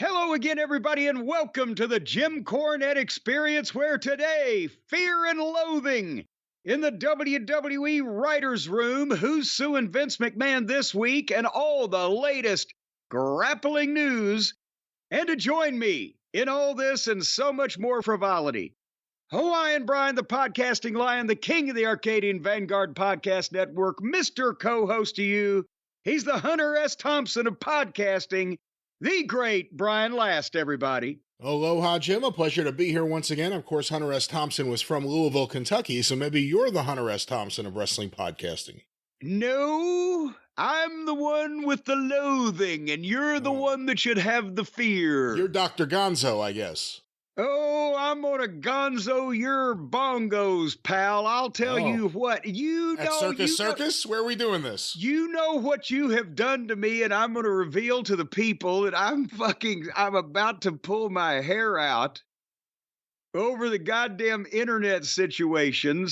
Hello again, everybody, and welcome to the Jim Cornette Experience, where today, Fear and Loathing in the WWE Writers' Room, who's suing Vince McMahon this week, and all the latest grappling news. And to join me in all this and so much more frivolity, Hawaiian Brian, the podcasting lion, the king of the Arcadian Vanguard Podcast Network, Mr. Co-host to you. He's the Hunter S. Thompson of podcasting, the great Brian Last, everybody. Aloha, Jim. A pleasure to be here once again. Of course, Hunter S. Thompson was from Louisville, Kentucky, so maybe you're the Hunter S. Thompson of wrestling podcasting. No, I'm the one with the loathing, and you're the one that should have the fear. You're Dr. Gonzo, I guess. Oh, I'm gonna gonzo your bongos, pal. I'll tell you what. At Circus? Where are we doing this? You know what you have done to me, and I'm gonna reveal to the people that I'm about to pull my hair out over the goddamn internet situation.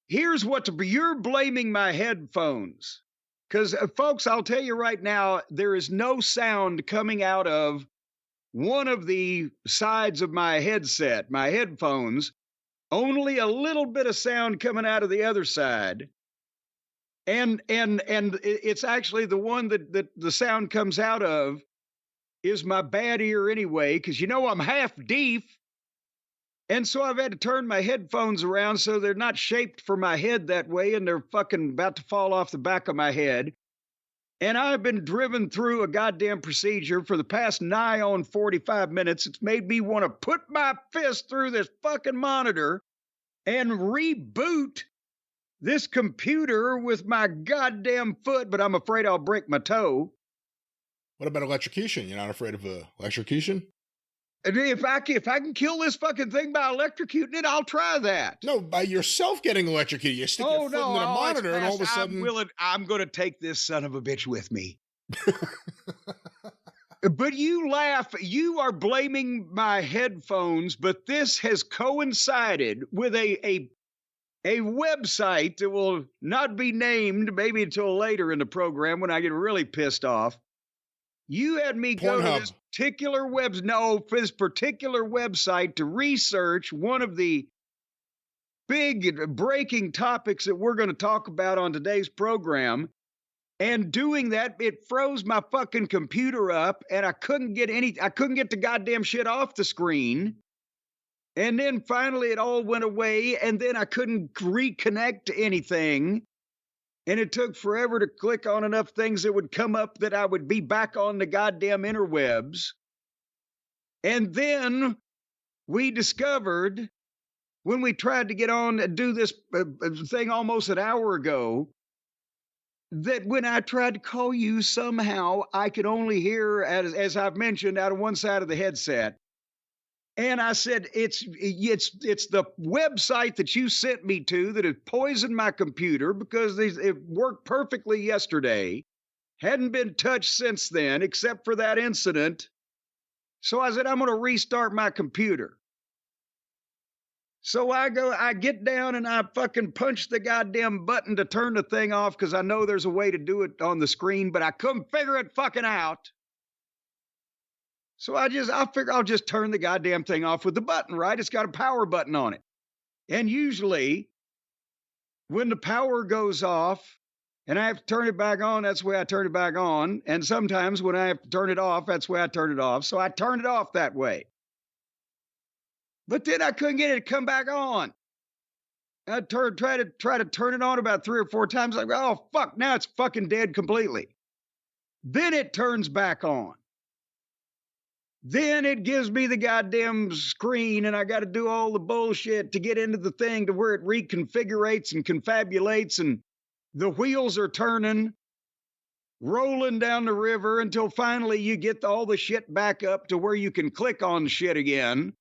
Here's you're blaming my headphones. Because, folks, I'll tell you right now, there is no sound coming out of one of the sides of my headset, my headphones, only a little bit of sound coming out of the other side. And it's actually the one that the sound comes out of is my bad ear anyway, because I'm half deaf. And so I've had to turn my headphones around so they're not shaped for my head that way, and they're fucking about to fall off the back of my head. And I've been driven through a goddamn procedure for the past nigh on 45 minutes. It's made me want to put my fist through this fucking monitor and reboot this computer with my goddamn foot, but I'm afraid I'll break my toe. What about electrocution? You're not afraid of electrocution? If I can kill this fucking thing by electrocuting it, I'll try that. No, by yourself getting electrocuted. You stick your foot into the monitor and all of a sudden... I'm going to take this son of a bitch with me. But you laugh. You are blaming my headphones, but this has coincided with a website that will not be named maybe until later in the program when I get really pissed off. You had me go to this particular website to research one of the big breaking topics that we're going to talk about on today's program. And doing that, it froze my fucking computer up, and I couldn't get the goddamn shit off the screen. And then finally it all went away, and then I couldn't reconnect to anything. And it took forever to click on enough things that would come up that I would be back on the goddamn interwebs. And then we discovered, when we tried to get on and do this thing almost an hour ago, that when I tried to call you, somehow I could only hear, as I've mentioned, out of one side of the headset. And I said, it's the website that you sent me to that has poisoned my computer, because it worked perfectly yesterday. Hadn't been touched since then, except for that incident. So I said, I'm going to restart my computer. So I get down and I fucking punch the goddamn button to turn the thing off, because I know there's a way to do it on the screen, but I couldn't figure it fucking out. So I figure I'll just turn the goddamn thing off with the button, right? It's got a power button on it. And usually when the power goes off and I have to turn it back on, that's the way I turn it back on. And sometimes when I have to turn it off, that's the way I turn it off. So I turn it off that way. But then I couldn't get it to come back on. I try to turn it on about 3 or 4 times. Like, oh, fuck, now it's fucking dead completely. Then it turns back on. Then it gives me the goddamn screen, and I got to do all the bullshit to get into the thing to where it reconfigurates and confabulates, and the wheels are turning, rolling down the river until finally you get all the shit back up to where you can click on the shit again.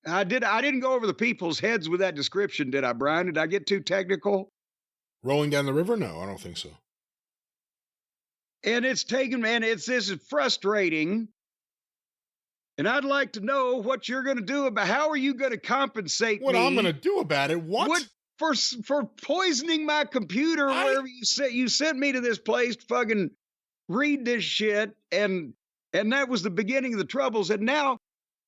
I didn't go over the people's heads with that description, did I, Brian? Did I get too technical? Rolling down the river? No, I don't think so. And this is frustrating. And I'd like to know what you're going to do about, how are you going to compensate me? What I'm going to do about it? What for poisoning my computer? Wherever you sent me to this place to fucking read this shit, and And that was the beginning of the troubles. And now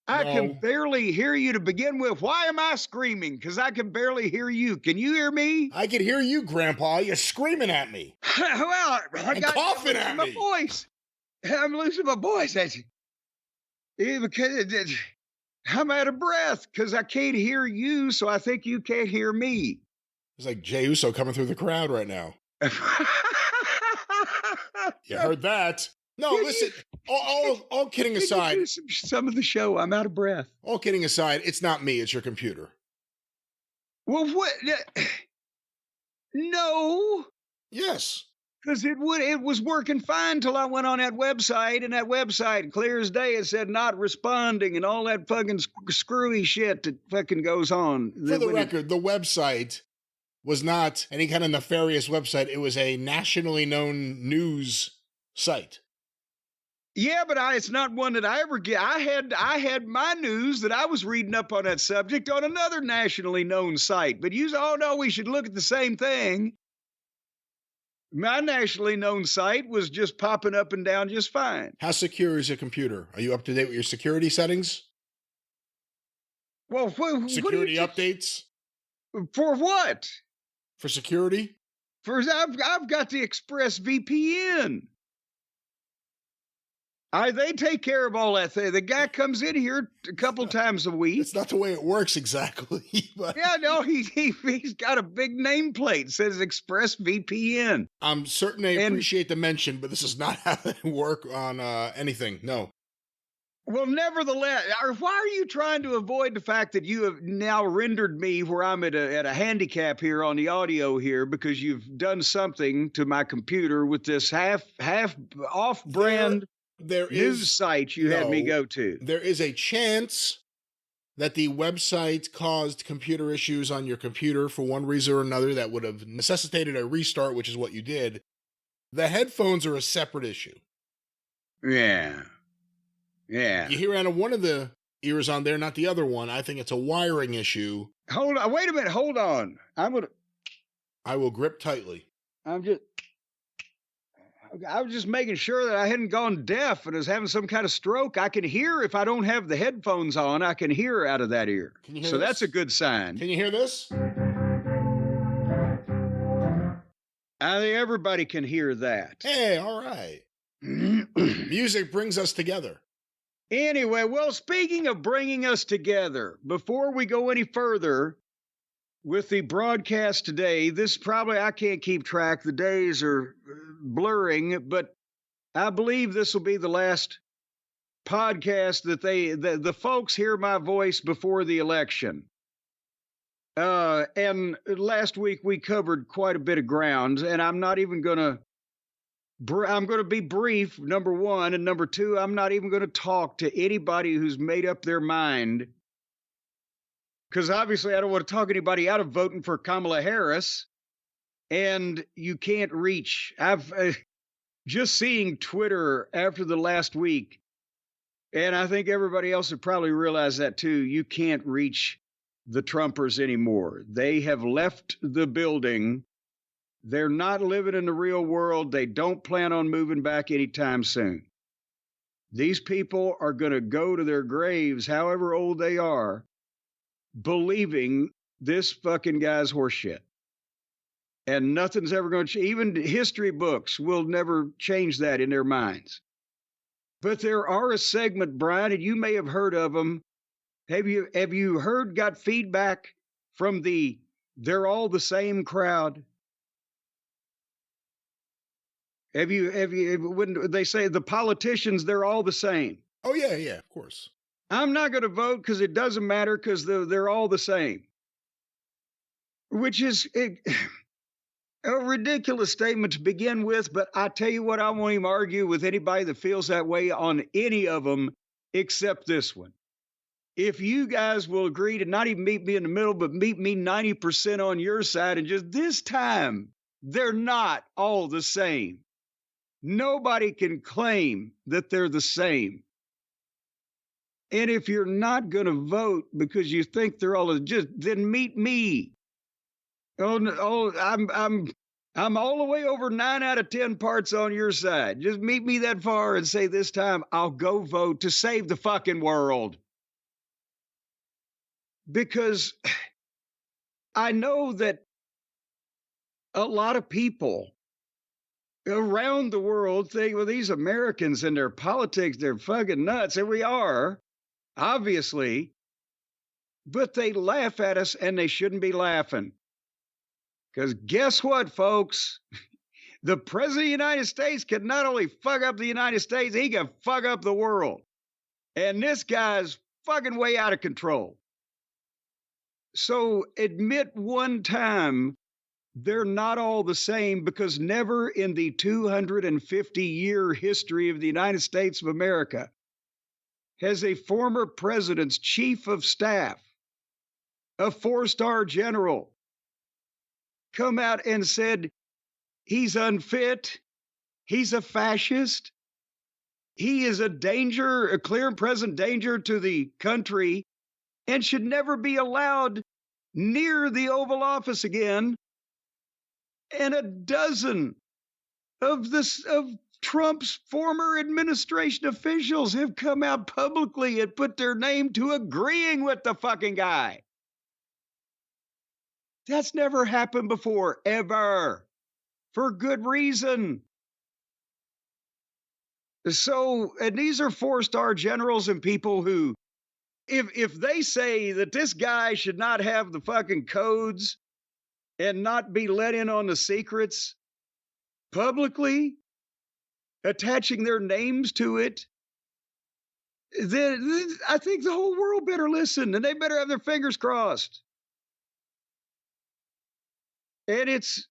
I can No. barely hear you to begin with. Why am I screaming? Because I can barely hear you. Can you hear me? I can hear you, Grandpa. You're screaming at me. Well, And coughing at my me. voice. I'm losing my voice. Because I'm out of breath because I can't hear you, so I think you can't hear me. It's like Jey Uso coming through the crowd right now. You heard that? No, listen. All kidding aside. Do some of the show. I'm out of breath. All kidding aside, it's not me. It's your computer. Well, what? No. Yes. Because it was working fine till I went on that website, and that website, clear as day, it said not responding and all that fucking screwy shit that fucking goes on. For the record, the website was not any kind of nefarious website. It was a nationally known news site. Yeah, but it's not one that I ever get. I had my news that I was reading up on that subject on another nationally known site. But oh no, we should look at the same thing. My nationally known site was just popping up and down just fine. How secure is your computer? Are you up to date with your security settings? Well, security updates? For what? For security? I've got the ExpressVPN. They take care of all that thing. The guy comes in here a couple times a week. It's not the way it works exactly. But yeah, no, he's got a big nameplate that says ExpressVPN. I'm certain I appreciate the mention, but this is not how they work on anything. No. Well, nevertheless, why are you trying to avoid the fact that you have now rendered me where I'm at a handicap here on the audio here because you've done something to my computer with this half off-brand news site you had me go to? There is a chance that the website caused computer issues on your computer for one reason or another that would have necessitated a restart, which is what you did. The headphones are a separate issue. Yeah. Yeah. You hear out of one of the ears on there, not the other one. I think it's a wiring issue. Hold on. Wait a minute. Hold on. I will grip tightly. I was just making sure that I hadn't gone deaf and was having some kind of stroke. I can hear if I don't have the headphones on. I can hear out of that ear. So that's a good sign. Can you hear this? I think everybody can hear that. Hey, all right. Music brings us together. Anyway, well, speaking of bringing us together, before we go any further with the broadcast today, I can't keep track. The days are blurring, but I believe this will be the last podcast that the folks hear my voice before the election. And last week we covered quite a bit of ground, and I'm not even going to I'm going to be brief, number one. And number two, I'm not even going to talk to anybody who's made up their mind. Because obviously I don't want to talk anybody out of voting for Kamala Harris. And you can't reach. I've just seeing Twitter after the last week. And I think everybody else would probably realize that too. You can't reach the Trumpers anymore. They have left the building. They're not living in the real world. They don't plan on moving back anytime soon. These people are going to go to their graves, however old they are, believing this fucking guy's horseshit. And nothing's ever going to change. Even history books will never change that in their minds. But there are a segment, Brian, and you may have heard of them. Have you got feedback from they're all the same crowd? When they say the politicians, they're all the same. Oh, yeah, of course. I'm not going to vote because it doesn't matter because they're all the same. Which is a ridiculous statement to begin with, but I tell you what, I won't even argue with anybody that feels that way on any of them except this one. If you guys will agree to not even meet me in the middle, but meet me 90% on your side, and just this time, they're not all the same. Nobody can claim that they're the same. And if you're not going to vote because you think they're all then meet me. I'm I'm all the way over 9 out of 10 parts on your side. Just meet me that far and say this time I'll go vote to save the fucking world. Because I know that a lot of people around the world think, well, these Americans and their politics, they're fucking nuts. And we are, obviously. But they laugh at us and they shouldn't be laughing. Because guess what, folks? The president of the United States can not only fuck up the United States, he can fuck up the world. And this guy's fucking way out of control. So admit one time they're not all the same, because never in the 250-year history of the United States of America has a former president's chief of staff, a 4-star general, come out and said he's unfit, he's a fascist, he is a danger, a clear and present danger to the country, and should never be allowed near the Oval Office again. And a dozen of Trump's former administration officials have come out publicly and put their name to agreeing with the fucking guy. That's never happened before, ever, for good reason. So, and these are 4-star generals and people who, if they say that this guy should not have the fucking codes and not be let in on the secrets publicly, attaching their names to it, then I think the whole world better listen, and they better have their fingers crossed. And it's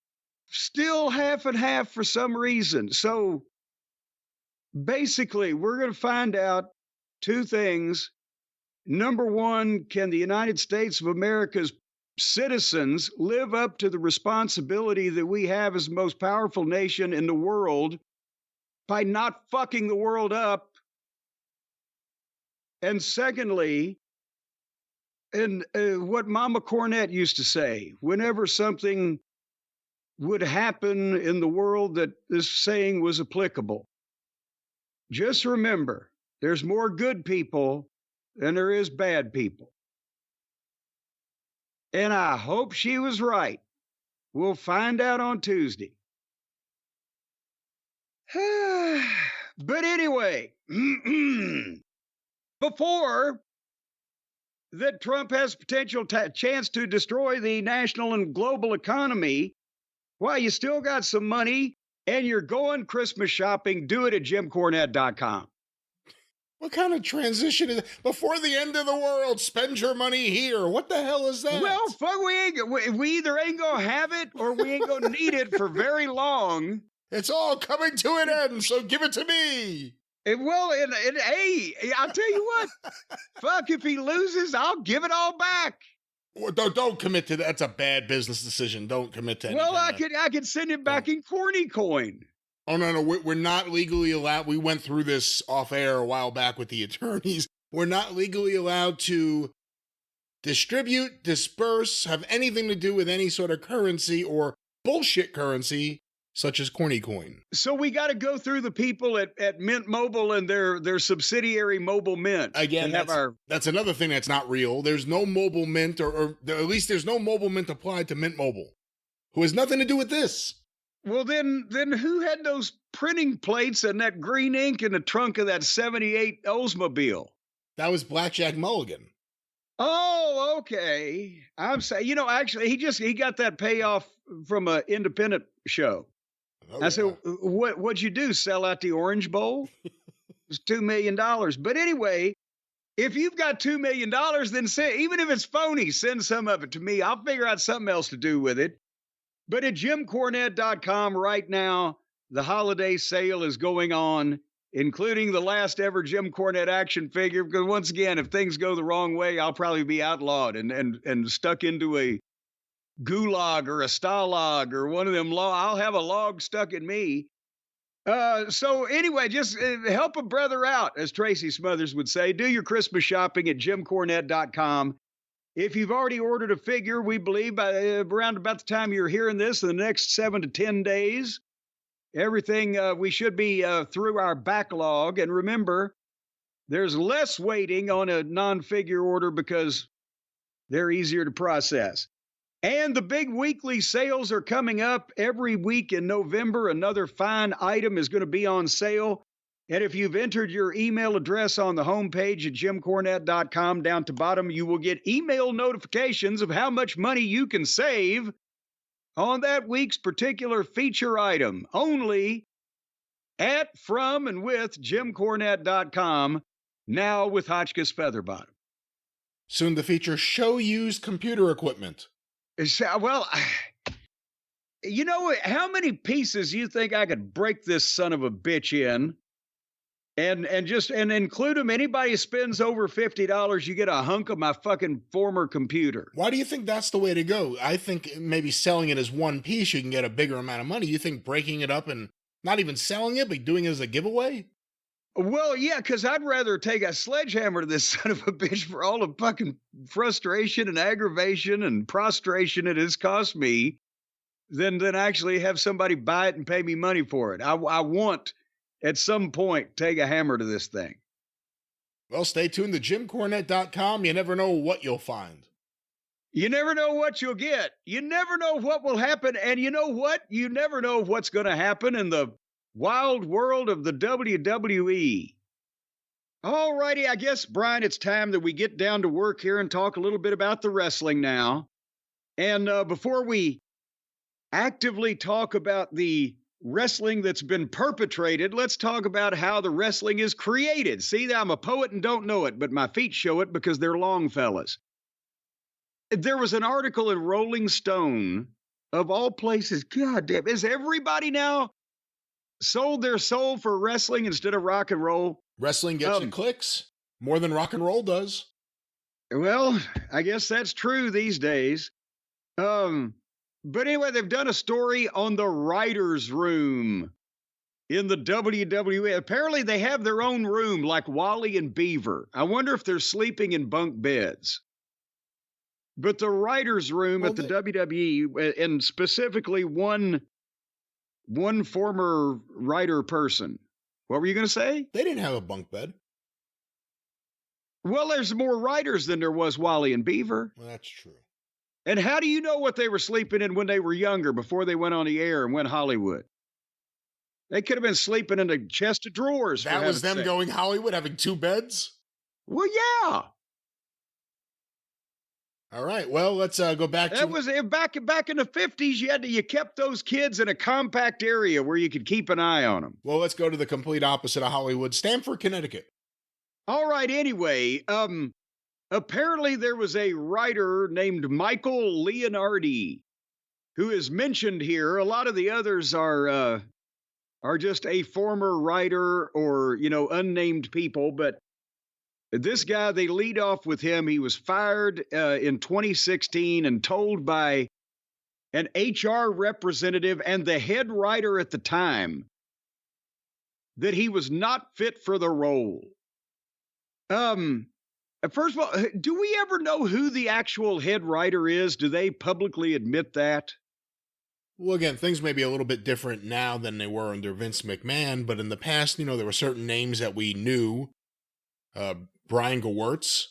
still half and half for some reason. So basically, we're going to find out 2 things. Number one, can the United States of America's citizens live up to the responsibility that we have as the most powerful nation in the world by not fucking the world up? And secondly, and what Mama Cornette used to say, whenever something would happen in the world that this saying was applicable, just remember, there's more good people than there is bad people. And I hope she was right. We'll find out on Tuesday. But anyway, before that Trump has potential chance to destroy the national and global economy, while you still got some money and you're going Christmas shopping, do it at JimCornette.com. What kind of transition is it? Before the end of the world, spend your money here. What the hell is that? Well, fuck, we either ain't gonna have it or we ain't gonna need it for very long. It's all coming to an end, so give it to me. Well, hey, I'll tell you what. Fuck, if he loses, I'll give it all back. Well, don't commit to that. That's a bad business decision. Don't commit to anything. Well, I could send him back in corny coin. Oh, no, we're not legally allowed. We went through this off air a while back with the attorneys. We're not legally allowed to distribute, disperse, have anything to do with any sort of currency or bullshit currency, such as corny coin. So we got to go through the people at Mint Mobile and their subsidiary Mobile Mint. Again, that's another thing that's not real. There's no Mobile Mint, or at least there's no Mobile Mint applied to Mint Mobile, who has nothing to do with this. Well, then who had those printing plates and that green ink in the trunk of that 78 Oldsmobile? That was Blackjack Mulligan. Oh, okay. I'm saying, actually, he got that payoff from an independent show. Oh, I said, what'd you do? Sell out the Orange Bowl? It was $2 million. But anyway, if you've got $2 million, then even if it's phony, send some of it to me. I'll figure out something else to do with it. But at JimCornette.com right now, the holiday sale is going on, including the last ever Jim Cornette action figure. Because once again, if things go the wrong way, I'll probably be outlawed and stuck into a gulag or a stalag or one of them I'll have a log stuck in me. So anyway, just help a brother out, as Tracy Smothers would say. Do your Christmas shopping at JimCornette.com. If you've already ordered a figure, we believe by around about the time you're hearing this, in the next 7 to 10 days, everything we should be through our backlog. And remember, there's less waiting on a non-figure order because they're easier to process. And the big weekly sales are coming up every week in November. Another fine item is going to be on sale. And if you've entered your email address on the homepage at jimcornette.com down to bottom, you will get email notifications of how much money you can save on that week's particular feature item. Only at, from, and with jimcornette.com, now with Hotchkiss Featherbottom. Soon to feature show used computer equipment. Well, you know, how many pieces you think I could break this son of a bitch in and include them? Anybody who spends over $50, you get a hunk of my fucking former computer. Why do you think that's the way to go? I think maybe selling it as one piece, you can get a bigger amount of money. You think breaking it up and not even selling it, but doing it as a giveaway? Well, yeah, because I'd rather take a sledgehammer to this son of a bitch for all the fucking frustration and aggravation and prostration it has cost me than actually have somebody buy it and pay me money for it. I want, at some point, take a hammer to this thing. Well, stay tuned to jimcornette.com. You never know what you'll find. You never know what you'll get. You never know what will happen. And you know what? You never know what's going to happen in the wild world of the WWE. All righty, I guess, Brian, it's time that we get down to work here and talk a little bit about the wrestling now. And before we actively talk about the wrestling that's been perpetrated, let's talk about how the wrestling is created. See, I'm a poet and don't know it, but my feet show it because they're long fellas. There was an article in Rolling Stone, of all places. God damn, is everybody now sold their soul for wrestling instead of rock and roll? Wrestling gets you clicks more than rock and roll does. Well, I guess that's true these days. But anyway, they've done a story on the writer's room in the WWE. Apparently, they have their own room like Wally and Beaver. I wonder if they're sleeping in bunk beds. But the writer's room at the WWE, and specifically one former writer person. What were you going to say? They didn't have a bunk bed. Well, there's more writers than there was Wally and Beaver. Well, that's true. And how do you know what they were sleeping in when they were younger, before they went on the air and went Hollywood? They could have been sleeping in a chest of drawers. That was them going Hollywood, having two beds? Well, yeah. All right. Well, let's go back to... That was back in the 50s. You kept those kids in a compact area where you could keep an eye on them. Well, let's go to the complete opposite of Hollywood, Stamford, Connecticut. All right. Anyway, apparently there was a writer named Michael Leonardi who is mentioned here. A lot of the others are just a former writer or, unnamed people, but this guy, they lead off with him. He was fired in 2016 and told by an HR representative and the head writer at the time that he was not fit for the role. First of all, do we ever know who the actual head writer is? Do they publicly admit that? Well, again, things may be a little bit different now than they were under Vince McMahon, but in the past, there were certain names that we knew. Brian Gewirtz,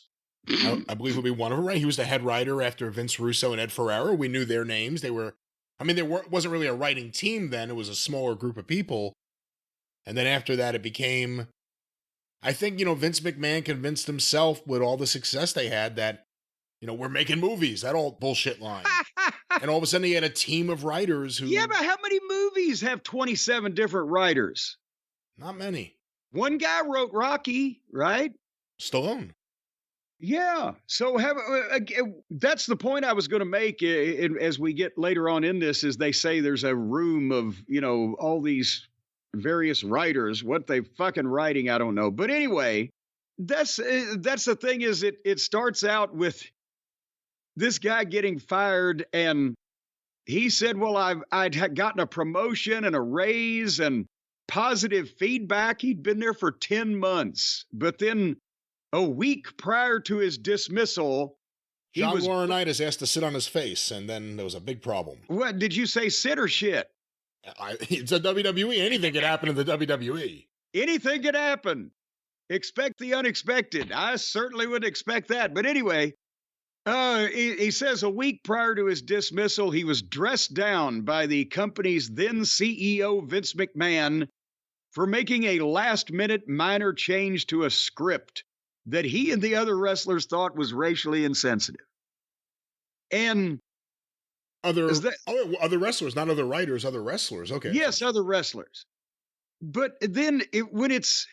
I believe would be one of them, right? He was the head writer after Vince Russo and Ed Ferrara. We knew their names. Wasn't really a writing team then. It was a smaller group of people. And then after that, it became, I think, Vince McMahon convinced himself with all the success they had that, we're making movies, that old bullshit line. And all of a sudden he had a team of writers who... Yeah, but how many movies have 27 different writers? Not many. One guy wrote Rocky, right? Stallone. Yeah. So that's the point I was going to make as we get later on in this, is they say there's a room of, all these various writers. What they fucking writing, I don't know. But anyway, that's the thing, is it starts out with this guy getting fired, and he said, well, I'd gotten a promotion and a raise and positive feedback. He'd been there for 10 months, but then a week prior to his dismissal, John Laurinaitis asked to sit on his face, and then there was a big problem. What, did you say sit or shit? It's a WWE. Anything could happen in the WWE. Anything could happen. Expect the unexpected. I certainly would expect that. But anyway, he says a week prior to his dismissal, he was dressed down by the company's then CEO, Vince McMahon, for making a last-minute minor change to a script that he and the other wrestlers thought was racially insensitive. And other wrestlers, not other writers, other wrestlers. Okay. Yes, other wrestlers. But then when it's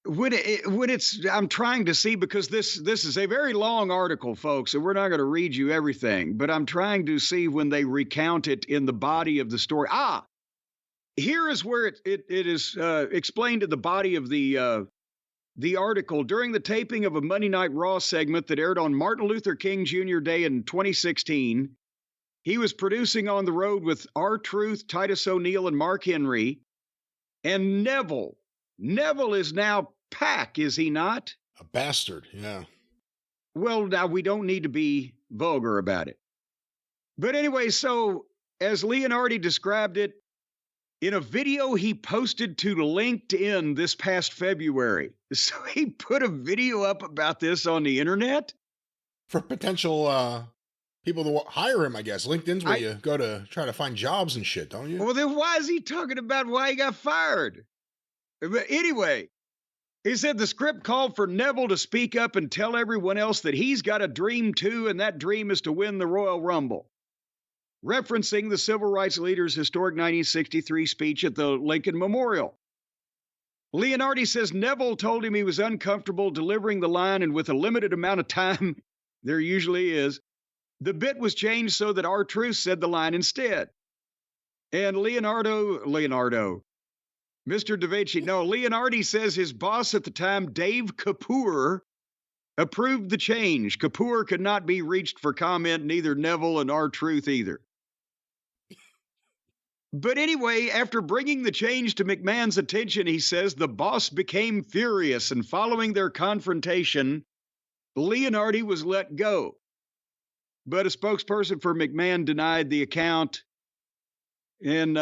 I'm trying to see, because this is a very long article, folks, and we're not going to read you everything, but I'm trying to see when they recount it in the body of the story. Here is where it is explained in the body of the article. During the taping of a Monday Night Raw segment that aired on Martin Luther King Jr. Day in 2016, he was producing On the Road with R-Truth, Titus O'Neil, and Mark Henry, and Neville. Neville is now Pac, is he not? A bastard, yeah. Well, now we don't need to be vulgar about it. But anyway, so as Leonardi described it, in a video he posted to LinkedIn this past February. So he put a video up about this on the internet? For potential people to hire him, I guess. LinkedIn's where you go to try to find jobs and shit, don't you? Well, then why is he talking about why he got fired? But anyway, he said the script called for Neville to speak up and tell everyone else that he's got a dream too, and that dream is to win the Royal Rumble. Referencing the civil rights leader's historic 1963 speech at the Lincoln Memorial. Leonardi says Neville told him he was uncomfortable delivering the line, and with a limited amount of time, there usually is, the bit was changed so that R-Truth said the line instead. And Leonardi says his boss at the time, Dave Kapoor, approved the change. Kapoor could not be reached for comment, neither Neville and R-Truth either. But anyway, after bringing the change to McMahon's attention, he says the boss became furious, and following their confrontation, Leonardi was let go. But a spokesperson for McMahon denied the account. And,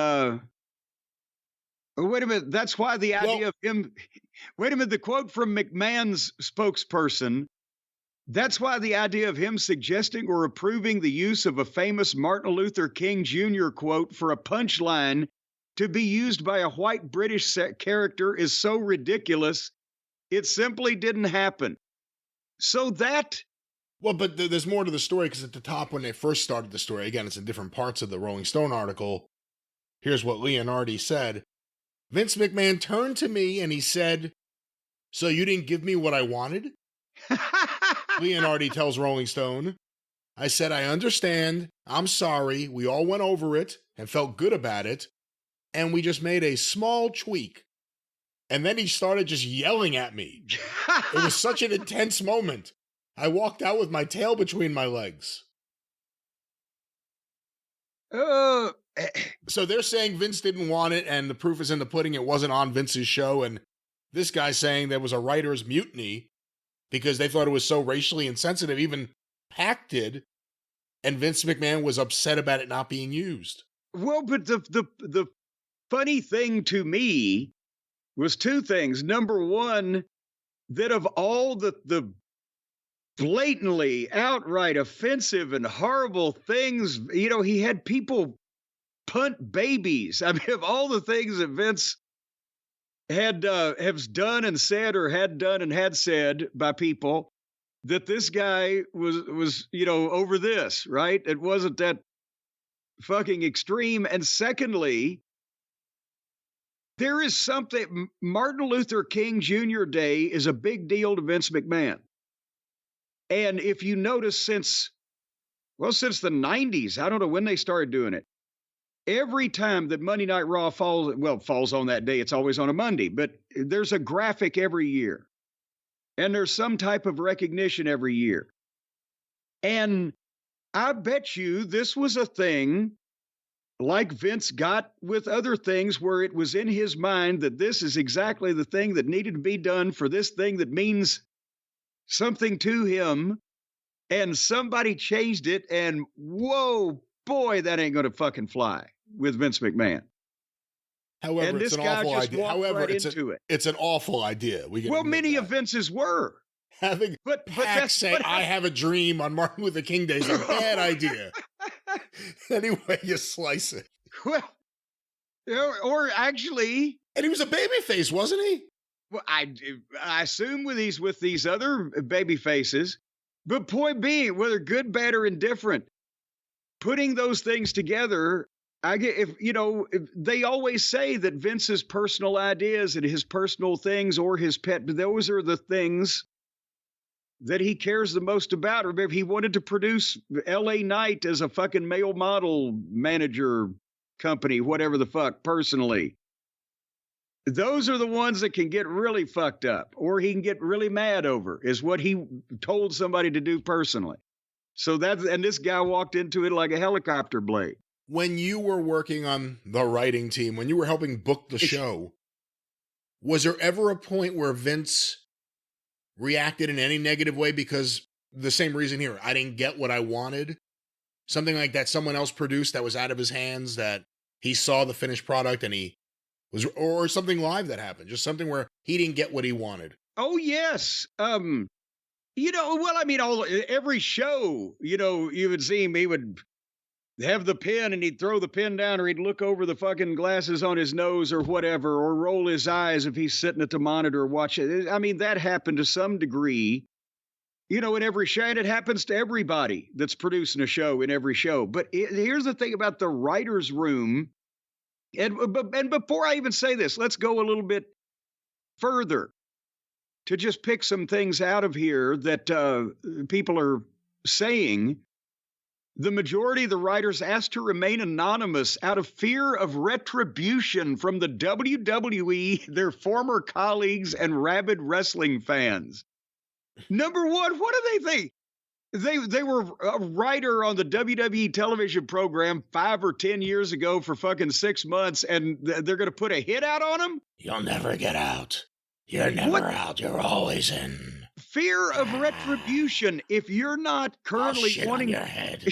wait a minute, that's why the idea of him, wait a minute, the quote from McMahon's spokesperson, that's why the idea of him suggesting or approving the use of a famous Martin Luther King Jr. quote for a punchline to be used by a white British character is so ridiculous, it simply didn't happen. So that... Well, but there's more to the story, because at the top, when they first started the story, again, it's in different parts of the Rolling Stone article, here's what Leonardi said. Vince McMahon turned to me and he said, "So you didn't give me what I wanted?" Leonardi tells Rolling Stone. "I said, I understand. I'm sorry. We all went over it and felt good about it. And we just made a small tweak." And then he started just yelling at me. It was such an intense moment. I walked out with my tail between my legs. So they're saying Vince didn't want it, and the proof is in the pudding. It wasn't on Vince's show. And this guy's saying there was a writer's mutiny because they thought it was so racially insensitive. Even Pac did, and Vince McMahon was upset about it not being used. Well, but the funny thing to me was two things. Number one, that of all the blatantly outright offensive and horrible things, you know, he had people punt babies. I mean, of all the things that Vince has done and said, or had done and had said by people, that this guy was, you know, over this, right? It wasn't that fucking extreme. And secondly, there is something, Martin Luther King Jr. Day is a big deal to Vince McMahon. And if you notice since the 90s, I don't know when they started doing it, every time that Monday Night Raw falls on that day, it's always on a Monday, but there's a graphic every year. And there's some type of recognition every year. And I bet you this was a thing like Vince got with other things, where it was in his mind that this is exactly the thing that needed to be done for this thing that means something to him. and somebody changed it, and whoa, boy, that ain't gonna fucking fly with Vince McMahon. However, And it's this an guy awful just idea. walked However, right into it. it's an awful idea. We can Well, admit many that. of Vince's were. Having But Pac that's say, what I have a dream on Martin Luther King Day is a bad idea. Anyway, you slice it. Well, or actually, And he was a babyface, wasn't he? well, I assume with these other baby faces, but point being, whether good, bad, or indifferent, putting those things together, I get if they always say that Vince's personal ideas and his personal things or his pet, those are the things that he cares the most about. Remember, if he wanted to produce LA Knight as a fucking male model manager company, whatever the fuck, personally, those are the ones that can get really fucked up or he can get really mad over, is what he told somebody to do personally. So and this guy walked into it like a helicopter blade. When you were working on the writing team, when you were helping book the show, was there ever a point where Vince reacted in any negative way? Because the same reason here, I didn't get what I wanted. Something like that someone else produced that was out of his hands, that he saw the finished product and he was, or something live that happened, just something where he didn't get what he wanted. Oh, yes. Well, I mean, every show, you would see him, he would have the pen and he'd throw the pen down, or he'd look over the fucking glasses on his nose or whatever, or roll his eyes if he's sitting at the monitor watching. I mean, that happened to some degree, in every show, and it happens to everybody that's producing a show in every show. But here's the thing about the writer's room. And before I even say this, let's go a little bit further to just pick some things out of here that people are saying. The majority of the writers asked to remain anonymous out of fear of retribution from the WWE, their former colleagues, and rabid wrestling fans. Number one, what do they think? They were a writer on the WWE television program 5 or 10 years ago for fucking 6 months, and they're going to put a hit out on them? You'll never get out. You're never out. You're always in. Fear of retribution. If you're not currently wanting your head.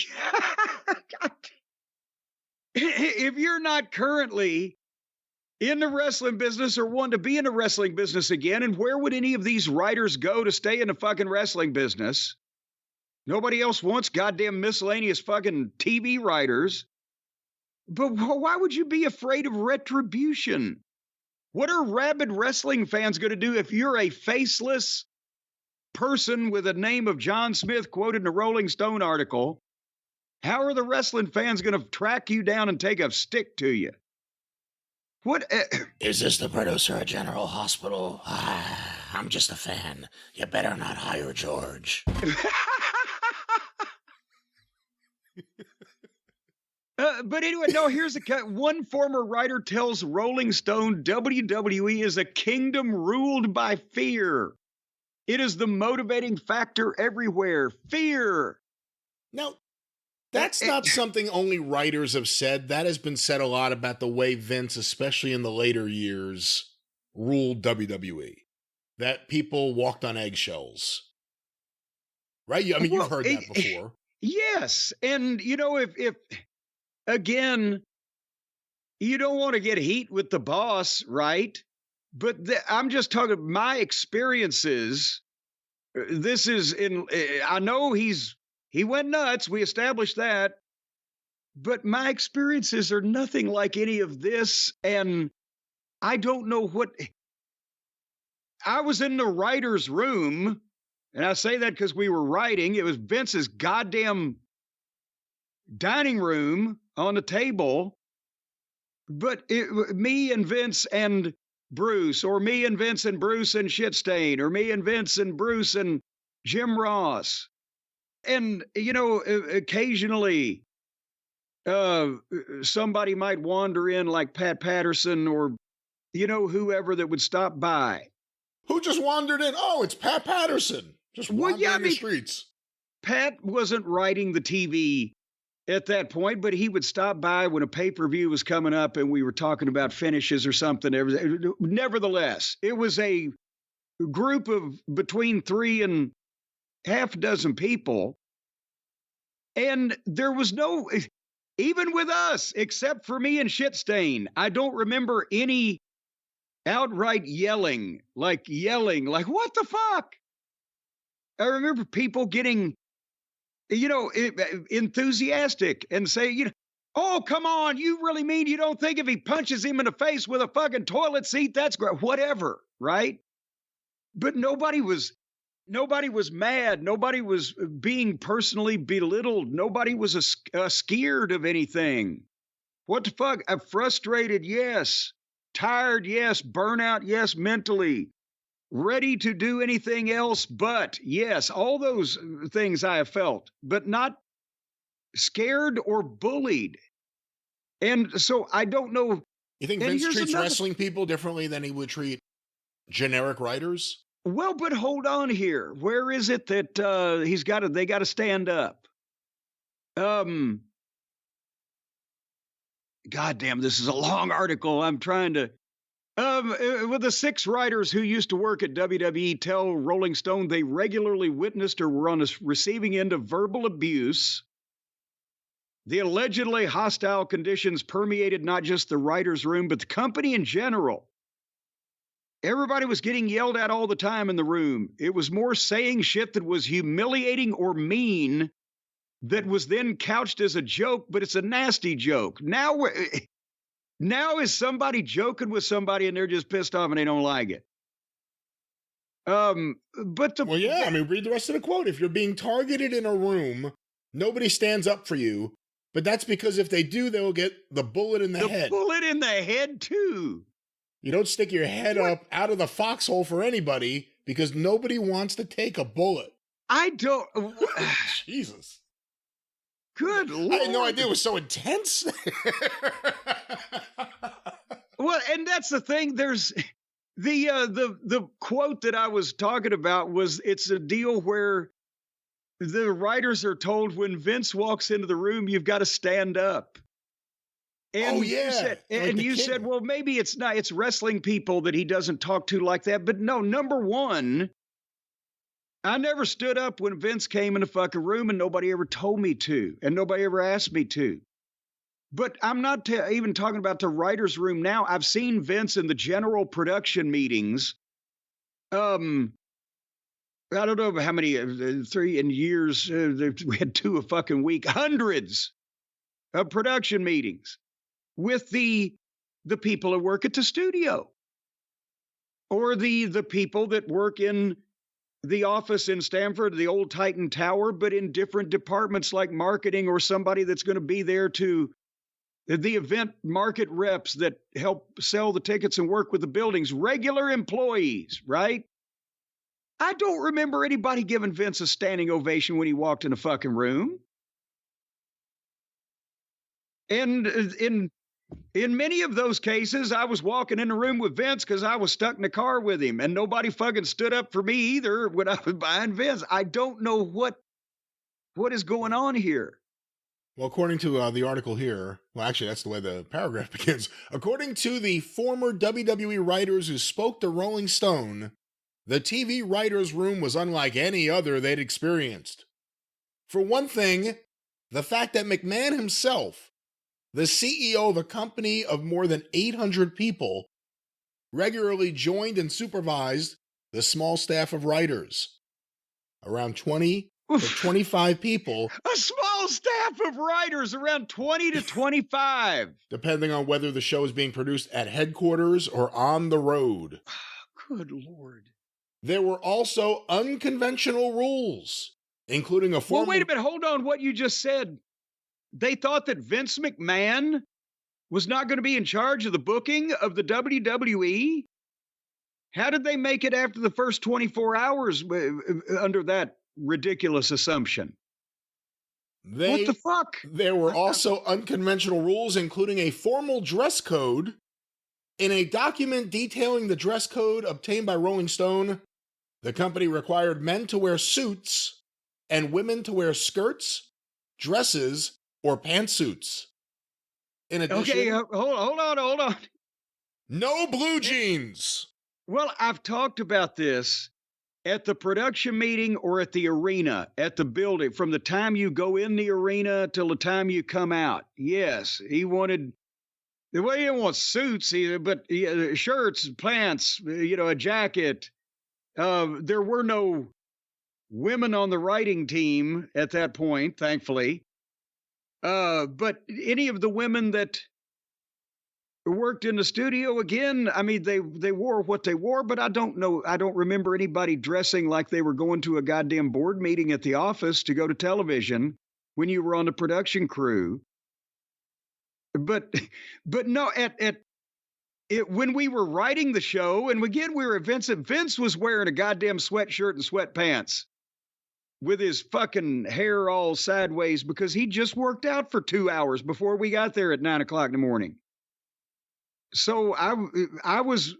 If you're not currently in the wrestling business or want to be in the wrestling business again, and where would any of these writers go to stay in the fucking wrestling business? Nobody else wants goddamn miscellaneous fucking TV writers. But why would you be afraid of retribution? What are rabid wrestling fans going to do if you're a faceless person with a name of John Smith quoted in a Rolling Stone article? How are the wrestling fans going to track you down and take a stick to you? What? Is this the producer of General Hospital? I'm just a fan. You better not hire George. But anyway, no, here's the cut. One former writer tells Rolling Stone WWE is a kingdom ruled by fear. It is the motivating factor everywhere. Fear. Now, that's not something only writers have said. That has been said a lot about the way Vince, especially in the later years, ruled WWE. That people walked on eggshells. Right? I mean, you've heard that before. Yes. And, if again, you don't want to get heat with the boss, right? But I'm just talking my experiences. This is I know he went nuts. We established that. But my experiences are nothing like any of this. And I don't know what. I was in the writer's room, and I say that because we were writing. It was Vince's goddamn dining room on the table. But me and Vince and Bruce, or me and Vince and Bruce and Shitstain, or me and Vince and Bruce and Jim Ross. And, occasionally somebody might wander in like Pat Patterson or, whoever that would stop by. Who just wandered in? Oh, it's Pat Patterson. Just wandering the streets. Pat wasn't writing the TV at that point, but he would stop by when a pay-per-view was coming up and we were talking about finishes or something. Nevertheless, it was a group of between 3 and half a dozen people. And there was no, even with us, except for me and Shitstain, I don't remember any outright yelling, like, what the fuck? I remember people getting, enthusiastic and say, oh, come on, you really mean you don't think if he punches him in the face with a fucking toilet seat, that's great, whatever, right? But nobody was mad. Nobody was being personally belittled. Nobody was scared of anything. What the fuck? I'm frustrated, yes. Tired, yes. Burnout, yes. Mentally. Ready to do anything else but, yes. All those things I have felt, but not scared or bullied. And so I don't know. You think Vince treats wrestling people differently than he would treat generic writers? Well, but hold on here. Where is it that they got to stand up? God damn, this is a long article. I'm trying to. With the 6 writers who used to work at WWE tell Rolling Stone they regularly witnessed or were on the receiving end of verbal abuse. The allegedly hostile conditions permeated not just the writer's room, but the company in general. Everybody was getting yelled at all the time in the room. It was more saying shit that was humiliating or mean that was then couched as a joke, but it's a nasty joke. Now is somebody joking with somebody and they're just pissed off and they don't like it. Read the rest of the quote. If you're being targeted in a room, nobody stands up for you, but that's because if they do, they'll get the bullet in the head. The bullet in the head, too. You don't stick your head up out of the foxhole for anybody because nobody wants to take a bullet. I don't. Jesus. Good Lord. I had no idea it was so intense. Well, and that's the thing. There's the quote that I was talking about was, it's a deal where the writers are told when Vince walks into the room, you've got to stand up. And you said, well, maybe it's not, it's wrestling people that he doesn't talk to like that. But no, number one, I never stood up when Vince came in the fucking room and nobody ever told me to, and nobody ever asked me to. But I'm not even talking about the writer's room now. I've seen Vince in the general production meetings. I don't know how many, 3 in years, we had 2 a fucking week, hundreds of production meetings with the people that work at the studio, or the people that work in the office in Stamford, the old Titan Tower, but in different departments like marketing, or somebody that's going to be there to the event market reps that help sell the tickets and work with the buildings, regular employees, right? I don't remember anybody giving Vince a standing ovation when he walked in a fucking room. And in many of those cases, I was walking in the room with Vince because I was stuck in the car with him, and nobody fucking stood up for me either when I was behind Vince. I don't know what is going on here. Well, according to the article here, well, actually, that's the way the paragraph begins. According to the former WWE writers who spoke to Rolling Stone, the TV writers' room was unlike any other they'd experienced. For one thing, the fact that McMahon himself, the CEO of a company of more than 800 people, regularly joined and supervised the small staff of writers. Around 20 to 25 people. A small staff of writers, around 20 to 25. Depending on whether the show is being produced at headquarters or on the road. Good Lord. There were also unconventional rules, including a formal... Well, wait a minute. Hold on. What you just said. They thought that Vince McMahon was not going to be in charge of the booking of the WWE? How did they make it after the first 24 hours under that ridiculous assumption? What the fuck? There were also unconventional rules, including a formal dress code. In a document detailing the dress code obtained by Rolling Stone, the company required men to wear suits and women to wear skirts, dresses, or pantsuits. In addition... Okay, hold on. No blue jeans! Well, I've talked about this. at the production meeting or at the arena, at the building, from the time you go in the arena till the time you come out. Yes, he wanted. Well, he didn't want suits either, but shirts, pants, a jacket. There were no women on the writing team at that point, thankfully. But any of the women that worked in the studio, again, I mean, they wore what they wore, but I don't know. I don't remember anybody dressing like they were going to a goddamn board meeting at the office to go to television when you were on the production crew. But no, when we were writing the show, and again, we were at Vince was wearing a goddamn sweatshirt and sweatpants with his fucking hair all sideways because he just worked out for 2 hours before we got there at 9:00 in the morning. So I was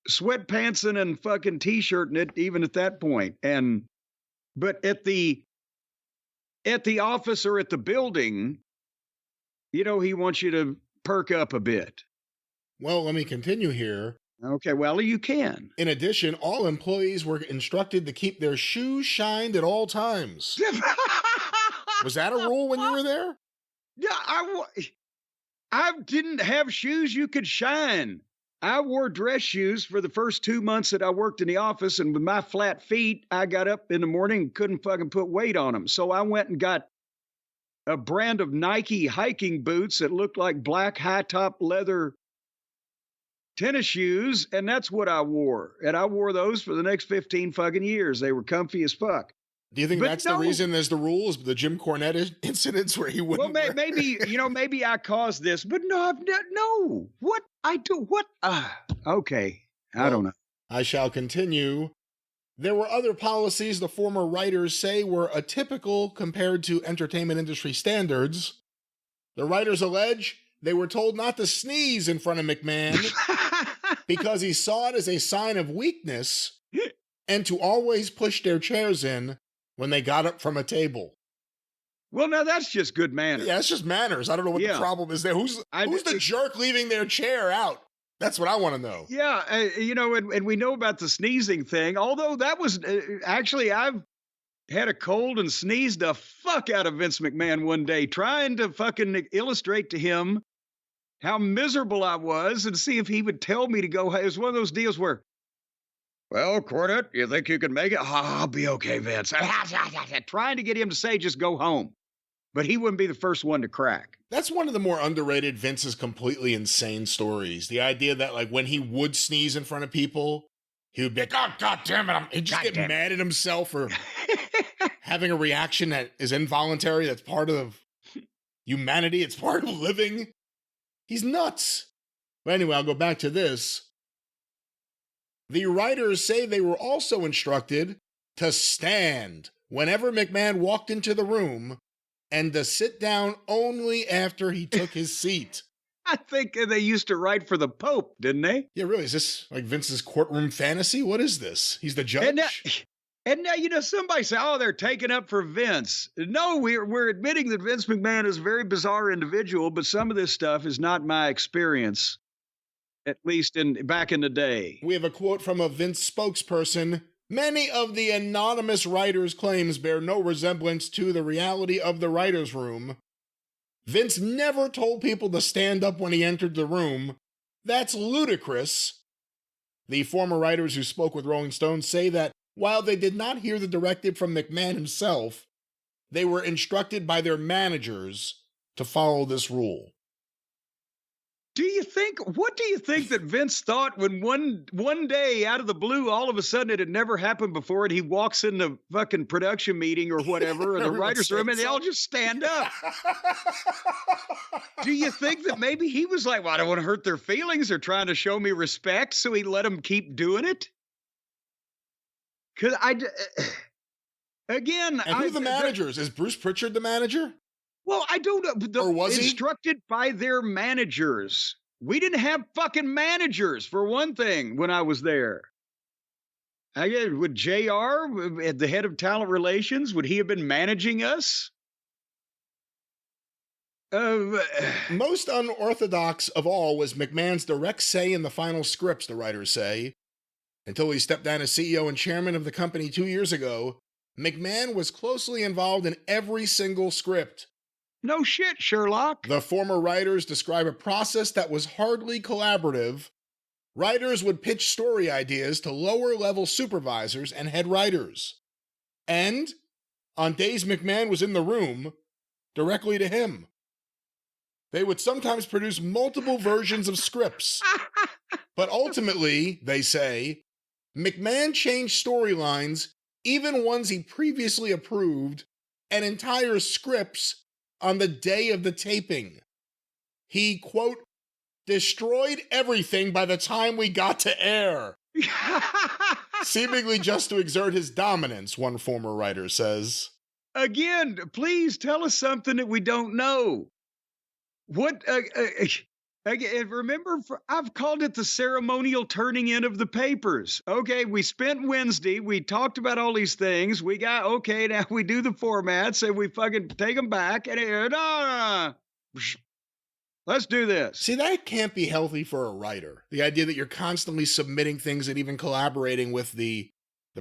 sweatpantsing and fucking t-shirting it even at that point. But at the office or at the building, he wants you to perk up a bit. Well, let me continue here. Okay, well, you can. In addition, all employees were instructed to keep their shoes shined at all times. Was that a rule when you were there? Yeah, I didn't have shoes you could shine. I wore dress shoes for the first 2 months that I worked in the office, and with my flat feet, I got up in the morning and couldn't fucking put weight on them. So I went and got a brand of Nike hiking boots that looked like black high-top leather tennis shoes, and that's what I wore. And I wore those for the next 15 fucking years. They were comfy as fuck. Do you think that's the reason there's the rules, the Jim Cornette incidents where he wouldn't? Well, maybe I caused this, but no. What I do? What? Okay, I don't know. I shall continue. There were other policies the former writers say were atypical compared to entertainment industry standards. The writers allege they were told not to sneeze in front of McMahon because he saw it as a sign of weakness, and to always push their chairs in when they got up from a table. Well, now that's just good manners. Yeah, it's just manners. I don't know what the problem is there. Who's the jerk leaving their chair out? That's what I want to know. Yeah, and we know about the sneezing thing, although that was actually, I've had a cold and sneezed the fuck out of Vince McMahon one day, trying to fucking illustrate to him how miserable I was and see if he would tell me to go. It was one of those deals where, well, Cornette, you think you can make it? I'll be okay, Vince. Trying to get him to say, just go home. But he wouldn't be the first one to crack. That's one of the more underrated Vince's completely insane stories. The idea that, like, when he would sneeze in front of people, he would be like, oh, God damn it. He'd just get mad at himself for having a reaction that is involuntary. That's part of humanity. It's part of living. He's nuts. But anyway, I'll go back to this. The writers say they were also instructed to stand whenever McMahon walked into the room and to sit down only after he took his seat. I think they used to write for the Pope, didn't they? Yeah, really. Is this like Vince's courtroom fantasy? What is this? He's the judge? And now, somebody say, oh, they're taking up for Vince. No, we're admitting that Vince McMahon is a very bizarre individual, but some of this stuff is not my experience, at least back in the day. We have a quote from a Vince spokesperson. Many of the anonymous writers' claims bear no resemblance to the reality of the writer's room. Vince never told people to stand up when he entered the room. That's ludicrous. The former writers who spoke with Rolling Stone say that while they did not hear the directive from McMahon himself, they were instructed by their managers to follow this rule. What do you think that Vince thought when one day out of the blue, all of a sudden it had never happened before, and he walks in the fucking production meeting or whatever, in the writer's room, and they all just stand up? Do you think that maybe he was like, well, I don't want to hurt their feelings. They're trying to show me respect, so he let them keep doing it? Because again... And who are the managers? Is Bruce Pritchard the manager? Well, I don't know. Or was he? Instructed by their managers. We didn't have fucking managers, for one thing, when I was there. Would JR, the head of talent relations, would he have been managing us? Most unorthodox of all was McMahon's direct say in the final scripts, the writers say. Until he stepped down as CEO and chairman of the company 2 years ago, McMahon was closely involved in every single script. No shit, Sherlock. The former writers describe a process that was hardly collaborative. Writers would pitch story ideas to lower-level supervisors and head writers. And, on days McMahon was in the room, directly to him. They would sometimes produce multiple versions of scripts. But ultimately, they say, McMahon changed storylines, even ones he previously approved, and entire scripts on the day of the taping. He, quote, destroyed everything by the time we got to air. Seemingly just to exert his dominance, one former writer says. Again, please tell us something that we don't know. What, again, remember, I've called it the ceremonial turning in of the papers. Okay, we spent Wednesday, we talked about all these things, we got, okay, now we do the formats, and we fucking take them back, and no. Let's do this. See, that can't be healthy for a writer. The idea that you're constantly submitting things and even collaborating with the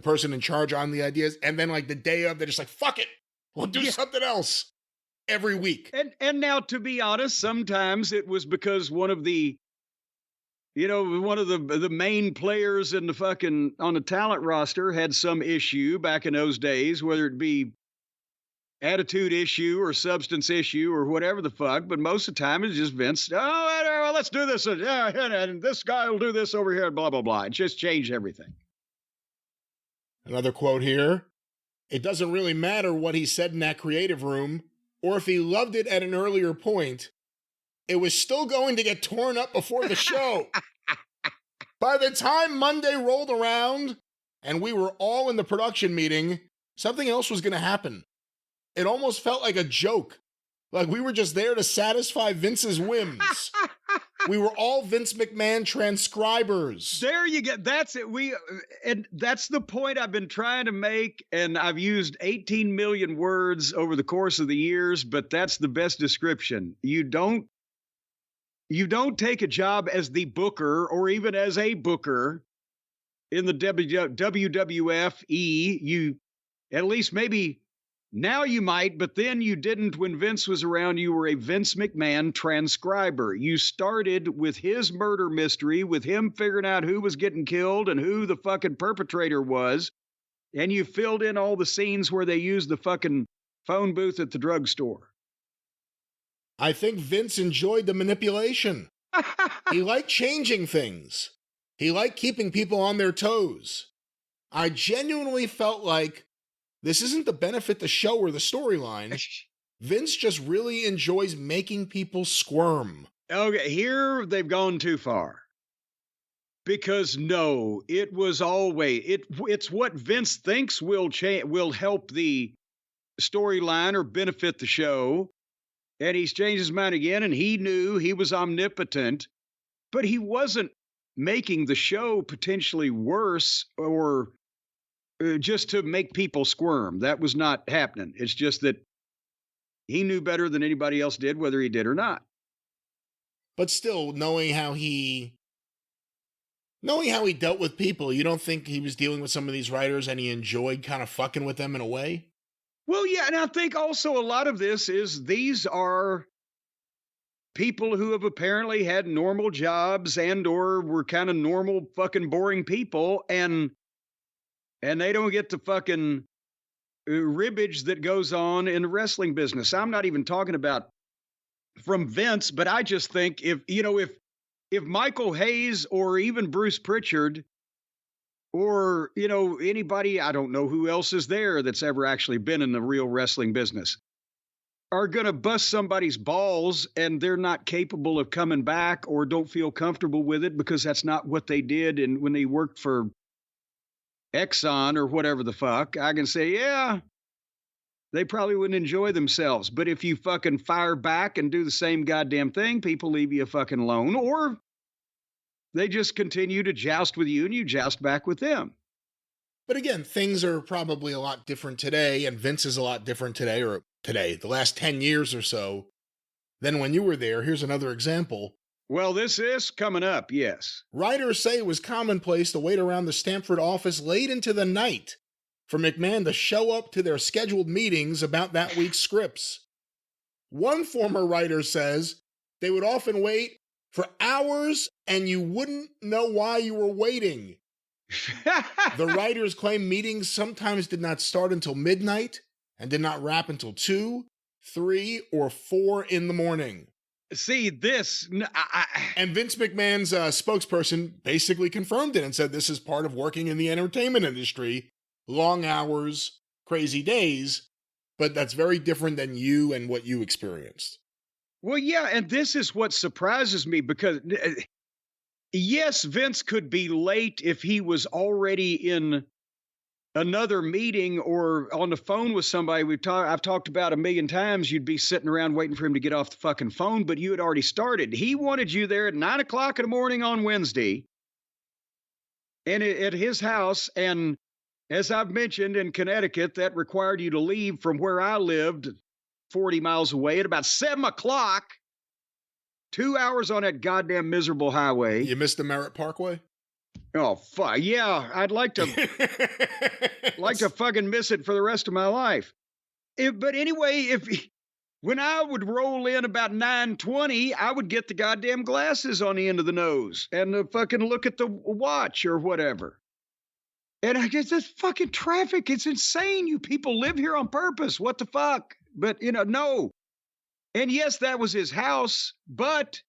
person in charge on the ideas, and then like the day of, they're just like, fuck it, we'll do something else every week. And now, to be honest, sometimes it was because one of the main players in the fucking on the talent roster had some issue back in those days, whether it be attitude issue or substance issue or whatever the fuck, but most of the time it's just Vince, let's do this, and this guy will do this over here, and blah, blah, blah. It just changed everything. Another quote here. It doesn't really matter what he said in that creative room, or if he loved it at an earlier point. It was still going to get torn up before the show. By the time Monday rolled around and we were all in the production meeting, something else was going to happen. It almost felt like a joke. Like we were just there to satisfy Vince's whims. We were all Vince McMahon transcribers. There you go. That's it. And that's the point I've been trying to make. And I've used 18 million words over the course of the years, but that's the best description. You don't take a job as the booker or even as a booker in the WWF. You at least maybe now you might, but then you didn't when Vince was around. You were a Vince McMahon transcriber. You started with his murder mystery, with him figuring out who was getting killed and who the fucking perpetrator was. And you filled in all the scenes where they used the fucking phone booth at the drugstore. I think Vince enjoyed the manipulation. He liked changing things. He liked keeping people on their toes. I genuinely felt like this isn't to benefit the show or the storyline. Vince just really enjoys making people squirm. Okay, here they've gone too far. Because no, it was always, it's what Vince thinks will help the storyline or benefit the show. And he's changed his mind again, and he knew he was omnipotent, but he wasn't making the show potentially worse or just to make people squirm. That was not happening. It's just that he knew better than anybody else did, whether he did or not. But still, knowing how he dealt with people, you don't think he was dealing with some of these writers and he enjoyed kind of fucking with them in a way? Well, yeah, and I think also a lot of this is these are people who have apparently had normal jobs and or were kind of normal fucking boring people, and they don't get the fucking ribbage that goes on in the wrestling business. I'm not even talking about from Vince, but I just think if Michael Hayes or even Bruce Pritchard or, anybody, I don't know who else is there that's ever actually been in the real wrestling business, are going to bust somebody's balls and they're not capable of coming back or don't feel comfortable with it because that's not what they did. And when they worked for Exxon or whatever the fuck, I can say, yeah, they probably wouldn't enjoy themselves. But if you fucking fire back and do the same goddamn thing, people leave you fucking alone, or they just continue to joust with you and you joust back with them. But again, things are probably a lot different today, and Vince is a lot different today, the last 10 years or so, than when you were there. Here's another example. Well, this is coming up, yes. Writers say it was commonplace to wait around the Stamford office late into the night for McMahon to show up to their scheduled meetings about that week's scripts. One former writer says they would often wait for hours and you wouldn't know why you were waiting. The writers claim meetings sometimes did not start until midnight and did not wrap until 2, 3, or 4 in the morning. See, this... And Vince McMahon's spokesperson basically confirmed it and said this is part of working in the entertainment industry. Long hours, crazy days, but that's very different than you and what you experienced. Well, yeah, and this is what surprises me because... Yes, Vince could be late if he was already in another meeting or on the phone with somebody. I've talked about a million times. You'd be sitting around waiting for him to get off the fucking phone, but you had already started. He wanted you there at 9 o'clock in the morning on Wednesday and at his house. And as I've mentioned, in Connecticut, that required you to leave from where I lived 40 miles away at about 7 o'clock. 2 hours on that goddamn miserable highway. You missed the Merritt Parkway? Oh, fuck. Yeah, I'd like to fucking miss it for the rest of my life. But anyway, when I would roll in about 9:20, I would get the goddamn glasses on the end of the nose and fucking look at the watch or whatever. And I guess this fucking traffic, it's insane. You people live here on purpose. What the fuck? But, no. And yes, that was his house, but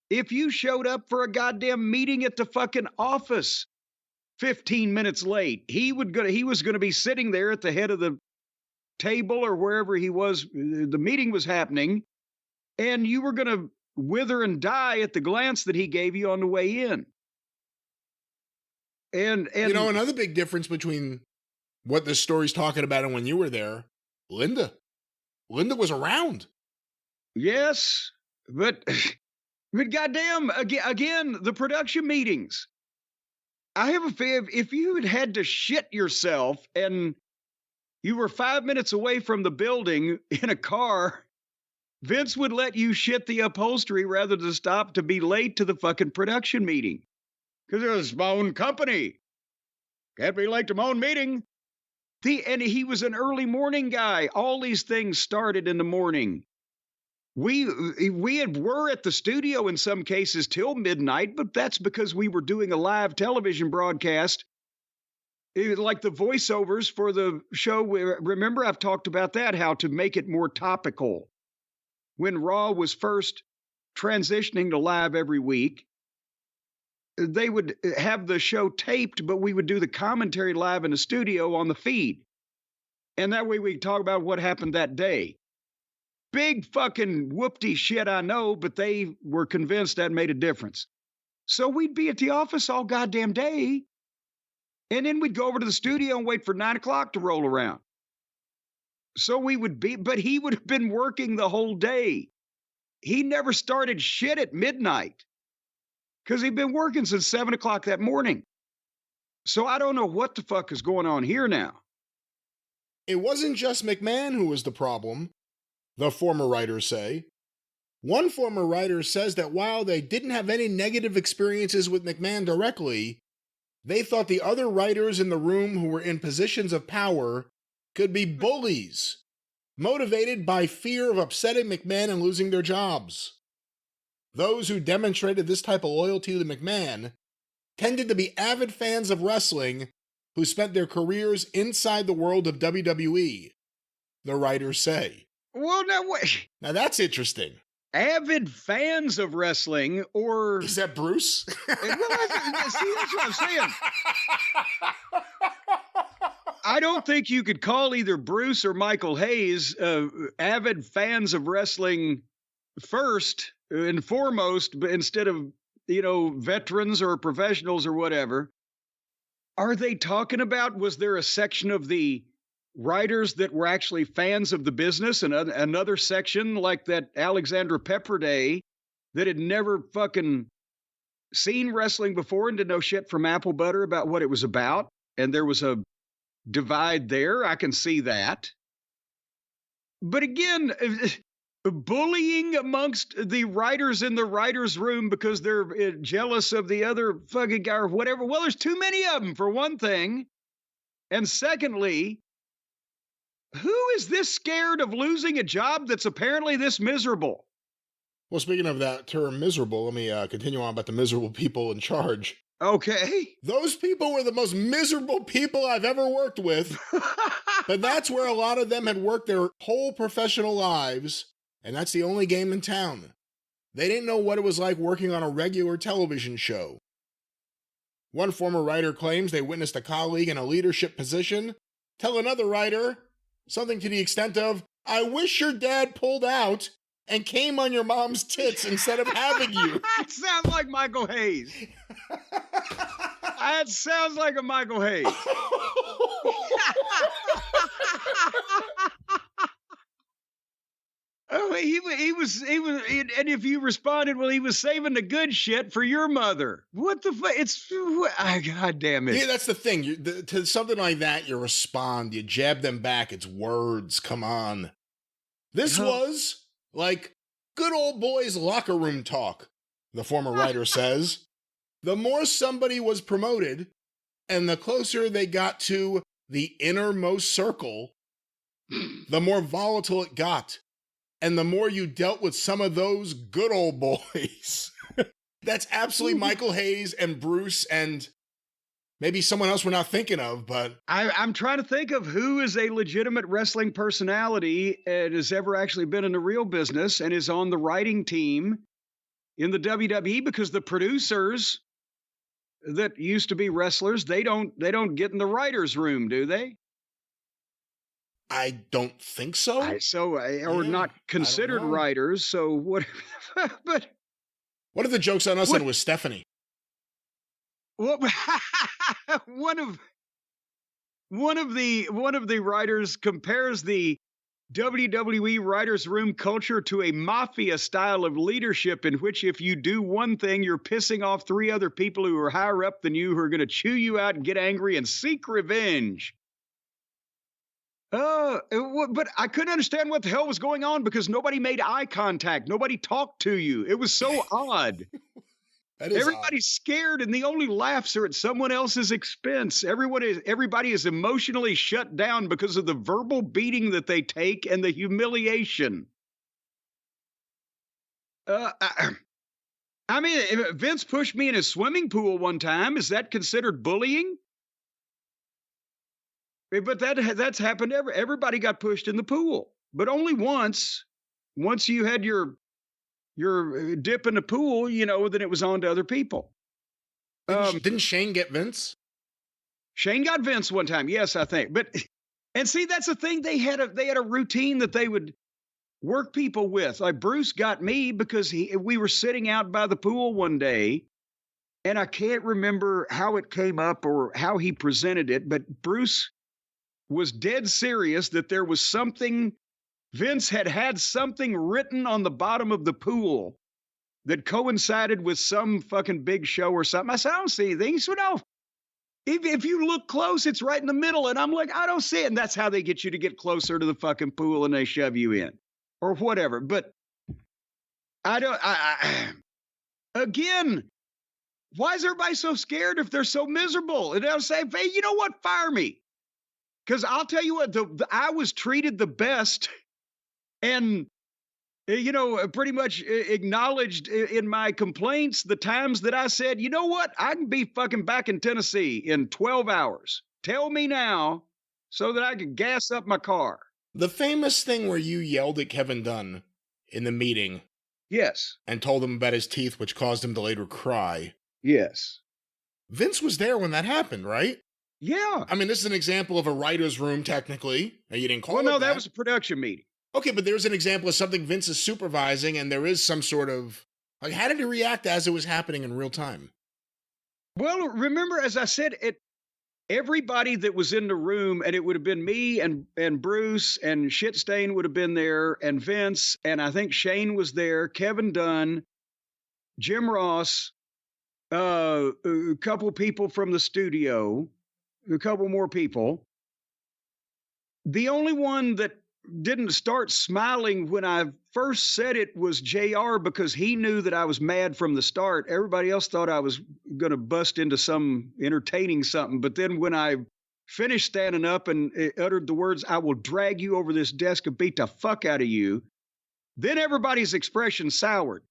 if you showed up for a goddamn meeting at the fucking office 15 minutes late, he was going to be sitting there at the head of the table or wherever he was, the meeting was happening, and you were going to wither and die at the glance that he gave you on the way in. And another big difference between what this story's talking about and when you were there, Linda was around. Yes, but goddamn, again, the production meetings. I have a fear if you had to shit yourself and you were 5 minutes away from the building in a car, Vince would let you shit the upholstery rather than stop to be late to the fucking production meeting. Because it was my own company. Can't be late to my own meeting. And he was an early morning guy. All these things started in the morning. We were at the studio in some cases till midnight, but that's because we were doing a live television broadcast. Like the voiceovers for the show. Remember, I've talked about that, how to make it more topical. When Raw was first transitioning to live every week, they would have the show taped, but we would do the commentary live in the studio on the feed. And that way we could talk about what happened that day. Big fucking whoopty shit, I know, but they were convinced that made a difference. So we'd be at the office all goddamn day, and then we'd go over to the studio and wait for 9 o'clock to roll around. So we would be, but he would have been working the whole day. He never started shit at midnight because he'd been working since 7 o'clock that morning. So I don't know what the fuck is going on here now. It wasn't just McMahon who was the problem, the former writers say. One former writer says that while they didn't have any negative experiences with McMahon directly, they thought the other writers in the room who were in positions of power could be bullies, motivated by fear of upsetting McMahon and losing their jobs. Those who demonstrated this type of loyalty to McMahon tended to be avid fans of wrestling who spent their careers inside the world of WWE, the writers say. Well, now wait. Now that's interesting. Avid fans of wrestling, or... Is that Bruce? Well, see, that's what I'm saying. I don't think you could call either Bruce or Michael Hayes avid fans of wrestling first and foremost, but instead of, veterans or professionals or whatever. Are they talking about, was there a section of the writers that were actually fans of the business and another section like that Alexandra Pepperday that had never fucking seen wrestling before and didn't know shit from apple butter about what it was about? And there was a divide there. I can see that. But again, bullying amongst the writers in the writers' room because they're jealous of the other fucking guy or whatever. Well, there's too many of them, for one thing. And secondly, who is this scared of losing a job that's apparently this miserable? Well, speaking of that term miserable, let me continue on about the miserable people in charge. Okay. Those people were the most miserable people I've ever worked with. But that's where a lot of them had worked their whole professional lives, and that's the only game in town. They didn't know what it was like working on a regular television show. One former writer claims they witnessed a colleague in a leadership position tell another writer something to the extent of, "I wish your dad pulled out and came on your mom's tits instead of having you." That sounds like Michael Hayes. That sounds like a Michael Hayes. Oh, he was, and if you responded, well, he was saving the good shit for your mother. What the fuck? God damn it. Yeah, that's the thing. To something like that, you respond, you jab them back. It's words. Come on. This was like good old boys locker room talk, the former writer says. The more somebody was promoted and the closer they got to the innermost circle, the more volatile it got. And the more you dealt with some of those good old boys. That's absolutely Michael Hayes and Bruce and maybe someone else we're not thinking of, but... I'm trying to think of who is a legitimate wrestling personality and has ever actually been in the real business and is on the writing team in the WWE, because the producers that used to be wrestlers, they don't get in the writer's room, do they? I don't think so. Or not considered writers. So what? But what are the jokes on us? And it was Stephanie. What? one of the writers compares the WWE writers' room culture to a mafia style of leadership, in which if you do one thing, you're pissing off 3 other people who are higher up than you, who are going to chew you out and get angry and seek revenge. But I couldn't understand what the hell was going on because nobody made eye contact. Nobody talked to you. It was so odd. Everybody's scared, and the only laughs are at someone else's expense. Everybody is emotionally shut down because of the verbal beating that they take and the humiliation. I mean, if Vince pushed me in his swimming pool one time. Is that considered bullying? But that's happened. Everybody got pushed in the pool, but only once. Once you had your dip in the pool, then it was on to other people. Didn't Shane get Vince? Shane got Vince one time, yes, I think. But and see, that's the thing. They had a routine that they would work people with. Like Bruce got me because we were sitting out by the pool one day, and I can't remember how it came up or how he presented it, but Bruce was dead serious that there was something, Vince had something written on the bottom of the pool that coincided with some fucking big show or something. I said, I don't see anything. He said, no, if you look close, it's right in the middle. And I'm like, I don't see it. And that's how they get you to get closer to the fucking pool and they shove you in or whatever. But again, why is everybody so scared if they're so miserable? And they'll say, hey, you know what? Fire me. Because I'll tell you what, I was treated the best and, pretty much acknowledged in my complaints the times that I said, you know what, I can be fucking back in Tennessee in 12 hours. Tell me now so that I can gas up my car. The famous thing where you yelled at Kevin Dunn in the meeting. Yes. And told him about his teeth, which caused him to later cry. Yes. Vince was there when that happened, right? Yeah. I mean, this is an example of a writer's room, technically. You didn't call it no, that was a production meeting. Okay, but there's an example of something Vince is supervising, and there is some sort of... Like, how did he react as it was happening in real time? Well, remember, as I said, everybody that was in the room, and it would have been me and Bruce, and Shitstain would have been there, and Vince, and I think Shane was there, Kevin Dunn, Jim Ross, a couple people from the studio, a couple more people. The only one that didn't start smiling when I first said it was JR because he knew that I was mad from the start. Everybody else thought I was going to bust into some entertaining something. But then when I finished standing up and uttered the words, "I will drag you over this desk and beat the fuck out of you," then everybody's expression soured.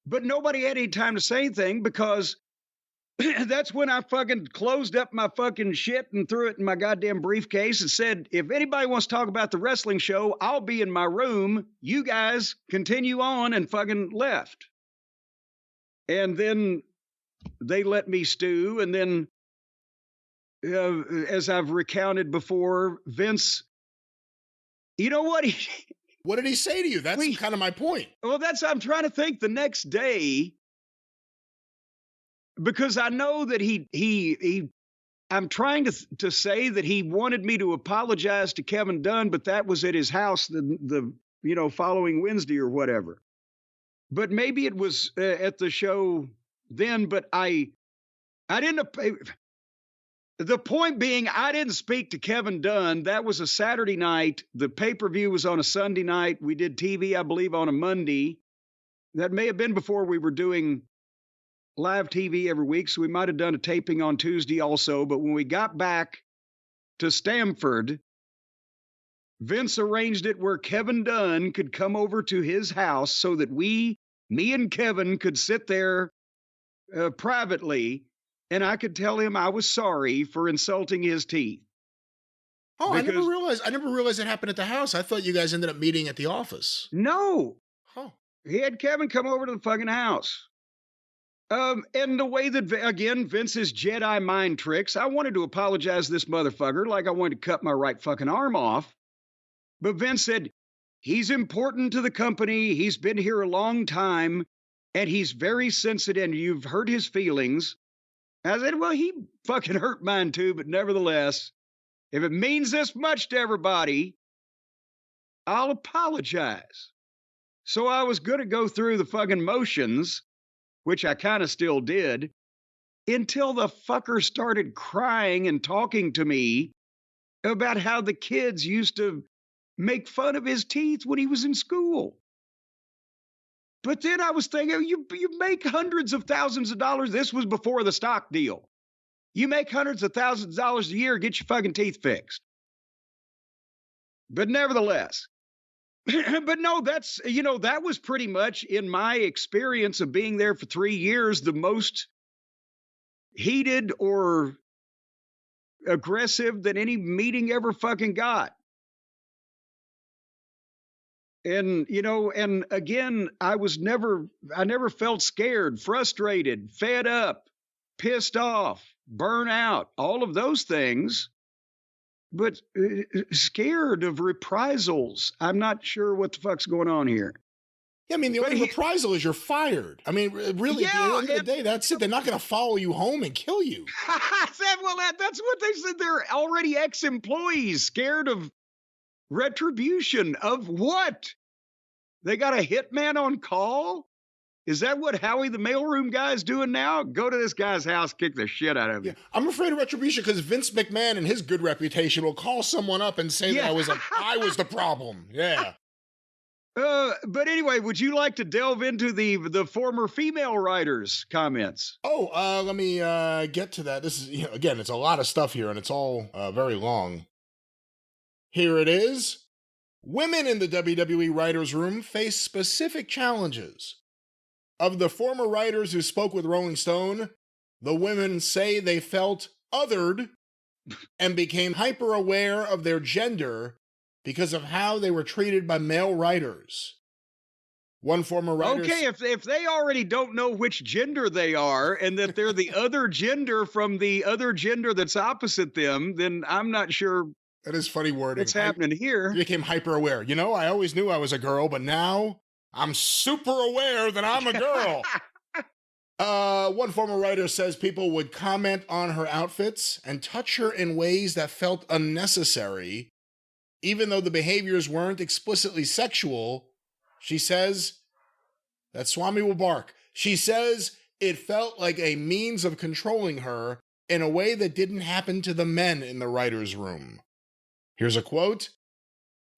But nobody had any time to say anything because that's when I fucking closed up my fucking shit and threw it in my goddamn briefcase and said, if anybody wants to talk about the wrestling show, I'll be in my room. You guys continue on, and fucking left. And then they let me stew. And then, as I've recounted before, Vince, you know what? What did he say to you? That's kind of my point. Well, I'm trying to think the next day. Because I know that I'm trying to say that he wanted me to apologize to Kevin Dunn, but that was at his house the following Wednesday or whatever. But maybe it was at the show then, but I didn't. The point being, I didn't speak to Kevin Dunn. That was a Saturday night. The pay-per-view was on a Sunday night. We did TV, I believe, on a Monday. That may have been before we were doing live TV every week, so we might have done a taping on Tuesday also. But when we got back to Stamford, Vince arranged it where Kevin Dunn could come over to his house so that me and Kevin could sit there privately, and I could tell him I was sorry for insulting his teeth. Oh, because I never realized it happened at the house. I thought you guys ended up meeting at the office. No. Huh. He had Kevin come over to the fucking house. And the way that, again, Vince's Jedi mind tricks, I wanted to apologize to this motherfucker like I wanted to cut my right fucking arm off. But Vince said, he's important to the company. He's been here a long time, and he's very sensitive, and you've hurt his feelings. I said, well, he fucking hurt mine too, but nevertheless, if it means this much to everybody, I'll apologize. So I was going to go through the fucking motions, which I kind of still did, until the fucker started crying and talking to me about how the kids used to make fun of his teeth when he was in school. But then I was thinking, you make hundreds of thousands of dollars. This was before the stock deal. You make hundreds of thousands of dollars a year, get your fucking teeth fixed. But nevertheless, but no, that was pretty much, in my experience of being there for 3 years, the most heated or aggressive that any meeting ever fucking got. And, and again, I never felt scared, frustrated, fed up, pissed off, burnt out, all of those things. But scared of reprisals. I'm not sure what the fuck's going on here. Yeah, I mean, the only reprisal is you're fired. I mean, really, at the end of the day, that's it. They're not going to follow you home and kill you. Well, that's what they said. They're already ex-employees, scared of retribution. Of what? They got a hitman on call? Is that what Howie the mailroom guy is doing now? Go to this guy's house, kick the shit out of him. Yeah, I'm afraid of retribution because Vince McMahon and his good reputation will call someone up and say that I was the problem. Yeah. But anyway, would you like to delve into the former female writers' comments? Oh, let me get to that. This is, again, it's a lot of stuff here, and it's all very long. Here it is. Women in the WWE writers' room face specific challenges. Of the former writers who spoke with Rolling Stone, the women say they felt othered and became hyper-aware of their gender because of how they were treated by male writers. One former writer... Okay, if they already don't know which gender they are and that they're the other gender from the other gender that's opposite them, then I'm not sure... That is funny wording. What's happening here? Became hyper-aware. I always knew I was a girl, but now... I'm super aware that I'm a girl. One former writer says people would comment on her outfits and touch her in ways that felt unnecessary, even though the behaviors weren't explicitly sexual. She says that Swami will bark. She says it felt like a means of controlling her in a way that didn't happen to the men in the writer's room. Here's a quote.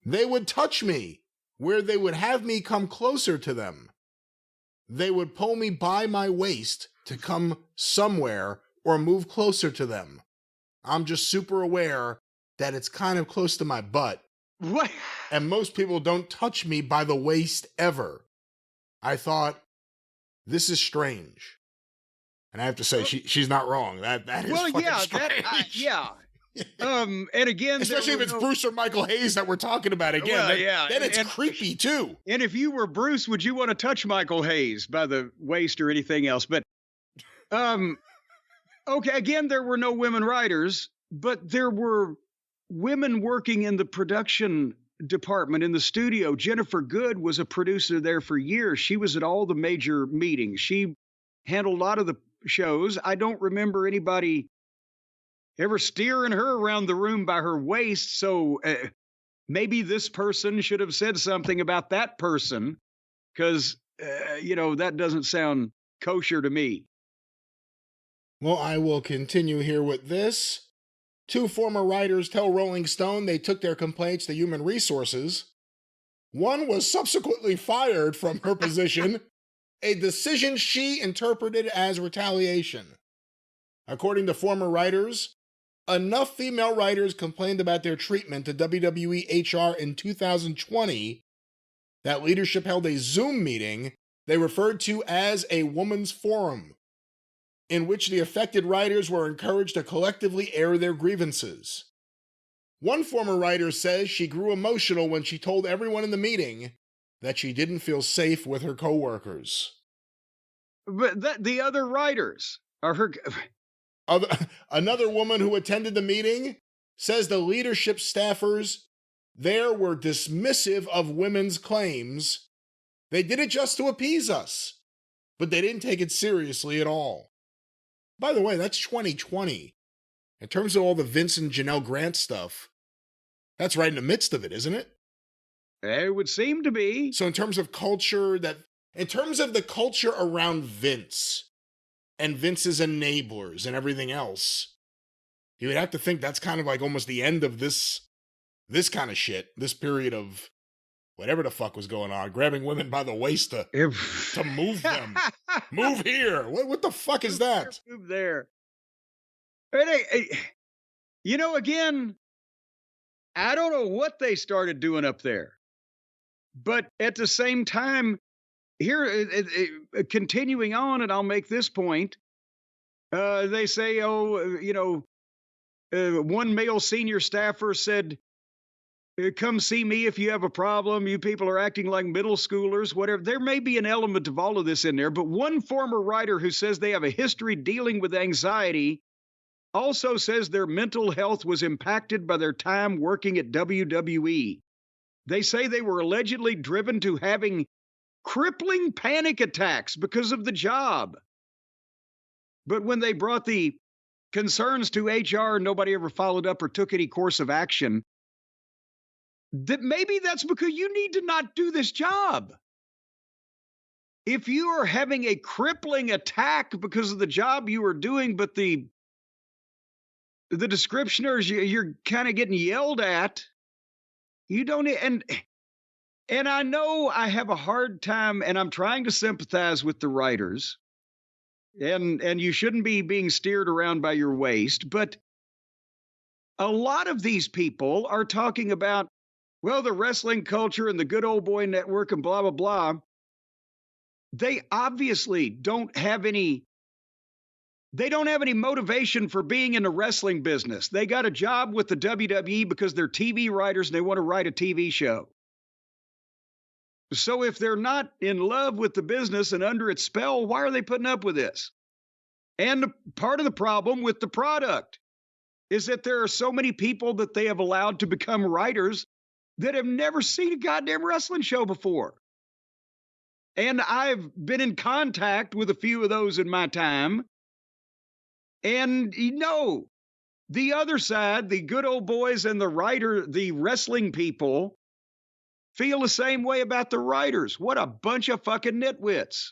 They would touch me where they would have me come closer to them. They would pull me by my waist to come somewhere or move closer to them. I'm just super aware that it's kind of close to my butt. What? And most people don't touch me by the waist ever. I thought, this is strange. And I have to say, she's not wrong. That is fucking strange. And again, especially if it's Bruce or Michael Hayes that we're talking about again. Well, then it's creepy too. And if you were Bruce, would you want to touch Michael Hayes by the waist or anything else? But, okay, again, there were no women writers, but there were women working in the production department in the studio. Jennifer Good was a producer there for years. She was at all the major meetings. She handled a lot of the shows. I don't remember anybody ever steering her around the room by her waist. So maybe this person should have said something about that person, because, that doesn't sound kosher to me. Well, I will continue here with this. 2 former writers tell Rolling Stone they took their complaints to Human Resources. One was subsequently fired from her position, a decision she interpreted as retaliation. According to former writers, enough female writers complained about their treatment to WWE HR in 2020 that leadership held a Zoom meeting they referred to as a woman's forum, in which the affected writers were encouraged to collectively air their grievances. One former writer says she grew emotional when she told everyone in the meeting that she didn't feel safe with her coworkers. But the other writers are her... Another woman who attended the meeting says the leadership staffers there were dismissive of women's claims. They did it just to appease us, but they didn't take it seriously at all. By the way, that's 2020. In terms of all the Vince and Janelle Grant stuff, that's right in the midst of it, isn't it? It would seem to be. So in terms of culture, in terms of the culture around Vince and Vince's enablers and everything else, you would have to think that's kind of like almost the end of this kind of shit, this period of whatever the fuck was going on, grabbing women by the waist to move them. Move here. What the fuck is that? Move there. Again, I don't know what they started doing up there. But at the same time, here, continuing on, and I'll make this point, they say, one male senior staffer said, come see me if you have a problem. You people are acting like middle schoolers, whatever. There may be an element of all of this in there, but one former writer who says they have a history dealing with anxiety also says their mental health was impacted by their time working at WWE. They say they were allegedly driven to having crippling panic attacks because of the job. But when they brought the concerns to HR, nobody ever followed up or took any course of action. That maybe that's because you need to not do this job. If you are having a crippling attack because of the job you are doing, but the descriptioners, you're kind of getting yelled at, you don't, and I know I have a hard time, and I'm trying to sympathize with the writers, and you shouldn't be being steered around by your waist, but a lot of these people are talking about, well, the wrestling culture and the good old boy network and blah, blah, blah. They obviously don't have any motivation for being in the wrestling business. They got a job with the WWE because they're TV writers and they want to write a TV show. So if they're not in love with the business and under its spell, why are they putting up with this? And part of the problem with the product is that there are so many people that they have allowed to become writers that have never seen a goddamn wrestling show before. And I've been in contact with a few of those in my time. And the other side, the good old boys and the wrestling people, feel the same way about the writers. What a bunch of fucking nitwits.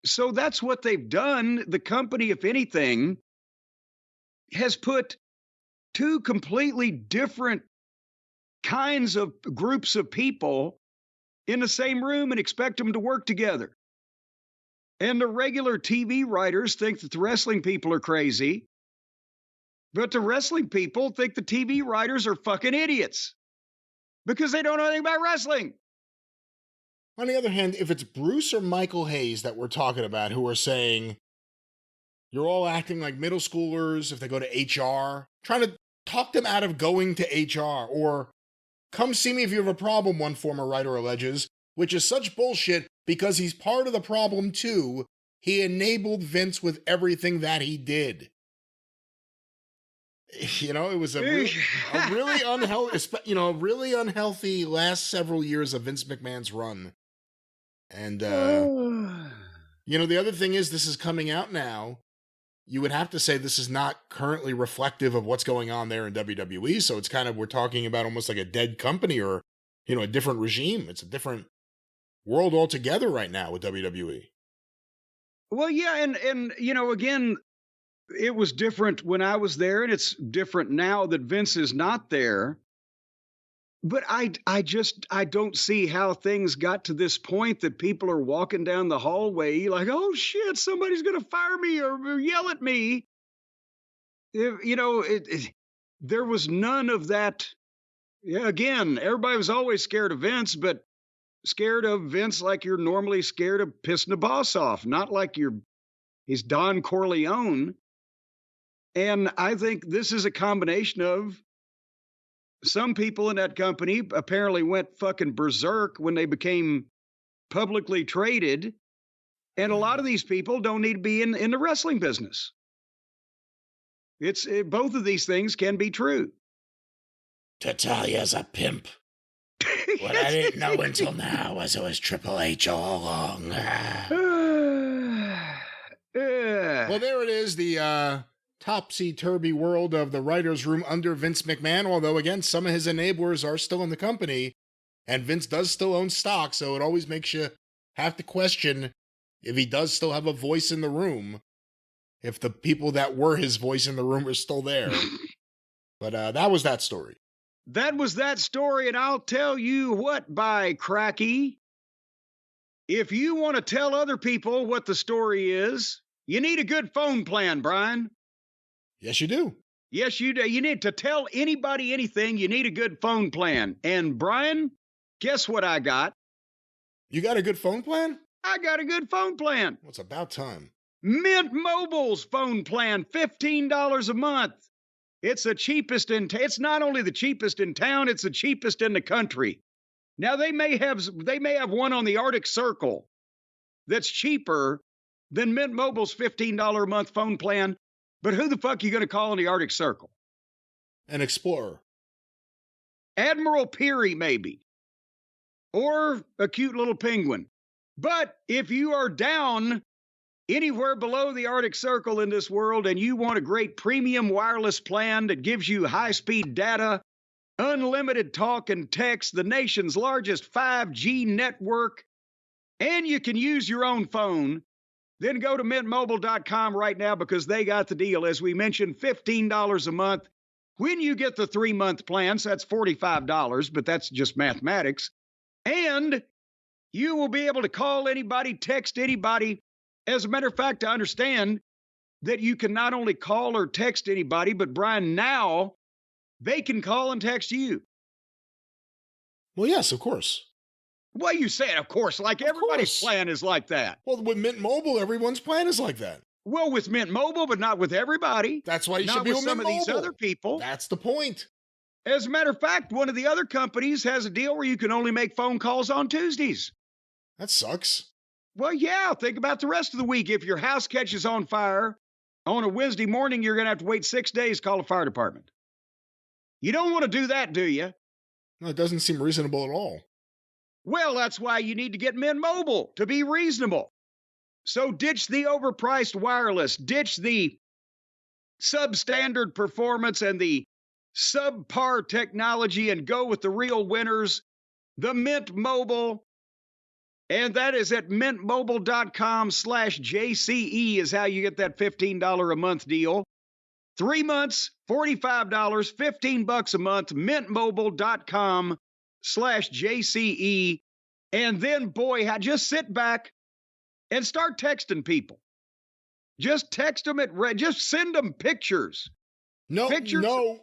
So that's what they've done. The company, if anything, has put two completely different kinds of groups of people in the same room and expect them to work together. And the regular TV writers think that the wrestling people are crazy, but the wrestling people think the TV writers are fucking idiots because they don't know anything about wrestling. On the other hand, if it's Bruce or Michael Hayes that we're talking about who are saying, you're all acting like middle schoolers if they go to HR, trying to talk them out of going to HR, or come see me if you have a problem, one former writer alleges, which is such bullshit because he's part of the problem too. He enabled Vince with everything that he did. You know, it was a really unhealthy last several years of Vince McMahon's run. And, you know, the other thing is this is coming out now. You would have to say this is not currently reflective of what's going on there in WWE. So it's kind of, we're talking about almost like a dead company or, you know, a different regime. It's a different world altogether right now with WWE. Well, yeah. And, you know, again, it was different when I was there, and it's different now that Vince is not there. But I don't see how things got to this point that people are walking down the hallway like, oh shit, somebody's going to fire me or yell at me. You know, there was none of that. Yeah, again, everybody was always scared of Vince, but scared of Vince like you're normally scared of pissing the boss off, not like he's Don Corleone. And I think this is a combination of some people in that company apparently went fucking berserk when they became publicly traded. And a lot of these people don't need to be in the wrestling business. Both of these things can be true. Tatalia's a pimp. What I didn't know until now was it was Triple H all along. Well, there it is, the topsy-turvy world of the writer's room under Vince McMahon, although, again, some of his enablers are still in the company, and Vince does still own stock, so it always makes you have to question if he does still have a voice in the room, if the people that were his voice in the room are still there. But that was that story. That was that story, and I'll tell you what, by cracky, if you want to tell other people what the story is, you need a good phone plan, Brian. Yes, you do. Yes, you do. You need to tell anybody anything. You need a good phone plan. And Brian, guess what I got? You got a good phone plan? I got a good phone plan. Well, it's about time. Mint Mobile's phone plan, $15 a month. It's the cheapest it's not only the cheapest in town, it's the cheapest in the country. Now they may have one on the Arctic Circle that's cheaper than Mint Mobile's $15 a month phone plan. But who the fuck are you going to call in the Arctic Circle? An explorer. Admiral Peary, maybe. Or a cute little penguin. But if you are down anywhere below the Arctic Circle in this world and you want a great premium wireless plan that gives you high-speed data, unlimited talk and text, the nation's largest 5G network, and you can use your own phone, then go to mintmobile.com right now because they got the deal. As we mentioned, $15 a month. When you get the 3-month plans, that's $45, but that's just mathematics. And you will be able to call anybody, text anybody. As a matter of fact, I understand that you can not only call or text anybody, but Brian, now they can call and text you. Well, yes, of course. Well, you said, of course, like everybody's plan is like that. Well, with Mint Mobile, everyone's plan is like that. Well, with Mint Mobile, but not with everybody. That's why you should be with some of these other people. That's the point. As a matter of fact, one of the other companies has a deal where you can only make phone calls on Tuesdays. That sucks. Well, yeah, think about the rest of the week. If your house catches on fire on a Wednesday morning, you're going to have to wait 6 days to call the fire department. You don't want to do that, do you? No, it doesn't seem reasonable at all. Well, that's why you need to get Mint Mobile, to be reasonable. So ditch the overpriced wireless, ditch the substandard performance and the subpar technology, and go with the real winners, the Mint Mobile. And that is at mintmobile.com/JCE is how you get that $15 a month deal. 3 months, $45, $15 a month, mintmobile.com/JCE. And then, boy, just sit back and start texting people. Just text them just send them pictures. No,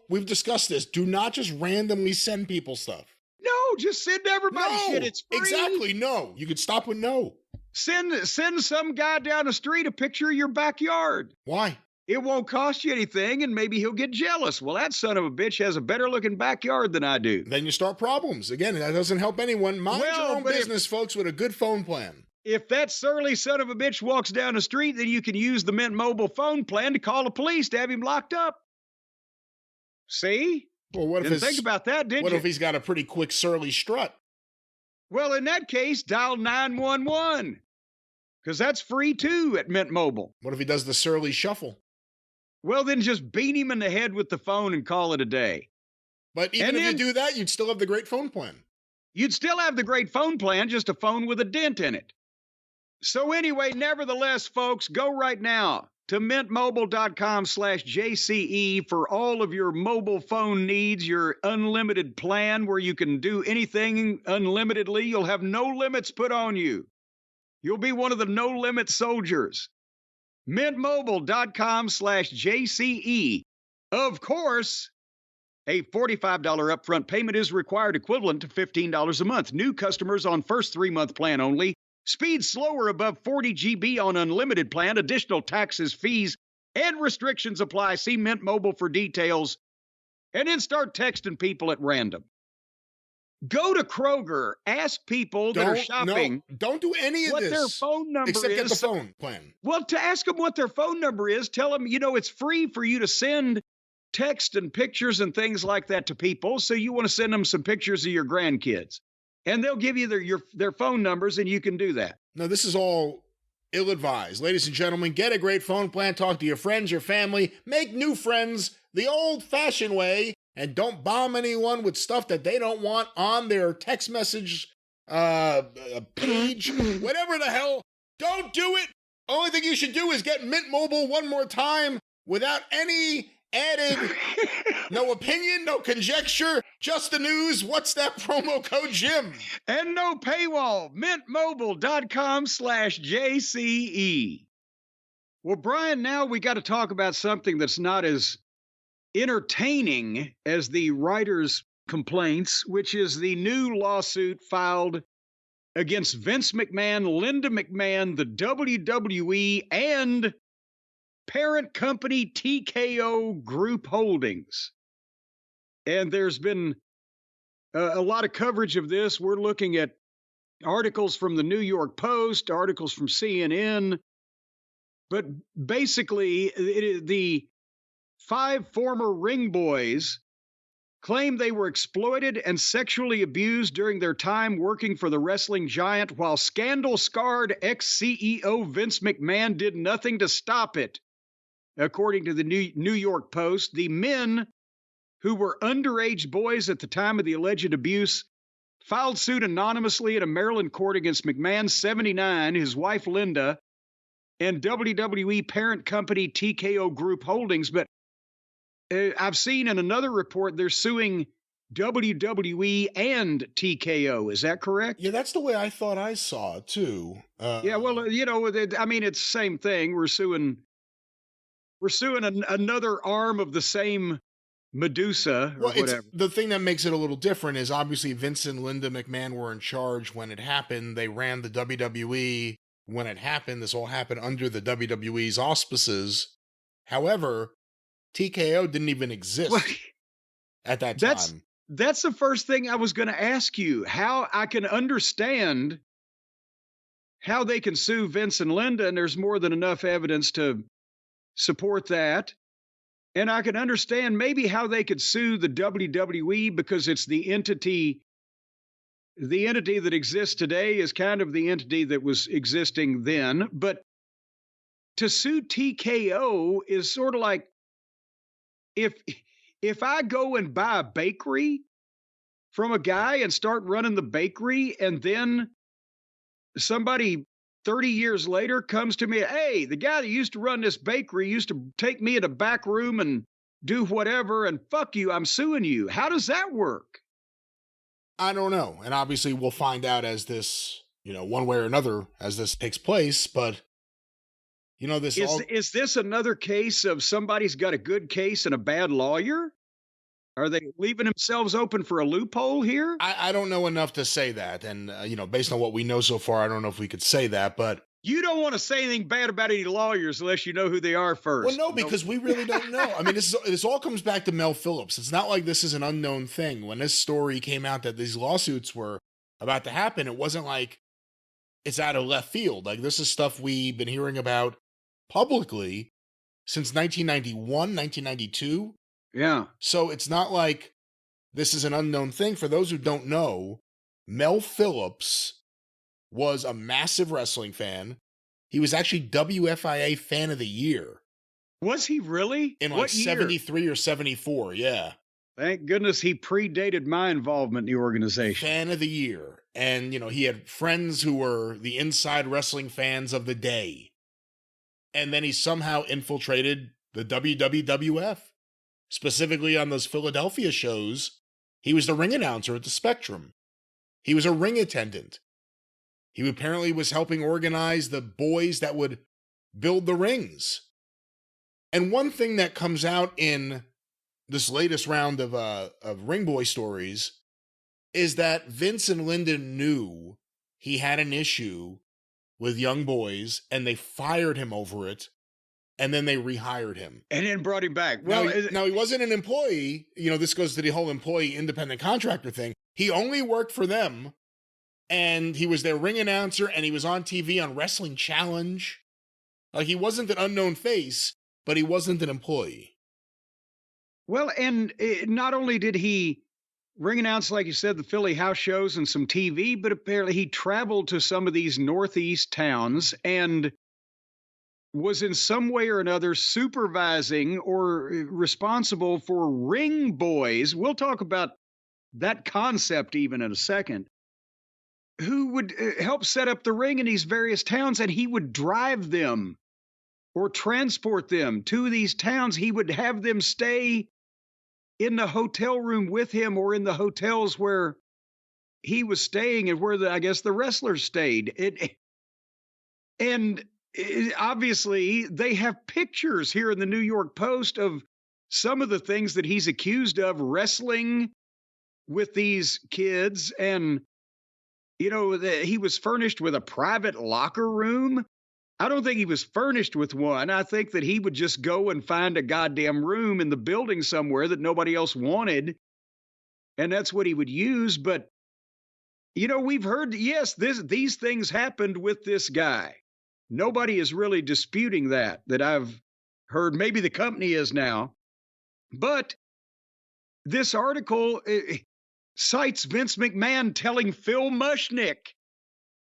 we've discussed this. Do not just randomly send people stuff. No, just send everybody shit. It's free. Exactly, no. You could stop with no. Send some guy down the street a picture of your backyard. Why? It won't cost you anything, and maybe he'll get jealous. Well, that son of a bitch has a better-looking backyard than I do. Then you start problems. Again, that doesn't help anyone. Mind your own business, folks, with a good phone plan. If that surly son of a bitch walks down the street, then you can use the Mint Mobile phone plan to call the police to have him locked up. See? Well, what if think about that, did you? What if he's got a pretty quick surly strut? Well, in that case, dial 911. Because that's free, too, at Mint Mobile. What if he does the surly shuffle? Well, then just beat him in the head with the phone and call it a day. But even if you do that, you'd still have the great phone plan. You'd still have the great phone plan, just a phone with a dent in it. So anyway, nevertheless, folks, go right now to mintmobile.com/JCE for all of your mobile phone needs, your unlimited plan where you can do anything unlimitedly. You'll have no limits put on you. You'll be one of the no-limit soldiers. mintmobile.com/JCE. Of course, a $45 upfront payment is required, equivalent to $15 a month. New customers on first 3-month plan only. Speed slower above 40 GB on unlimited plan. Additional taxes, fees, and restrictions apply. See Mint Mobile for details. And then start texting people at random. Go to Kroger. Ask people that are shopping. No, don't do any of what this. What their phone number except is. Get the phone plan. Well, to ask them what their phone number is, tell them, it's free for you to send text and pictures and things like that to people. So you want to send them some pictures of your grandkids. And they'll give you their phone numbers, and you can do that. No, this is all ill-advised. Ladies and gentlemen, get a great phone plan. Talk to your friends, your family. Make new friends the old-fashioned way. And don't bomb anyone with stuff that they don't want on their text message page. Whatever the hell. Don't do it. Only thing you should do is get Mint Mobile one more time without any added, no opinion, no conjecture, just the news. What's that promo code, Jim? And no paywall. mintmobile.com/JCE. Well, Brian, now we got to talk about something that's not as entertaining as the writer's complaints, which is the new lawsuit filed against Vince McMahon, Linda McMahon, the WWE, and parent company TKO Group Holdings. And there's been a lot of coverage of this. We're looking at articles from the New York Post, articles from CNN. But basically, the 5 former ring boys claim they were exploited and sexually abused during their time working for the wrestling giant, while scandal-scarred ex-CEO Vince McMahon did nothing to stop it. According to the New York Post, the men, who were underage boys at the time of the alleged abuse, filed suit anonymously at a Maryland court against McMahon, 79, his wife Linda, and WWE parent company TKO Group Holdings. But I've seen in another report they're suing WWE and TKO. Is that correct? Yeah, that's the way I thought I saw it, too. Yeah, well, it's the same thing. We're suing another arm of the same Medusa or whatever. The thing that makes it a little different is obviously Vince and Linda McMahon were in charge when it happened. They ran the WWE when it happened. This all happened under the WWE's auspices. However, TKO didn't even exist at that time. That's the first thing I was going to ask you. How I can understand how they can sue Vince and Linda, and there's more than enough evidence to support that. And I can understand maybe how they could sue the WWE because it's the entity that exists today is kind of the entity that was existing then. But to sue TKO is sort of like if I go and buy a bakery from a guy and start running the bakery, and then somebody 30 years later comes to me, hey, the guy that used to run this bakery used to take me in a back room and do whatever, and fuck you, I'm suing you. How does that work? I don't know. And obviously we'll find out as this, one way or another as this takes place. But, this is this another case of somebody's got a good case and a bad lawyer? Are they leaving themselves open for a loophole here? I don't know enough to say that. And, based on what we know so far, I don't know if we could say that. But you don't want to say anything bad about any lawyers unless you know who they are first. Well, no, because we really don't know. I mean, this all comes back to Mel Phillips. It's not like this is an unknown thing. When this story came out that these lawsuits were about to happen, it wasn't like it's out of left field. Like, this is stuff we've been hearing about publicly since 1991, 1992. Yeah. So it's not like this is an unknown thing. For those who don't know, Mel Phillips was a massive wrestling fan. He was actually WFIA Fan of the Year. Was he really? In like 73 or 74, yeah. Thank goodness he predated my involvement in the organization. Fan of the Year. And, he had friends who were the inside wrestling fans of the day. And then he somehow infiltrated the WWF. Specifically on those Philadelphia shows, he was the ring announcer at the Spectrum. He was a ring attendant. He apparently was helping organize the boys that would build the rings. And one thing that comes out in this latest round of Ring Boy stories is that Vince and Linda knew he had an issue with young boys, and they fired him over it. And then they rehired him. And then brought him back. Well, now he wasn't an employee. This goes to the whole employee independent contractor thing. He only worked for them. And he was their ring announcer. And he was on TV on Wrestling Challenge. Like, he wasn't an unknown face, but he wasn't an employee. Well, and not only did he ring announce, like you said, the Philly house shows and some TV, but apparently he traveled to some of these Northeast towns and was in some way or another supervising or responsible for ring boys. We'll talk about that concept even in a second, who would help set up the ring in these various towns, and he would drive them or transport them to these towns. He would have them stay in the hotel room with him or in the hotels where he was staying and where I guess the wrestlers stayed. Obviously, they have pictures here in the New York Post of some of the things that he's accused of wrestling with these kids. And, he was furnished with a private locker room. I don't think he was furnished with one. I think that he would just go and find a goddamn room in the building somewhere that nobody else wanted. And that's what he would use. But, we've heard, yes, these things happened with this guy. Nobody is really disputing that I've heard. Maybe the company is now. But this article cites Vince McMahon telling Phil Mushnick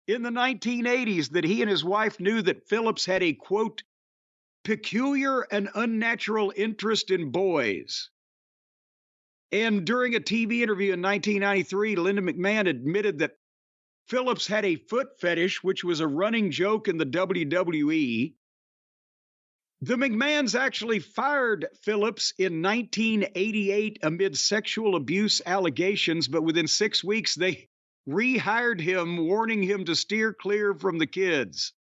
in the 1980s that he and his wife knew that Phillips had a, quote, peculiar and unnatural interest in boys. And during a TV interview in 1993, Linda McMahon admitted that Phillips had a foot fetish, which was a running joke in the WWE. The McMahons actually fired Phillips in 1988 amid sexual abuse allegations, but within 6 weeks, they rehired him, warning him to steer clear from the kids.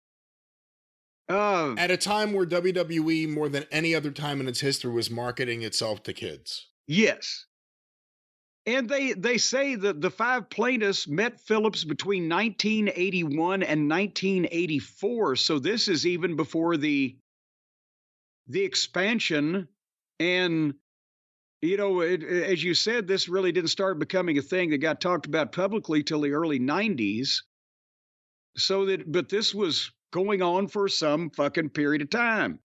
At a time where WWE, more than any other time in its history, was marketing itself to kids. Yes. And they say that the five plaintiffs met Phillips between 1981 and 1984. So this is even before the expansion. And, as you said, this really didn't start becoming a thing that got talked about publicly till the early 90s. But this was going on for some fucking period of time.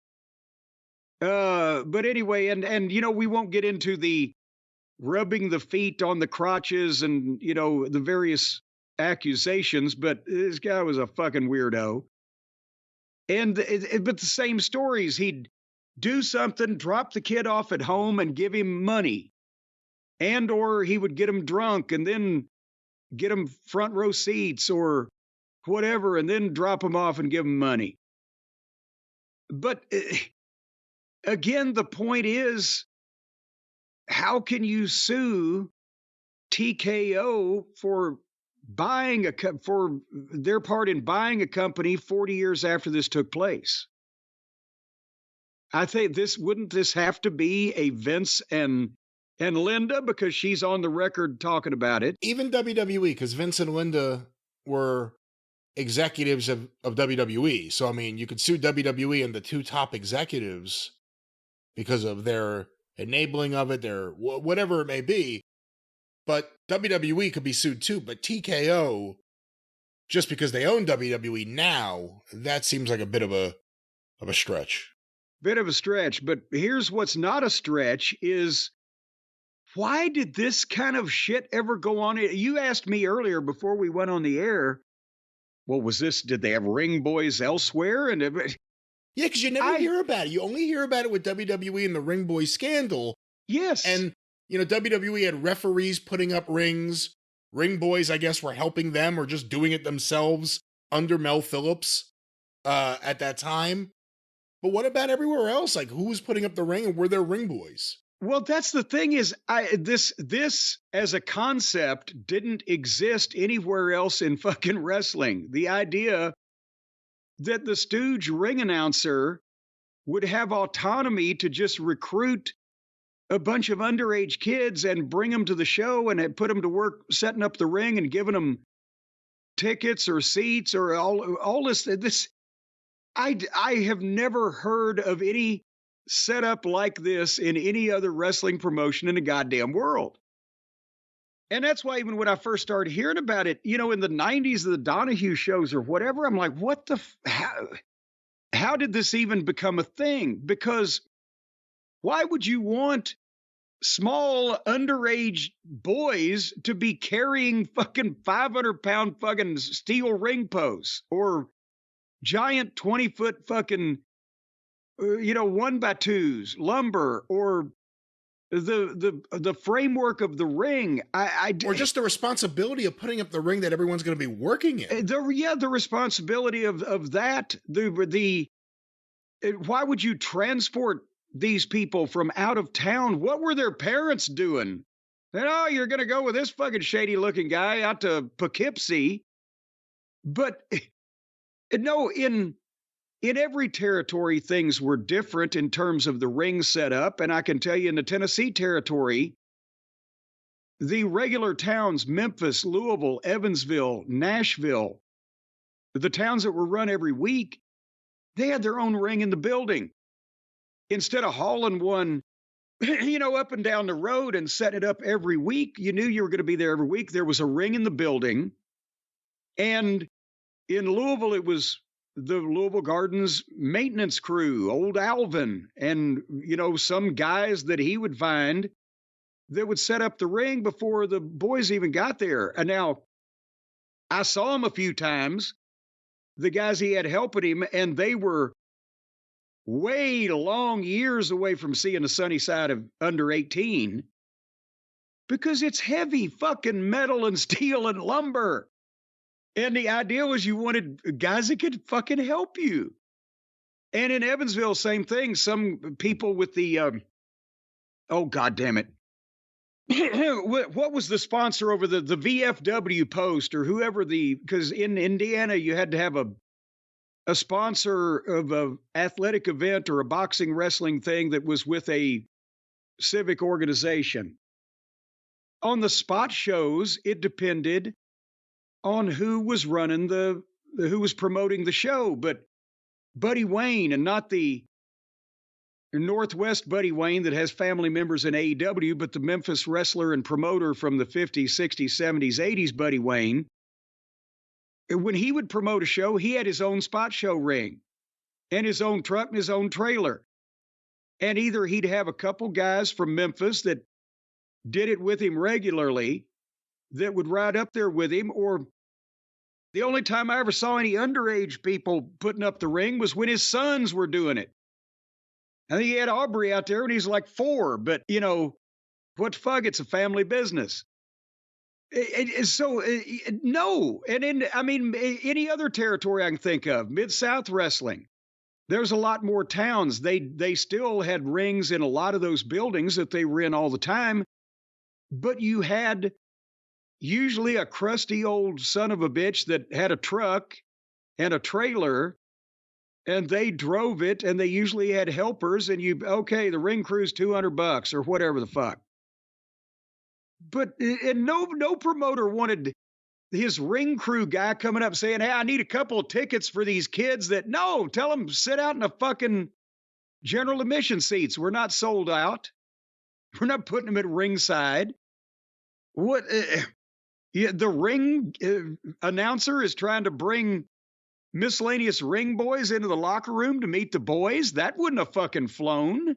But anyway, and we won't get into the rubbing the feet on the crotches and, the various accusations, but this guy was a fucking weirdo. But the same stories, he'd do something, drop the kid off at home and give him money. Or he would get him drunk and then get him front row seats or whatever, and then drop them off and give them money. But again, the point is, how can you sue TKO for for their part in buying a company 40 years after this took place? I think wouldn't this have to be a Vince and Linda, because she's on the record talking about it. Even WWE, because Vince and Linda were executives of WWE. So, I mean, you could sue WWE and the two top executives because of their enabling of it, their whatever it may be. But WWE could be sued too. But TKO, just because they own WWE now, that seems like a bit of a stretch. Bit of a stretch. But here's what's not a stretch is, why did this kind of shit ever go on? You asked me earlier before we went on the air, well, did they have ring boys elsewhere? And yeah, because you never hear about it. You only hear about it with WWE and the ring boy scandal. Yes. And, WWE had referees putting up rings. Ring boys, I guess, were helping them or just doing it themselves under Mel Phillips at that time. But what about everywhere else? Like, who was putting up the ring and were there ring boys? Well, that's the thing is, this as a concept didn't exist anywhere else in fucking wrestling. The idea that the stooge ring announcer would have autonomy to just recruit a bunch of underage kids and bring them to the show and put them to work setting up the ring and giving them tickets or seats or all this. I have never heard of any setup like this in any other wrestling promotion in the goddamn world. And that's why even when I first started hearing about it, in the 90s, the Donahue shows or whatever, I'm like, what the, how did this even become a thing? Because why would you want small underage boys to be carrying fucking 500-pound fucking steel ring posts or giant 20-foot fucking 1x2s, lumber, or the framework of the ring, or just the responsibility of putting up the ring that everyone's going to be working in. The responsibility of that. Why would you transport these people from out of town? What were their parents doing? You're going to go with this fucking shady looking guy out to Poughkeepsie. But no, in every territory, things were different in terms of the ring setup. And I can tell you in the Tennessee territory, the regular towns, Memphis, Louisville, Evansville, Nashville, the towns that were run every week, they had their own ring in the building. Instead of hauling one, up and down the road and setting it up every week, you knew you were going to be there every week. There was a ring in the building. And in Louisville, it was the Louisville Gardens maintenance crew, old Alvin, and, some guys that he would find that would set up the ring before the boys even got there. And now I saw him a few times, the guys he had helping him, and they were way long years away from seeing the sunny side of under 18 because it's heavy fucking metal and steel and lumber. And the idea was you wanted guys that could fucking help you. And in Evansville, same thing. Some people with the, oh, God damn it. What was the sponsor over the VFW Post or whoever because in Indiana, you had to have a sponsor of a athletic event or a boxing wrestling thing that was with a civic organization. On the spot shows, it depended on who was running who was promoting the show, but Buddy Wayne, and not the Northwest Buddy Wayne that has family members in AEW, but the Memphis wrestler and promoter from the 50s, 60s, 70s, 80s, Buddy Wayne. When he would promote a show, he had his own spot show ring and his own truck and his own trailer. And either he'd have a couple guys from Memphis that did it with him regularly that would ride up there with him, or the only time I ever saw any underage people putting up the ring was when his sons were doing it. I think he had Aubrey out there when he's like 4, but what the fuck, it's a family business. No. And I mean, any other territory I can think of, Mid-South Wrestling, there's a lot more towns. They still had rings in a lot of those buildings that they were in all the time, but you had usually a crusty old son of a bitch that had a truck and a trailer, and they drove it, and they usually had helpers, and okay, the ring crew's $200 or whatever the fuck. But and no promoter wanted his ring crew guy coming up saying, "Hey, I need a couple of tickets for these kids." No, tell them sit out in the fucking general admission seats. We're not sold out. We're not putting them at ringside. What? Yeah, the ring announcer is trying to bring miscellaneous ring boys into the locker room to meet the boys. That wouldn't have fucking flown.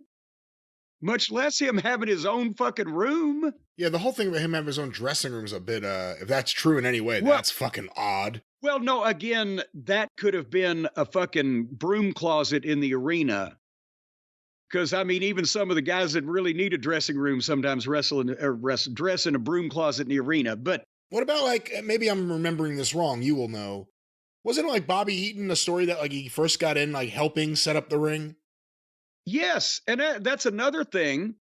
Much less him having his own fucking room. Yeah, the whole thing about him having his own dressing room is a bit, if that's true in any way, that's fucking odd. Well, no, again, that could have been a fucking broom closet in the arena. Because, I mean, even some of the guys that really need a dressing room sometimes dress in a broom closet in the arena. But what about, like, maybe I'm remembering this wrong, you will know. Wasn't it like Bobby Eaton, a story that, like, he first got in, like, helping set up the ring? Yes, and that's another thing,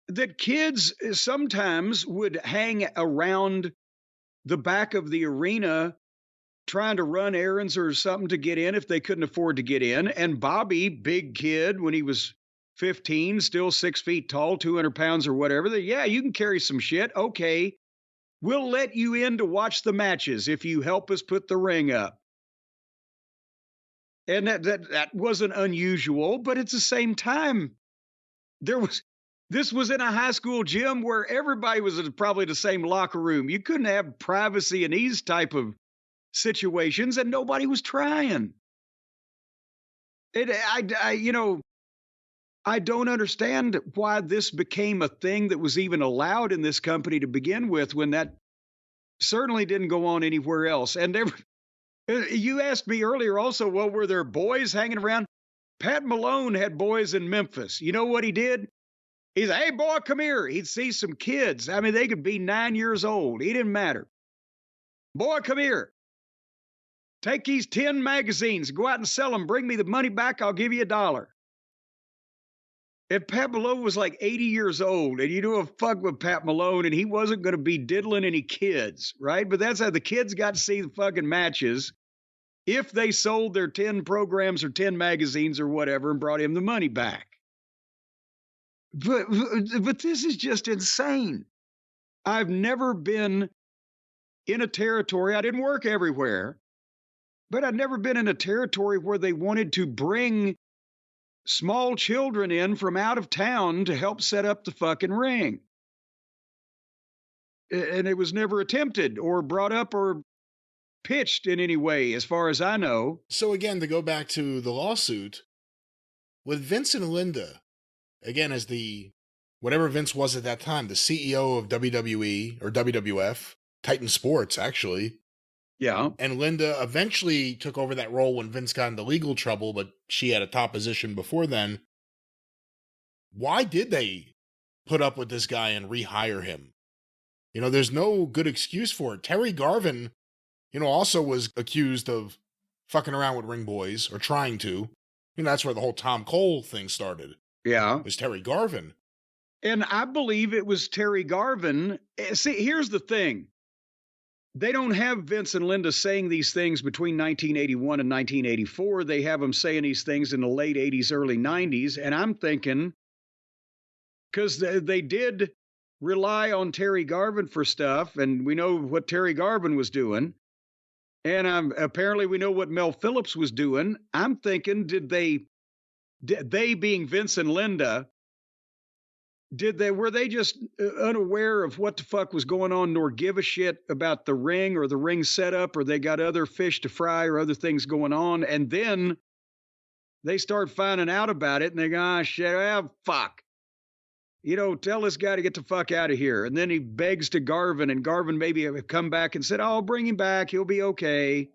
that kids sometimes would hang around the back of the arena trying to run errands or something to get in if they couldn't afford to get in. And Bobby, big kid, when he was 15, still 6 feet tall, 200 pounds or whatever, yeah, you can carry some shit. Okay, we'll let you in to watch the matches if you help us put the ring up. And that wasn't unusual, but at the same time, this was in a high school gym where everybody was in probably the same locker room. You couldn't have privacy in these type of situations, and nobody was trying. I don't understand why this became a thing that was even allowed in this company to begin with, when that certainly didn't go on anywhere else. And you asked me earlier also, well, were there boys hanging around? Pat Malone had boys in Memphis. You know what he did? He's like, "Hey, boy, come here." He'd see some kids. I mean, they could be 9 years old. He didn't matter. "Boy, come here. Take these 10 magazines, go out and sell them. Bring me the money back. I'll give you $1. If Pat Malone was like 80 years old and you do a fuck with Pat Malone and he wasn't going to be diddling any kids, right? But that's how the kids got to see the fucking matches if they sold their 10 programs or 10 magazines or whatever and brought him the money back. But this is just insane. I've never been in a territory, I didn't work everywhere, but I've never been in a territory where they wanted to bring small children in from out of town to help set up the fucking ring. And it was never attempted or brought up or pitched in any way, as far as I know. So again, to go back to the lawsuit, with Vince and Linda, again, as whatever Vince was at that time, the CEO of WWE or WWF, Titan Sports, actually. Yeah. And Linda eventually took over that role when Vince got into legal trouble, but she had a top position before then. Why did they put up with this guy and rehire him? You know, there's no good excuse for it. Terry Garvin, you know, also was accused of fucking around with ring boys, or trying to. You know, that's where the whole Tom Cole thing started. Yeah. It was Terry Garvin. And I believe it was Terry Garvin. See, here's the thing. They don't have Vince and Linda saying these things between 1981 and 1984. They have them saying these things in the late 80s, early 90s. And I'm thinking, because they did rely on Terry Garvin for stuff, and we know what Terry Garvin was doing. And apparently we know what Mel Phillips was doing. I'm thinking, did they being Vince and Linda, were they just unaware of what the fuck was going on, nor give a shit about the ring or the ring setup, or they got other fish to fry or other things going on? And then they start finding out about it and they go, shit, fuck. You know, tell this guy to get the fuck out of here. And then he begs to Garvin, and Garvin maybe have come back and said, "Oh, bring him back. He'll be okay."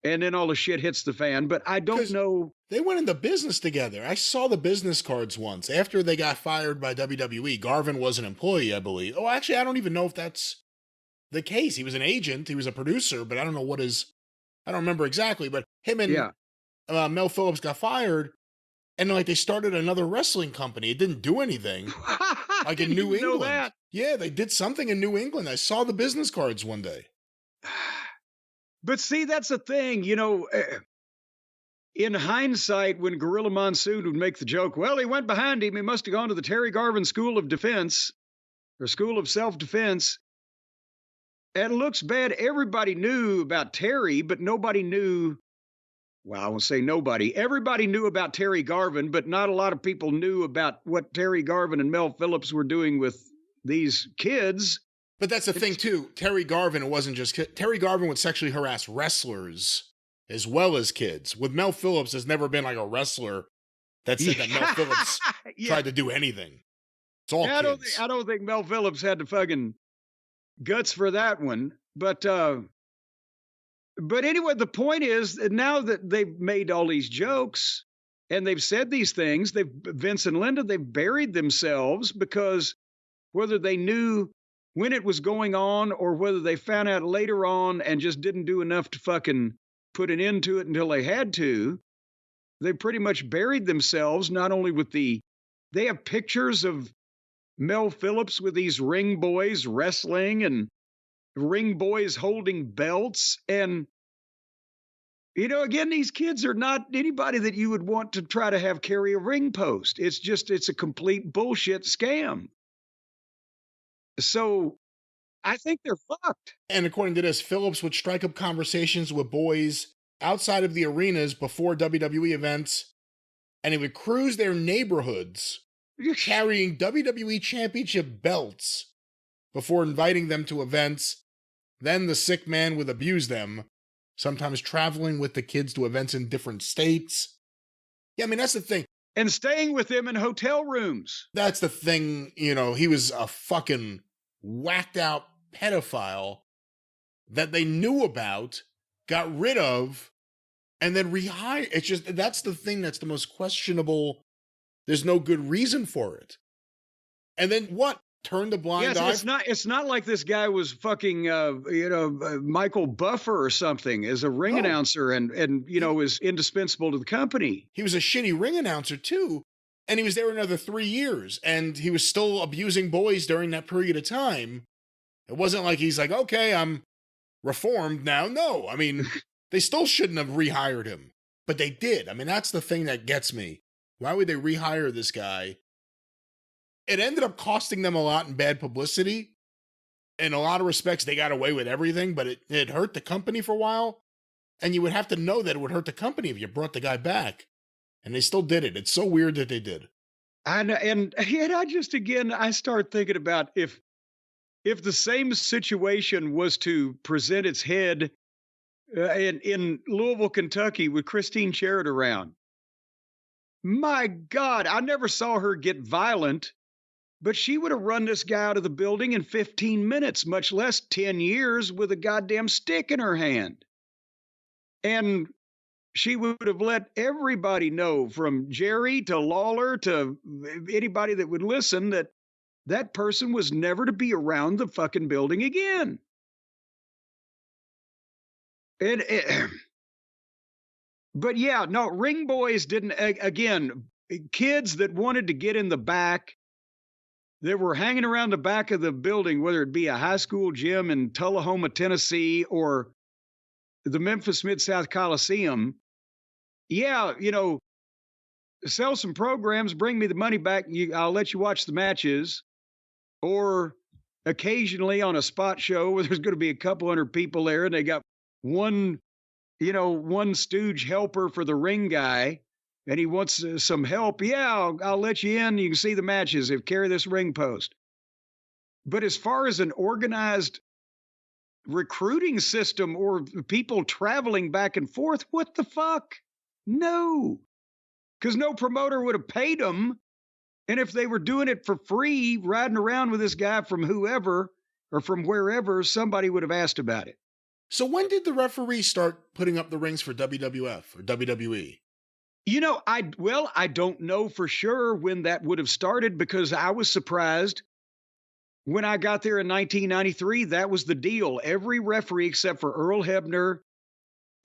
And then all the shit hits the fan. But I don't know. They went into business together. I saw the business cards once. After they got fired by WWE, Garvin was an employee, I believe. Oh, actually, I don't even know if that's the case. He was an agent, he was a producer, but I don't know what I don't remember exactly, but him and Mel Phillips got fired, and like they started another wrestling company. It didn't do anything. Like in New England. Yeah, they did something in New England. I saw the business cards one day. But see, that's the thing, in hindsight, when Gorilla Monsoon would make the joke, well, he went behind him. He must have gone to the Terry Garvin School of Defense or School of Self-Defense. And it looks bad. Everybody knew about Terry, but nobody knew. Well, I won't say nobody. Everybody knew about Terry Garvin, but not a lot of people knew about what Terry Garvin and Mel Phillips were doing with these kids. But that's the thing, too. Terry Garvin, it wasn't just Terry Garvin would sexually harass wrestlers as well as kids. With Mel Phillips, there's never been like a wrestler that said that Mel Phillips tried to do anything. It's all kids. I don't think Mel Phillips had the fucking guts for that one. But anyway, the point is that now that they've made all these jokes and they've said these things, Vince and Linda, they've buried themselves because whether they knew when it was going on or whether they found out later on and just didn't do enough to fucking put an end to it until they had to, they pretty much buried themselves, not only with they have pictures of Mel Phillips with these ring boys wrestling and ring boys holding belts. And, again, these kids are not anybody that you would want to try to have carry a ring post. It's a complete bullshit scam. So I think they're fucked. And according to this, Phillips would strike up conversations with boys outside of the arenas before WWE events, and he would cruise their neighborhoods carrying WWE championship belts before inviting them to events. Then the sick man would abuse them, sometimes traveling with the kids to events in different states. Yeah, I mean, that's the thing. And staying with them in hotel rooms. That's the thing, he was a fucking whacked out pedophile that they knew about, got rid of, and then rehired. It's just, that's the thing that's the most questionable. There's no good reason for it. And then what? Turn the blind eye? It's not like this guy was fucking, Michael Buffer or something as a ring announcer and is indispensable to the company. He was a shitty ring announcer too. And he was there another 3 years and he was still abusing boys during that period of time. It wasn't like he's like, okay, I'm reformed now. No, I mean, they still shouldn't have rehired him, but they did. I mean, that's the thing that gets me. Why would they rehire this guy? It ended up costing them a lot in bad publicity. In a lot of respects, they got away with everything, but it hurt the company for a while. And you would have to know that it would hurt the company if you brought the guy back. And they still did it. It's so weird that they did. And I start thinking about if the same situation was to present its head in Louisville, Kentucky with Christine Sherritt around. My God, I never saw her get violent. But she would have run this guy out of the building in 15 minutes, much less 10 years with a goddamn stick in her hand. And she would have let everybody know, from Jerry to Lawler to anybody that would listen, that person was never to be around the fucking building again. But yeah, no, ring boys didn't, again, kids that wanted to get in the back, that were hanging around the back of the building, whether it be a high school gym in Tullahoma, Tennessee, or the Memphis Mid-South Coliseum. Yeah, sell some programs, bring me the money back, I'll let you watch the matches. Or occasionally on a spot show where there's going to be a couple hundred people there and they got one stooge helper for the ring guy. And he wants some help. Yeah, I'll let you in. You can see the matches. If carry this ring post. But as far as an organized recruiting system or people traveling back and forth, what the fuck? No. Because no promoter would have paid them. And if they were doing it for free, riding around with this guy from whoever or from wherever, somebody would have asked about it. So when did the referee start putting up the rings for WWF or WWE? I don't know for sure when that would have started, because I was surprised When I got there in 1993, that was the deal. Every referee except for Earl Hebner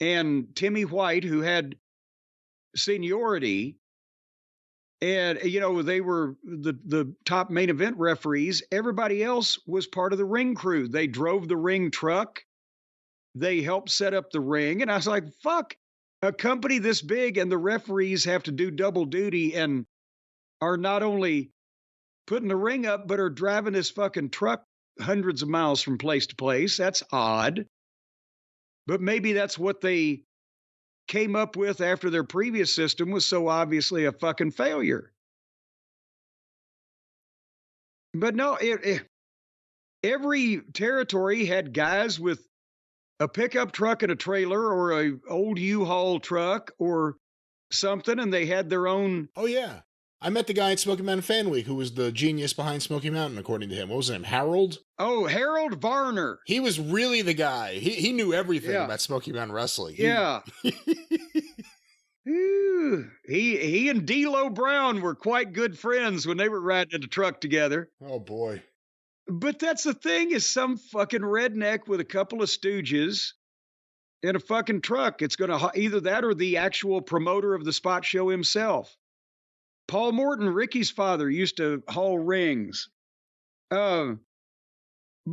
and Timmy White, who had seniority, and they were the top main event referees. Everybody else was part of the ring crew. They drove the ring truck. They helped set up the ring. And I was like, fuck, a company this big and the referees have to do double duty and are not only putting the ring up, but are driving this fucking truck hundreds of miles from place to place. That's odd. But maybe that's what they came up with after their previous system was so obviously a fucking failure. But no, every territory had guys with a pickup truck and a trailer or a old U-Haul truck or something, and they had their own. Oh, yeah. I met the guy at Smoky Mountain Fan Week who was the genius behind Smoky Mountain, according to him. What was his name? Harold? Oh, Harold Varner. He was really the guy. He knew everything about Smoky Mountain Wrestling. Yeah. He and D'Lo Brown were quite good friends when they were riding in the truck together. Oh, boy. But that's the thing, is some fucking redneck with a couple of stooges in a fucking truck. It's going to either that or the actual promoter of the spot show himself. Paul Morton, Ricky's father, used to haul rings. But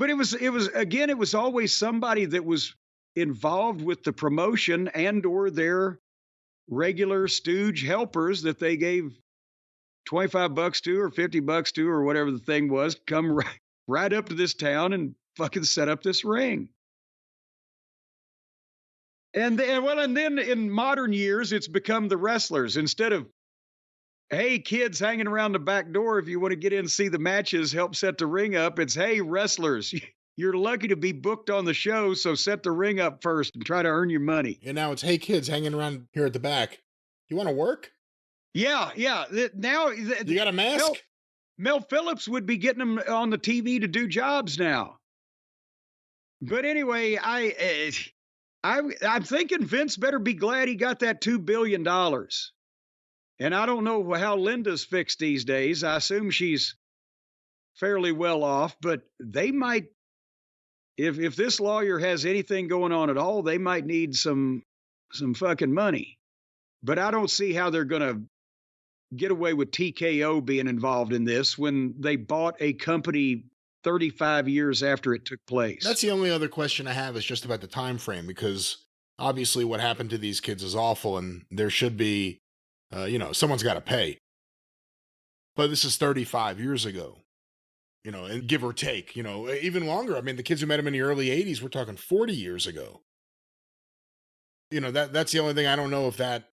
it was always somebody that was involved with the promotion and or their regular stooge helpers that they gave $25 to or $50 to or whatever the thing was, come right up to this town and fucking set up this ring. And then in modern years, it's become the wrestlers. Instead of, hey, kids hanging around the back door, if you want to get in and see the matches, help set the ring up. It's, hey, wrestlers, you're lucky to be booked on the show, so set the ring up first and try to earn your money. And now it's, hey, kids hanging around here at the back. You want to work? Yeah. Now you got a mask? Mel Phillips would be getting them on the TV to do jobs now. But anyway, I'm thinking Vince better be glad he got that $2 billion. And I don't know how Linda's fixed these days. I assume she's fairly well off, but they might, if this lawyer has anything going on at all, they might need some fucking money. But I don't see how they're going to get away with TKO being involved in this when they bought a company 35 years after it took place. That's the only other question I have, is just about the time frame, because obviously what happened to these kids is awful and there should be, someone's got to pay. But this is 35 years ago, and give or take, even longer. I mean, the kids who met him in the early 80s, we're talking 40 years ago. That's the only thing. I don't know if that.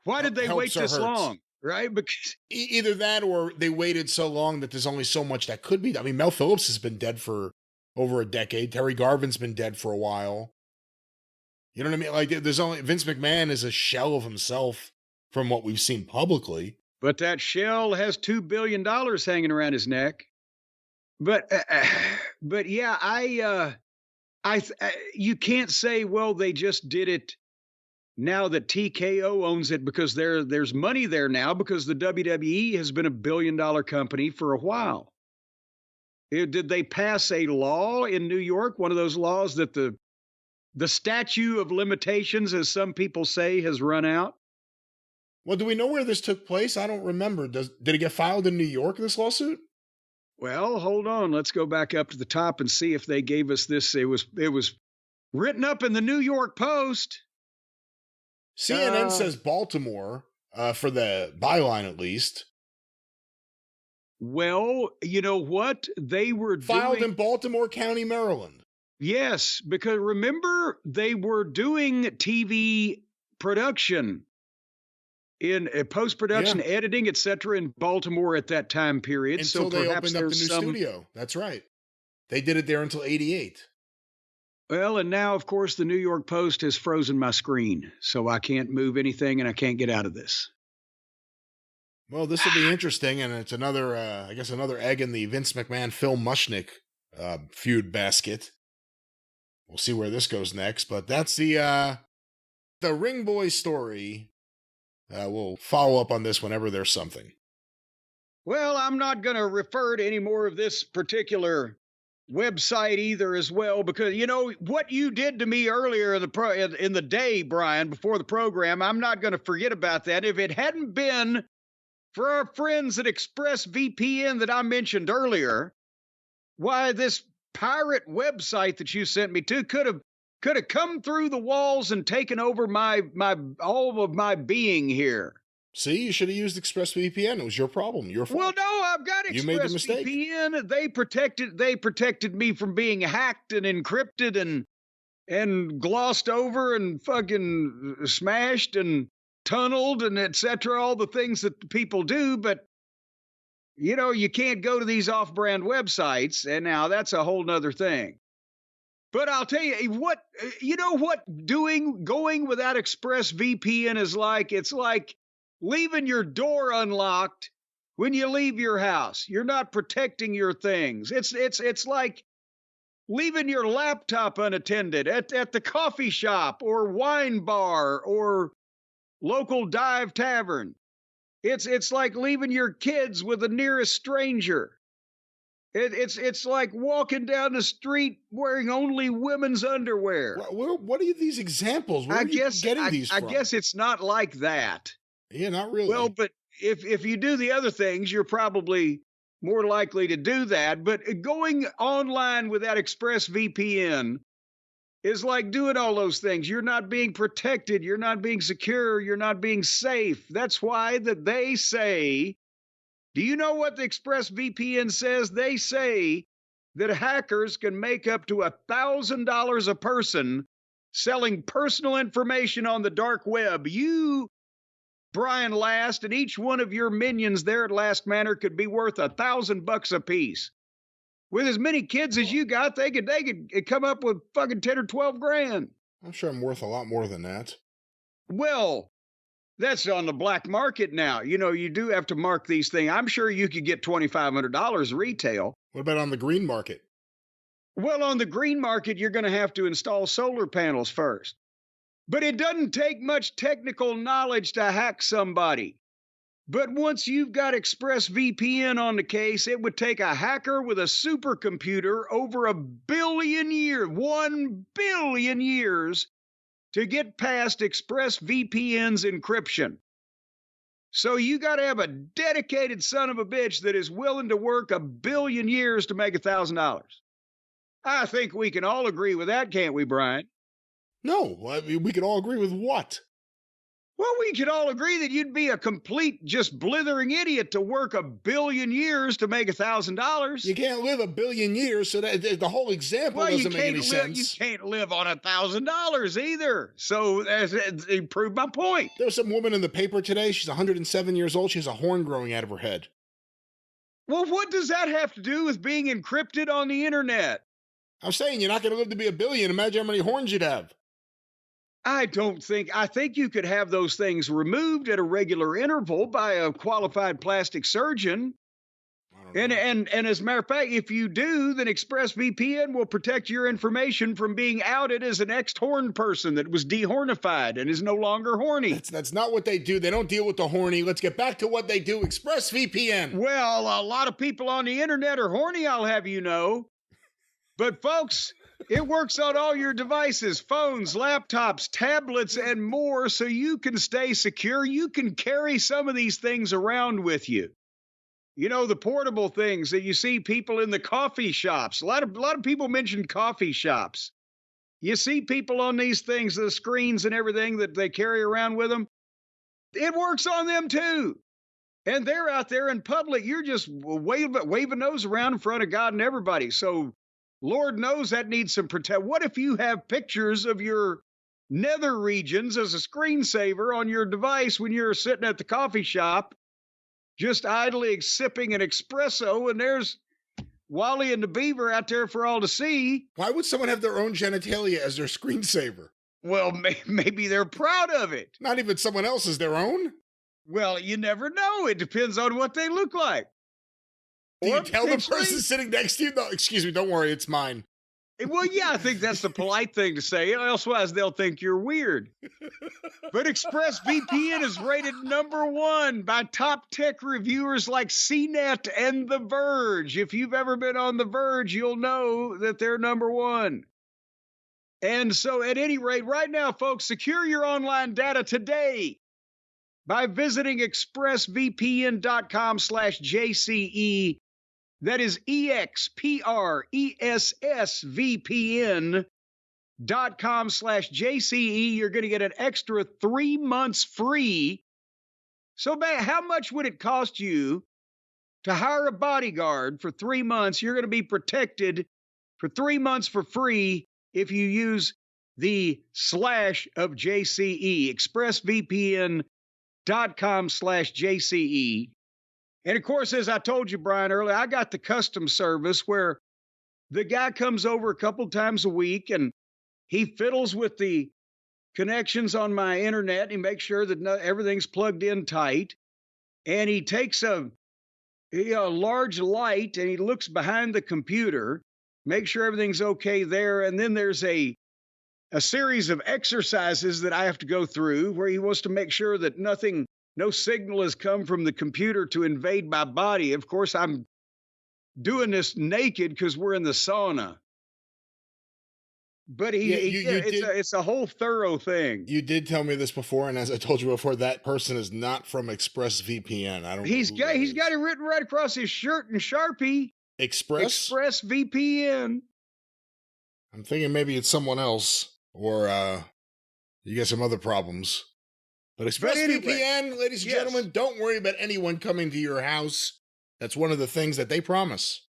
Why did they wait this long? Right? Because either that or they waited so long that there's only so much that could be. I mean, Mel Phillips has been dead for over a decade. Terry Garvin's been dead for a while. You know what I mean? Like, there's only Vince McMahon is a shell of himself from what we've seen publicly. But that shell has $2 billion hanging around his neck. But yeah, you can't say, well, they just did it now that TKO owns it, because there's money there now, because the WWE has been $1 billion company for a while. Did they pass a law in New York, one of those laws that the statute of limitations, as some people say, has run out? Well, do we know where this took place? I don't remember. Did it get filed in New York, this lawsuit? Well, hold on. Let's go back up to the top and see if they gave us this. It was written up in the New York Post. CNN says Baltimore, for the byline at least. Well, you know what? They were filed in Baltimore County, Maryland. Yes, because remember, they were doing TV production in post-production, editing, etc. in Baltimore at that time period. Until so they opened up the new studio. That's right. They did it there until 88. Well, and now, of course, the New York Post has frozen my screen, so I can't move anything and I can't get out of this. Well, this will be interesting, and it's another egg in the Vince McMahon Phil Mushnick feud basket. We'll see where this goes next, but that's the Ring Boy story. We'll follow up on this whenever there's something. Well, I'm not going to refer to any more of this particular website either as well, because you know what you did to me earlier in the day, Brian, before the program. I'm not going to forget about that. If it hadn't been for our friends at ExpressVPN that I mentioned earlier, why this pirate website that you sent me to could have come through the walls and taken over my all of my being here. See, you should have used ExpressVPN. It was your problem. Your fault. Well, no, I've got You made the mistake. ExpressVPN. They protected me from being hacked and encrypted and glossed over and fucking smashed and tunneled and etc. All the things that people do, but you know, you can't go to these off-brand websites, and now that's a whole nother thing. But I'll tell you what, you know what going without ExpressVPN is like? It's like leaving your door unlocked when you leave your house. You're not protecting your things. It's like leaving your laptop unattended at the coffee shop or wine bar or local dive tavern. It's like leaving your kids with the nearest stranger. It's like walking down the street wearing only women's underwear. What are these examples? Where are you getting these from? I guess it's not like that. Yeah, not really. Well, but if you do the other things, you're probably more likely to do that. But going online without ExpressVPN is like doing all those things. You're not being protected. You're not being secure. You're not being safe. That's why that they say, do you know what the ExpressVPN says? They say that hackers can make up to $1,000 a person selling personal information on the dark web. You, Brian Last, and each one of your minions there at Last Manor could be worth $1,000 a piece. With as many kids as you got, they could come up with fucking 10 or 12 grand. I'm sure I'm worth a lot more than that. Well, that's on the black market now. You know, you do have to mark these things. I'm sure you could get $2,500 retail. What about on the green market? Well, on the green market, you're going to have to install solar panels first. But it doesn't take much technical knowledge to hack somebody. But once you've got ExpressVPN on the case, it would take a hacker with a supercomputer over 1 billion years to get past ExpressVPN's encryption. So you got to have a dedicated son of a bitch that is willing to work 1 billion years to make $1,000. I think we can all agree with that, can't we, Brian? No, I mean, we can all agree with what? Well, we could all agree that you'd be a complete, just blithering idiot to work 1 billion years to make $1,000. You can't live 1 billion years, so that the whole example doesn't make any sense. You can't live on $1,000 either. So it proved my point. There was some woman in the paper today. She's 107 years old. She has a horn growing out of her head. Well, what does that have to do with being encrypted on the internet? I'm saying you're not going to live to be 1 billion. Imagine how many horns you'd have. I think you could have those things removed at a regular interval by a qualified plastic surgeon. And as a matter of fact, if you do, then ExpressVPN will protect your information from being outed as an ex-horned person that was dehornified and is no longer horny. That's not what they do. They don't deal with the horny. Let's get back to what they do. ExpressVPN. Well, a lot of people on the internet are horny, I'll have you know. But folks, it works on all your devices, phones, laptops, tablets, and more, so you can stay secure. You can carry some of these things around with you. You know, the portable things that you see people in the coffee shops. A lot of people mention coffee shops. You see people on these things, the screens and everything that they carry around with them. It works on them too. And they're out there in public. You're just waving those around in front of God and everybody. So Lord knows that needs some protection. What if you have pictures of your nether regions as a screensaver on your device when you're sitting at the coffee shop, just idly sipping an espresso, and there's Wally and the Beaver out there for all to see? Why would someone have their own genitalia as their screensaver? Well, maybe they're proud of it. Not even someone else's, their own? Well, you never know. It depends on what they look like. Do you tell the person sitting next to you, no, excuse me, don't worry, it's mine. Well, yeah, I think that's the polite thing to say. Elsewise, they'll think you're weird. But ExpressVPN is rated #1 by top tech reviewers like CNET and The Verge. If you've ever been on The Verge, you'll know that they're #1. And so, at any rate, right now, folks, secure your online data today by visiting expressvpn.com/JCE. That is expressvpn.com/JCE. You're going to get an extra 3 months free. So, how much would it cost you to hire a bodyguard for 3 months? You're going to be protected for 3 months for free if you use the / of JCE, expressvpn.com/JCE. And of course, as I told you, Brian, earlier, I got the custom service where the guy comes over a couple times a week and he fiddles with the connections on my internet. He makes sure that everything's plugged in tight. And he takes a large light and he looks behind the computer, make sure everything's okay there. And then there's a series of exercises that I have to go through where he wants to make sure that no signal has come from the computer to invade my body. Of course, I'm doing this naked because we're in the sauna. But it's a whole thorough thing. You did tell me this before, and as I told you before, that person is not from ExpressVPN. I don't. He's got it written right across his shirt in Sharpie. ExpressVPN. I'm thinking maybe it's someone else, or you got some other problems. But ExpressVPN, ladies and gentlemen, don't worry about anyone coming to your house. That's one of the things that they promise.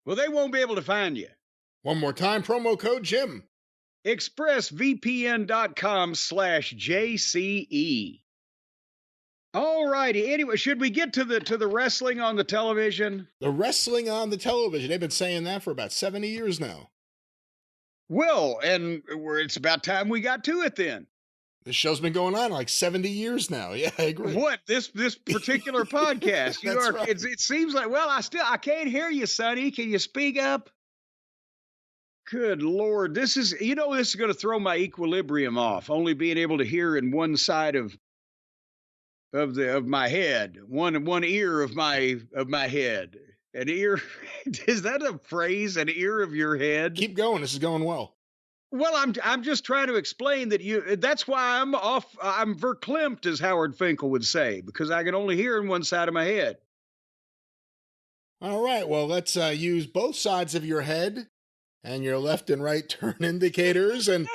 Well, they won't be able to find you. One more time, promo code Jim. expressvpn.com/JCE. All righty. Anyway, should we get to the wrestling on the television? The wrestling on the television. They've been saying that for about 70 years now. Well, and it's about time we got to it then. This show's been going on like 70 years now. Yeah, I agree. What? This particular podcast? Right. It seems like, well, I can't hear you, Sonny. Can you speak up? Good Lord. This is going to throw my equilibrium off, only being able to hear in one side of my head, one ear of my head. An ear, is that a phrase? An ear of your head? Keep going. This is going well. Well, I'm just trying to explain that that's why I'm verklempt, as Howard Finkel would say, because I can only hear in one side of my head. All right. Well, let's use both sides of your head and your left and right turn indicators, and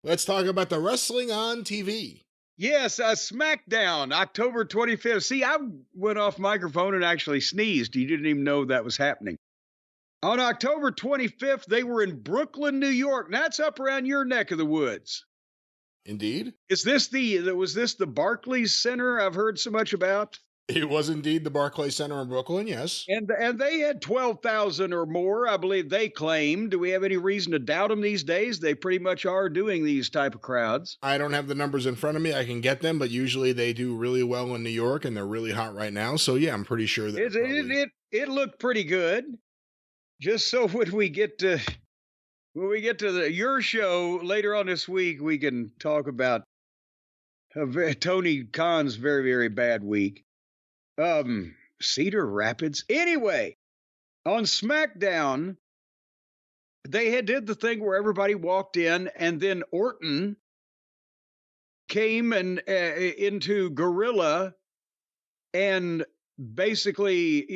let's talk about the wrestling on TV. Yes, Smackdown, October 25th. See, I went off microphone and actually sneezed. You didn't even know that was happening. On October 25th, they were in Brooklyn, New York. That's up around your neck of the woods. Indeed. Was this the Barclays Center I've heard so much about? It was indeed the Barclays Center in Brooklyn, yes. And they had 12,000 or more, I believe they claimed. Do we have any reason to doubt them these days? They pretty much are doing these type of crowds. I don't have the numbers in front of me. I can get them, but usually they do really well in New York, and they're really hot right now. So, yeah, I'm pretty sure that it looked pretty good. Just so when we get to your show later on this week, we can talk about Tony Khan's very, very bad week. Cedar Rapids. Anyway, on Smackdown, they did the thing where everybody walked in, and then Orton came and into Gorilla, and basically,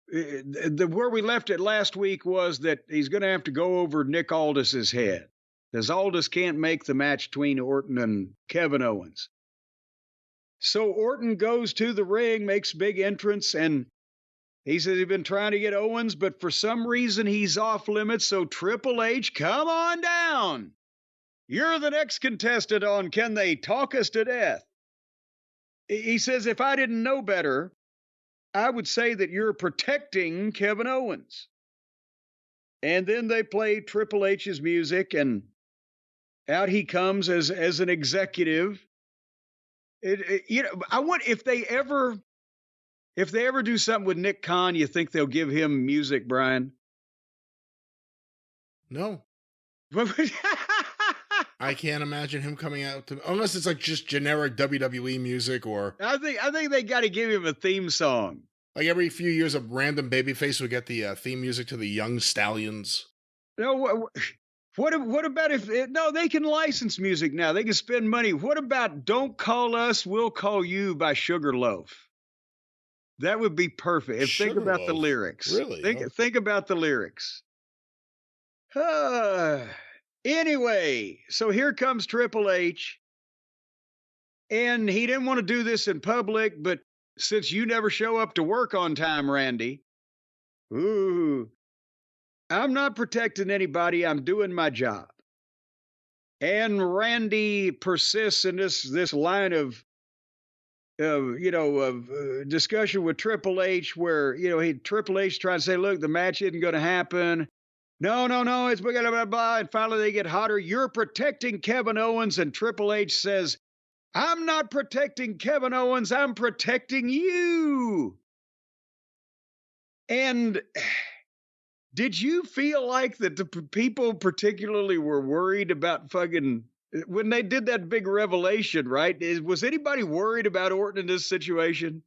where we left it last week was that he's going to have to go over Nick Aldis's head, because Aldis can't make the match between Orton and Kevin Owens. So Orton goes to the ring, makes a big entrance, and he says he's been trying to get Owens, but for some reason he's off limits. So Triple H, come on down. You're the next contestant on Can They Talk Us to Death? He says, if I didn't know better, I would say that you're protecting Kevin Owens. And then they play Triple H's music, and out he comes as an executive. I want if they ever do something with Nick Khan, you think they'll give him music, Brian? No. I can't imagine him coming out to, unless it's like just generic WWE music, or I think they got to give him a theme song. like every few years a random babyface would get the theme music to the Young Stallions. No, what about if no? They can license music now. They can spend money. What about "Don't Call Us, We'll Call You" by Sugarloaf? That would be perfect. Think about the lyrics. Really? Think about the lyrics. Anyway, so here comes Triple H. And he didn't want to do this in public, but since you never show up to work on time, Randy, I'm not protecting anybody. I'm doing my job. And Randy persists in this line of discussion with Triple H, where Triple H trying to say, look, the match isn't going to happen. No, it's blah, blah, blah, blah. And finally they get hotter. You're protecting Kevin Owens. And Triple H says, I'm not protecting Kevin Owens. I'm protecting you. And did you feel like that the people particularly were worried about fucking, when they did that big revelation, right? Was anybody worried about Orton in this situation?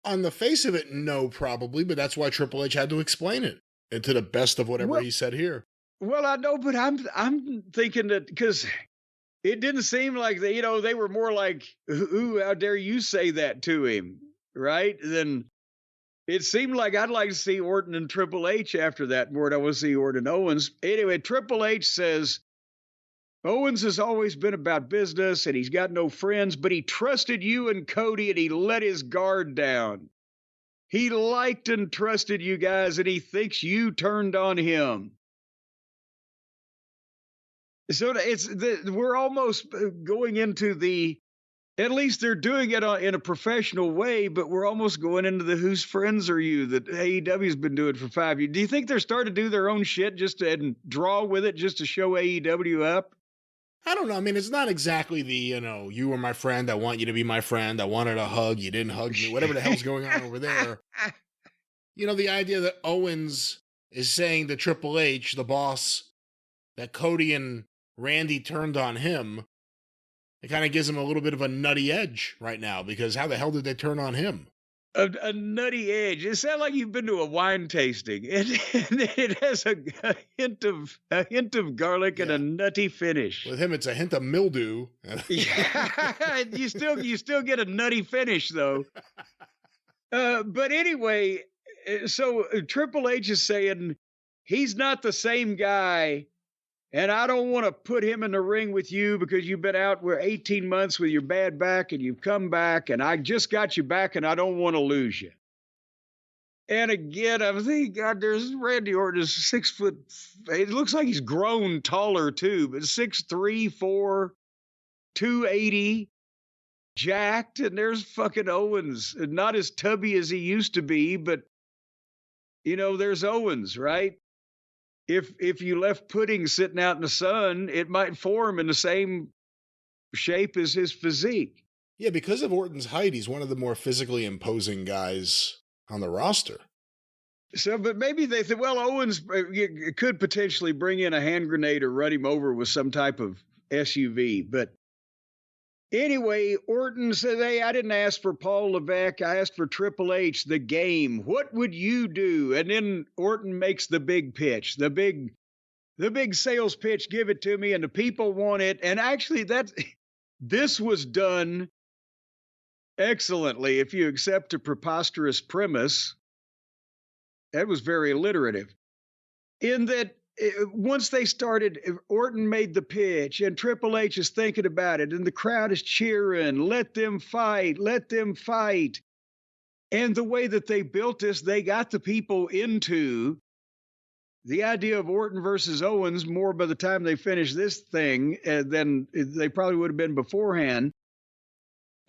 On the face of it, no, probably, but that's why Triple H had to explain it, and to the best of whatever he said here. Well, I know, but I'm thinking that because it didn't seem like they were more like, ooh, how dare you say that to him, right? Then it seemed like I'd like to see Orton and Triple H after that more than I want to see Orton and Owens. Anyway, Triple H says Owens has always been about business and he's got no friends, but he trusted you and Cody and he let his guard down. He liked and trusted you guys and he thinks you turned on him. So we're almost going into at least they're doing it in a professional way, but we're almost going into the whose friends are you that AEW's been doing for 5 years. Do you think they're starting to do their own shit just to draw with it just to show AEW up? I don't know. I mean, it's not exactly the, you were my friend. I want you to be my friend. I wanted a hug. You didn't hug me. Whatever the hell's going on over there. The idea that Owens is saying to Triple H, the boss, that Cody and Randy turned on him, it kind of gives him a little bit of a nutty edge right now, because how the hell did they turn on him? A nutty edge. It sounds like you've been to a wine tasting, and it has a hint of garlic and a nutty finish. With him, it's a hint of mildew. Yeah, you still get a nutty finish though. But anyway, so Triple H is saying he's not the same guy. And I don't want to put him in the ring with you because you've been out for 18 months with your bad back and you've come back and I just got you back and I don't want to lose you. And again, I'm thinking, God, there's Randy Orton is 6 foot. It looks like he's grown taller too, but 6'3", 4, 280, jacked. And there's fucking Owens, not as tubby as he used to be, but there's Owens, right? If you left pudding sitting out in the sun, it might form in the same shape as his physique. Yeah, because of Orton's height, he's one of the more physically imposing guys on the roster. So, but maybe they said, well, Owens could potentially bring in a hand grenade or run him over with some type of SUV. But anyway, Orton said, hey, I didn't ask for Paul Levesque. I asked for Triple H, the game. What would you do? And then Orton makes the big pitch, the big sales pitch, give it to me. And the people want it. And actually this was done excellently. If you accept a preposterous premise, that was very alliterative in that. Once they started, Orton made the pitch and Triple H is thinking about it and the crowd is cheering, let them fight, let them fight. And the way that they built this, they got the people into the idea of Orton versus Owens more by the time they finished this thing than they probably would have been beforehand.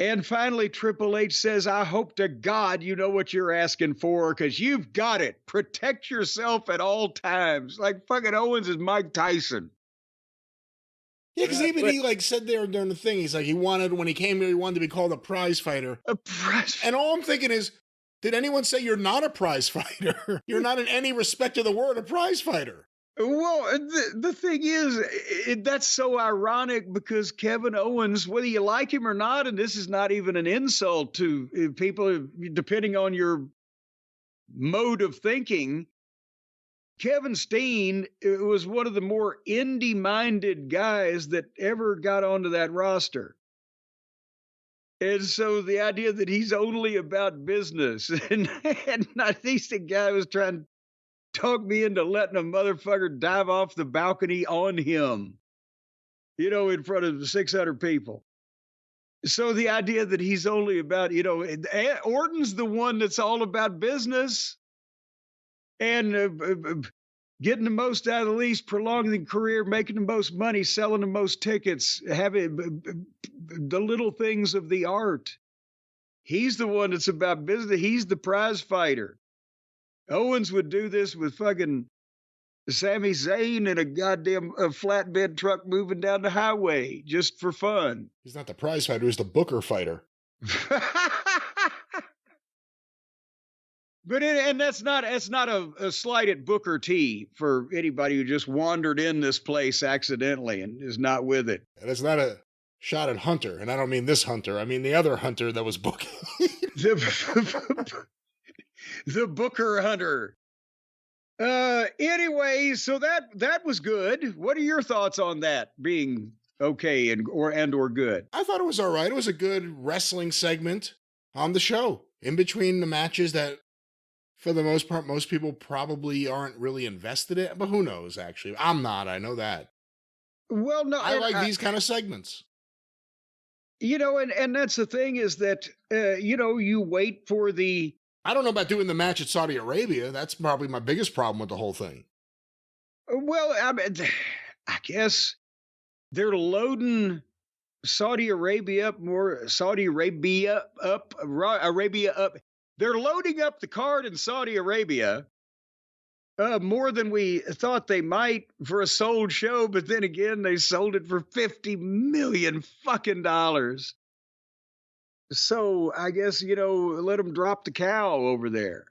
And finally, Triple H says, I hope to God you know what you're asking for because you've got it. Protect yourself at all times. Like fucking Owens is Mike Tyson. Yeah, because he said there during the thing, he's like, when he came here, he wanted to be called a prize fighter. A prize. And all I'm thinking is, did anyone say you're not a prize fighter? You're not in any respect of the word a prize fighter. Well, the thing is, that's so ironic because Kevin Owens, whether you like him or not, and this is not even an insult to people, depending on your mode of thinking, Kevin Steen was one of the more indie-minded guys that ever got onto that roster. And so the idea that he's only about business and not he's the guy who was trying to talk me into letting a motherfucker dive off the balcony on him, in front of 600 people. So the idea that he's only about, Orton's the one that's all about business and getting the most out of the least, prolonging the career, making the most money, selling the most tickets, having the little things of the art. He's the one that's about business. He's the prize fighter. Owens would do this with fucking Sami Zayn in a goddamn flatbed truck moving down the highway just for fun. He's not the prize fighter, he's the booker fighter. But that's not a slight at Booker T for anybody who just wandered in this place accidentally and is not with it. And it's not a shot at Hunter, and I don't mean this Hunter. I mean the other Hunter that was booking. The Booker Hunter. Anyway, so that was good. What are your thoughts on that being okay and or good? I thought it was all right. It was a good wrestling segment on the show in between the matches that, for the most part, most people probably aren't really invested in, but who knows, actually. I'm not, I know that. Well, no. I like these kind of segments. And that's the thing is that, you wait for the... I don't know about doing the match at Saudi Arabia. That's probably my biggest problem with the whole thing. Well, I guess they're loading Arabia up. They're loading up the card in Saudi Arabia more than we thought they might for a sold show. But then again, they sold it for $50 million fucking dollars. So I guess, let them drop the cow over there.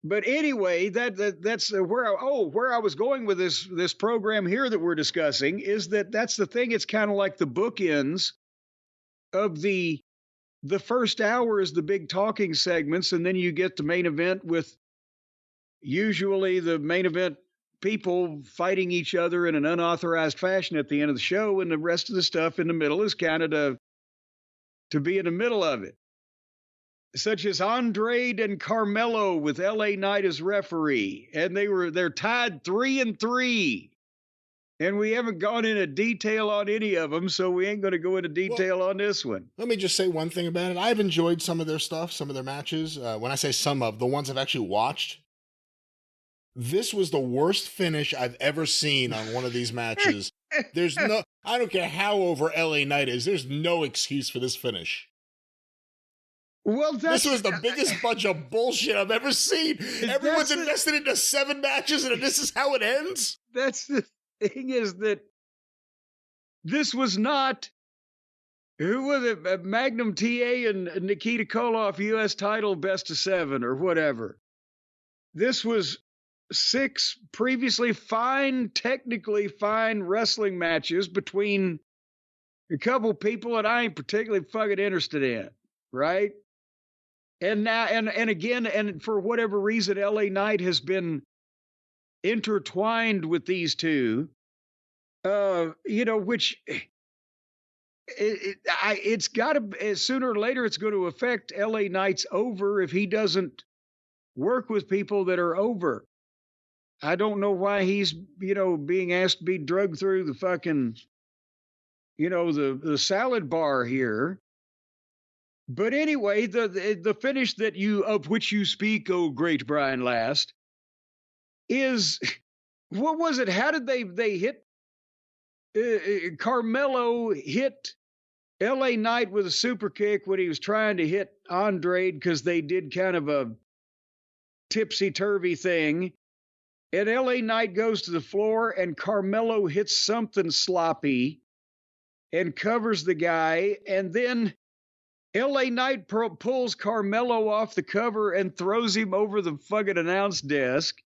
But anyway, that's where I was going with this program here that we're discussing is that's the thing. It's kind of like the bookends of the first hour is the big talking segments, and then you get the main event with usually the main event people fighting each other in an unauthorized fashion at the end of the show, and the rest of the stuff in the middle is kind of to be in the middle of it. Such as Andrade and Carmelo with LA Knight as referee, and they're tied 3-3. And we haven't gone into detail on any of them, so we ain't going to go into detail on this one. Let me just say one thing about it. I've enjoyed some of their stuff, some of their matches. When I say some of, the ones I've actually watched. This was the worst finish I've ever seen on one of these matches. I don't care how over LA Knight is, there's no excuse for this finish. Well, this was the biggest bunch of bullshit I've ever seen. Everyone's invested into 7 matches and this is how it ends? That's the thing is that this was not, who was it, Magnum TA and Nikita Koloff U.S. title best of 7 or whatever. This was 6 previously technically fine wrestling matches between a couple people that I ain't particularly fucking interested in, right? And now, and again, and for whatever reason, LA Knight has been intertwined with these two, which it's got to, sooner or later, it's going to affect LA Knight's over if he doesn't work with people that are over. I don't know why he's, being asked to be drugged through the fucking, the salad bar here. But anyway, the finish of which you speak, oh great Brian Last, is, what was it? How did they hit, Carmelo hit LA Knight with a super kick when he was trying to hit Andrade because they did kind of a tipsy-turvy thing. And LA Knight goes to the floor and Carmelo hits something sloppy and covers the guy. And then LA Knight pulls Carmelo off the cover and throws him over the fucking announce desk.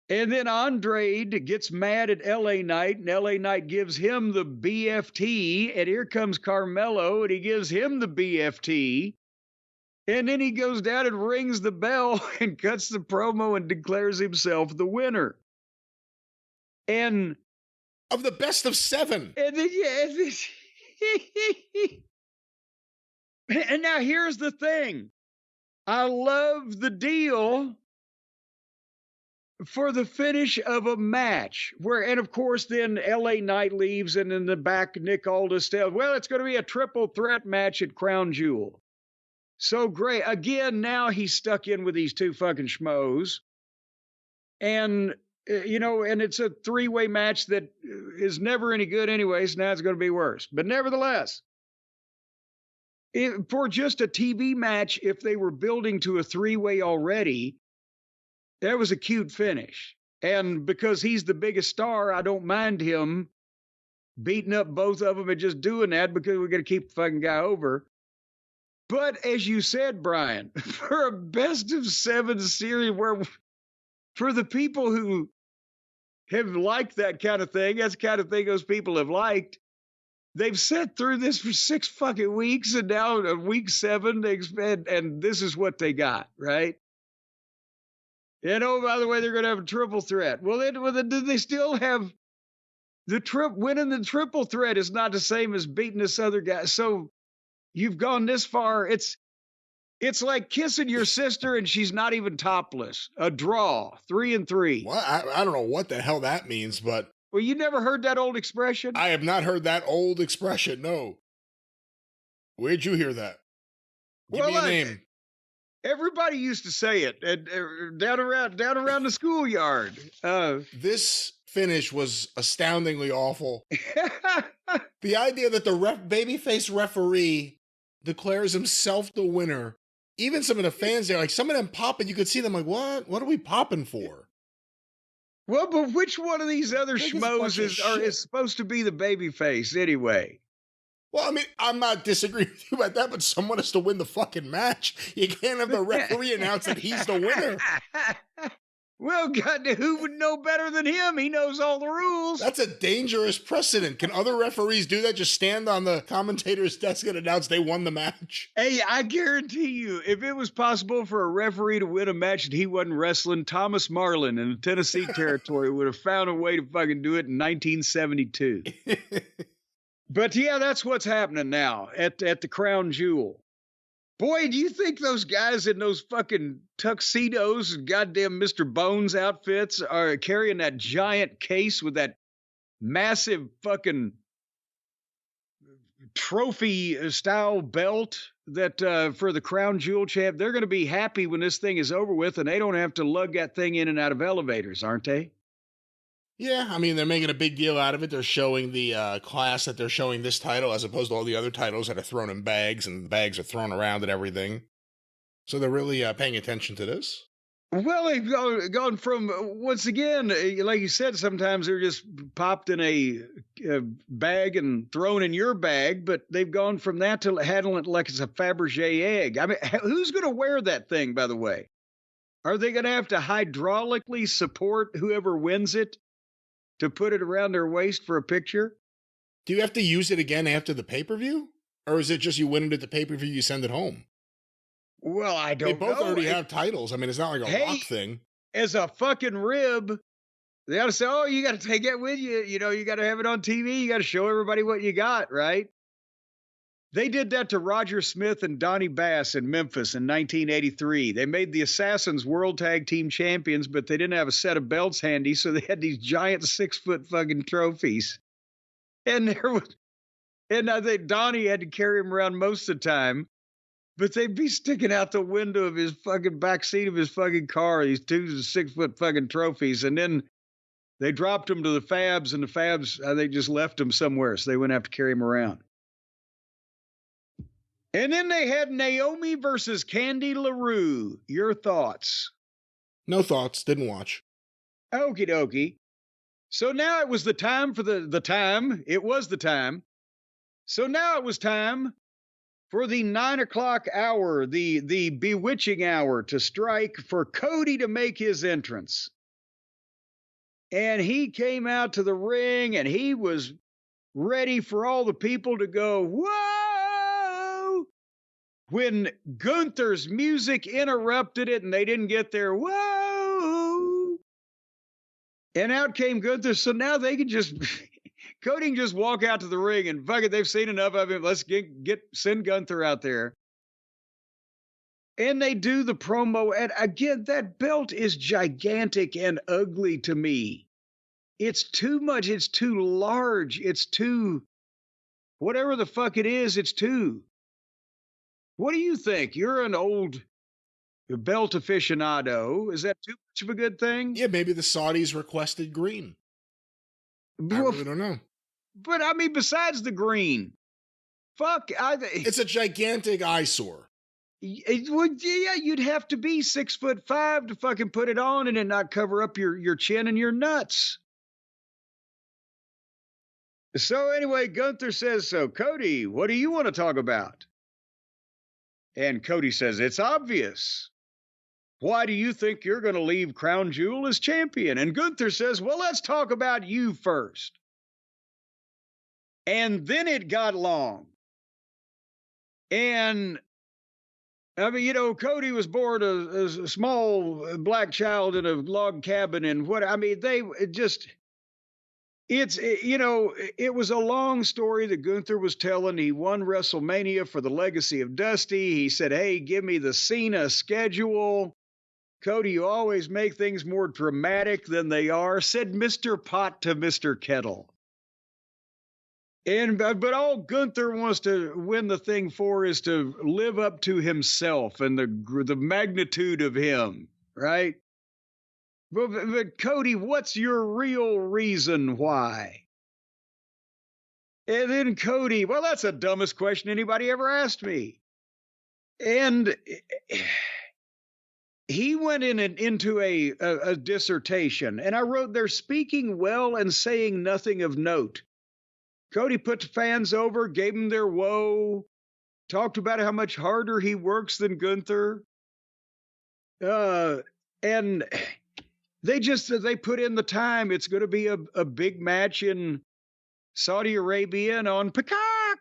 And then Andrade gets mad at LA Knight, and LA Knight gives him the BFT. And here comes Carmelo, and he gives him the BFT. And then he goes down and rings the bell and cuts the promo and declares himself the winner. And of the best of 7. And then, and now here's the thing. I love the deal for the finish of a match and of course, then LA Knight leaves, and in the back, Nick Aldis tells, well, it's going to be a triple threat match at Crown Jewel. So great. Again, now he's stuck in with these two fucking schmoes. And, and it's a 3-way match that is never any good anyway, so now it's going to be worse. But nevertheless, for just a TV match, if they were building to a 3-way already, that was a cute finish. And because he's the biggest star, I don't mind him beating up both of them and just doing that because we're going to keep the fucking guy over. But as you said, Brian, for a best of 7 series where for the people who have liked that kind of thing, that's the kind of thing those people have liked. They've sat through this for 6 fucking weeks, and now on week 7, and this is what they got, right? And oh, by the way, they're going to have a triple threat. Well, then they still have winning the triple threat is not the same as beating this other guy. So you've gone this far. It's like kissing your sister and she's not even topless. A draw, 3-3. Well, I don't know what the hell that means, but. Well, you never heard that old expression? I have not heard that old expression, no. Where'd you hear that? Give me a name. Everybody used to say it down around the schoolyard. This finish was astoundingly awful. The idea that the babyface referee declares himself the winner. Even some of the fans there, like some of them popping, you could see them like, what? What are we popping for? Well, but which one of these other schmoes is supposed to be the babyface anyway? Well, I mean, I'm not disagreeing with you about that, but someone has to win the fucking match. You can't have the referee announce that he's the winner. Well, God, who would know better than him? He knows all the rules. That's a dangerous precedent. Can other referees do that? Just stand on the commentator's desk and announce they won the match? Hey, I guarantee you, if it was possible for a referee to win a match and he wasn't wrestling, Thomas Marlin in the Tennessee territory would have found a way to fucking do it in 1972. But yeah, that's what's happening now at the Crown Jewel. Boy, do you think those guys in those fucking tuxedos and goddamn Mr. Bones outfits are carrying that giant case with that massive fucking trophy-style belt that for the Crown Jewel champ? They're going to be happy when this thing is over with and they don't have to lug that thing in and out of elevators, aren't they? Yeah, I mean, they're making a big deal out of it. They're showing the class that they're showing this title as opposed to all the other titles that are thrown in bags and the bags are thrown around and everything. So they're really paying attention to this. Well, they've gone from, once again, like you said, sometimes they're just popped in a bag and thrown in your bag, but they've gone from that to handling it like it's a Fabergé egg. I mean, who's going to wear that thing, by the way? Are they going to have to hydraulically support whoever wins it to put it around their waist for a picture? Do you have to use it again after the pay-per-view? Or is it just you win it at the pay-per-view, you send it home? Well, I don't know. They both already have titles. I mean, it's not like a lock thing. As a fucking rib, they got to say, oh, you got to take it with you. You know, you got to have it on TV. You got to show everybody what you got, right? They did that to Roger Smith and Donnie Bass in Memphis in 1983. They made the Assassins World Tag Team Champions, but they didn't have a set of belts handy, so they had these giant 6-foot fucking trophies. And I think Donnie had to carry them around most of the time, but they'd be sticking out the window of his fucking backseat of his fucking car, these 6-foot fucking trophies. And then they dropped them to the Fabs, and the Fabs, they just left them somewhere, so they wouldn't have to carry them around. And then they had Naomi versus Candy LaRue. Your thoughts? No thoughts. Didn't watch. Okie dokie. So now it was the time for the time. It was the time. So now it was time for the 9 o'clock hour, the bewitching hour to strike for Cody to make his entrance. And he came out to the ring and he was ready for all the people to go, whoa! When Gunther's music interrupted it and they didn't get their whoa. And out came Gunther. So now they can just, Cody can just walk out to the ring and fuck it, they've seen enough of him. Let's send Gunther out there. And they do the promo. And again, that belt is gigantic and ugly to me. It's too much. It's too large. It's too, whatever the fuck it is, it's too. What do you think? You're an old belt aficionado. Is that too much of a good thing? Yeah, maybe the Saudis requested green. I really don't know. But I mean, besides the green, it's a gigantic eyesore. Yeah, you'd have to be 6'5" to fucking put it on and then not cover up your chin and your nuts. So anyway, Gunther says, so Cody, what do you want to talk about? And Cody says, it's obvious. Why do you think you're going to leave Crown Jewel as champion? And Gunther says, well, let's talk about you first. And then it got long. And I mean, you know, Cody was born as a small black child in a log cabin. And it was a long story that Gunther was telling. He won WrestleMania for the legacy of Dusty. He said, hey, give me the Cena schedule. Cody, you always make things more dramatic than they are, said Mr. Pot to Mr. Kettle. But all Gunther wants to win the thing for is to live up to himself and the magnitude of him, right? But Cody, what's your real reason why? And then Cody, well, that's the dumbest question anybody ever asked me. And he went into a dissertation, and I wrote, they're speaking well and saying nothing of note. Cody put the fans over, gave them their woe, talked about how much harder he works than Gunther. And they put in the time. It's going to be a big match in Saudi Arabia and on Peacock.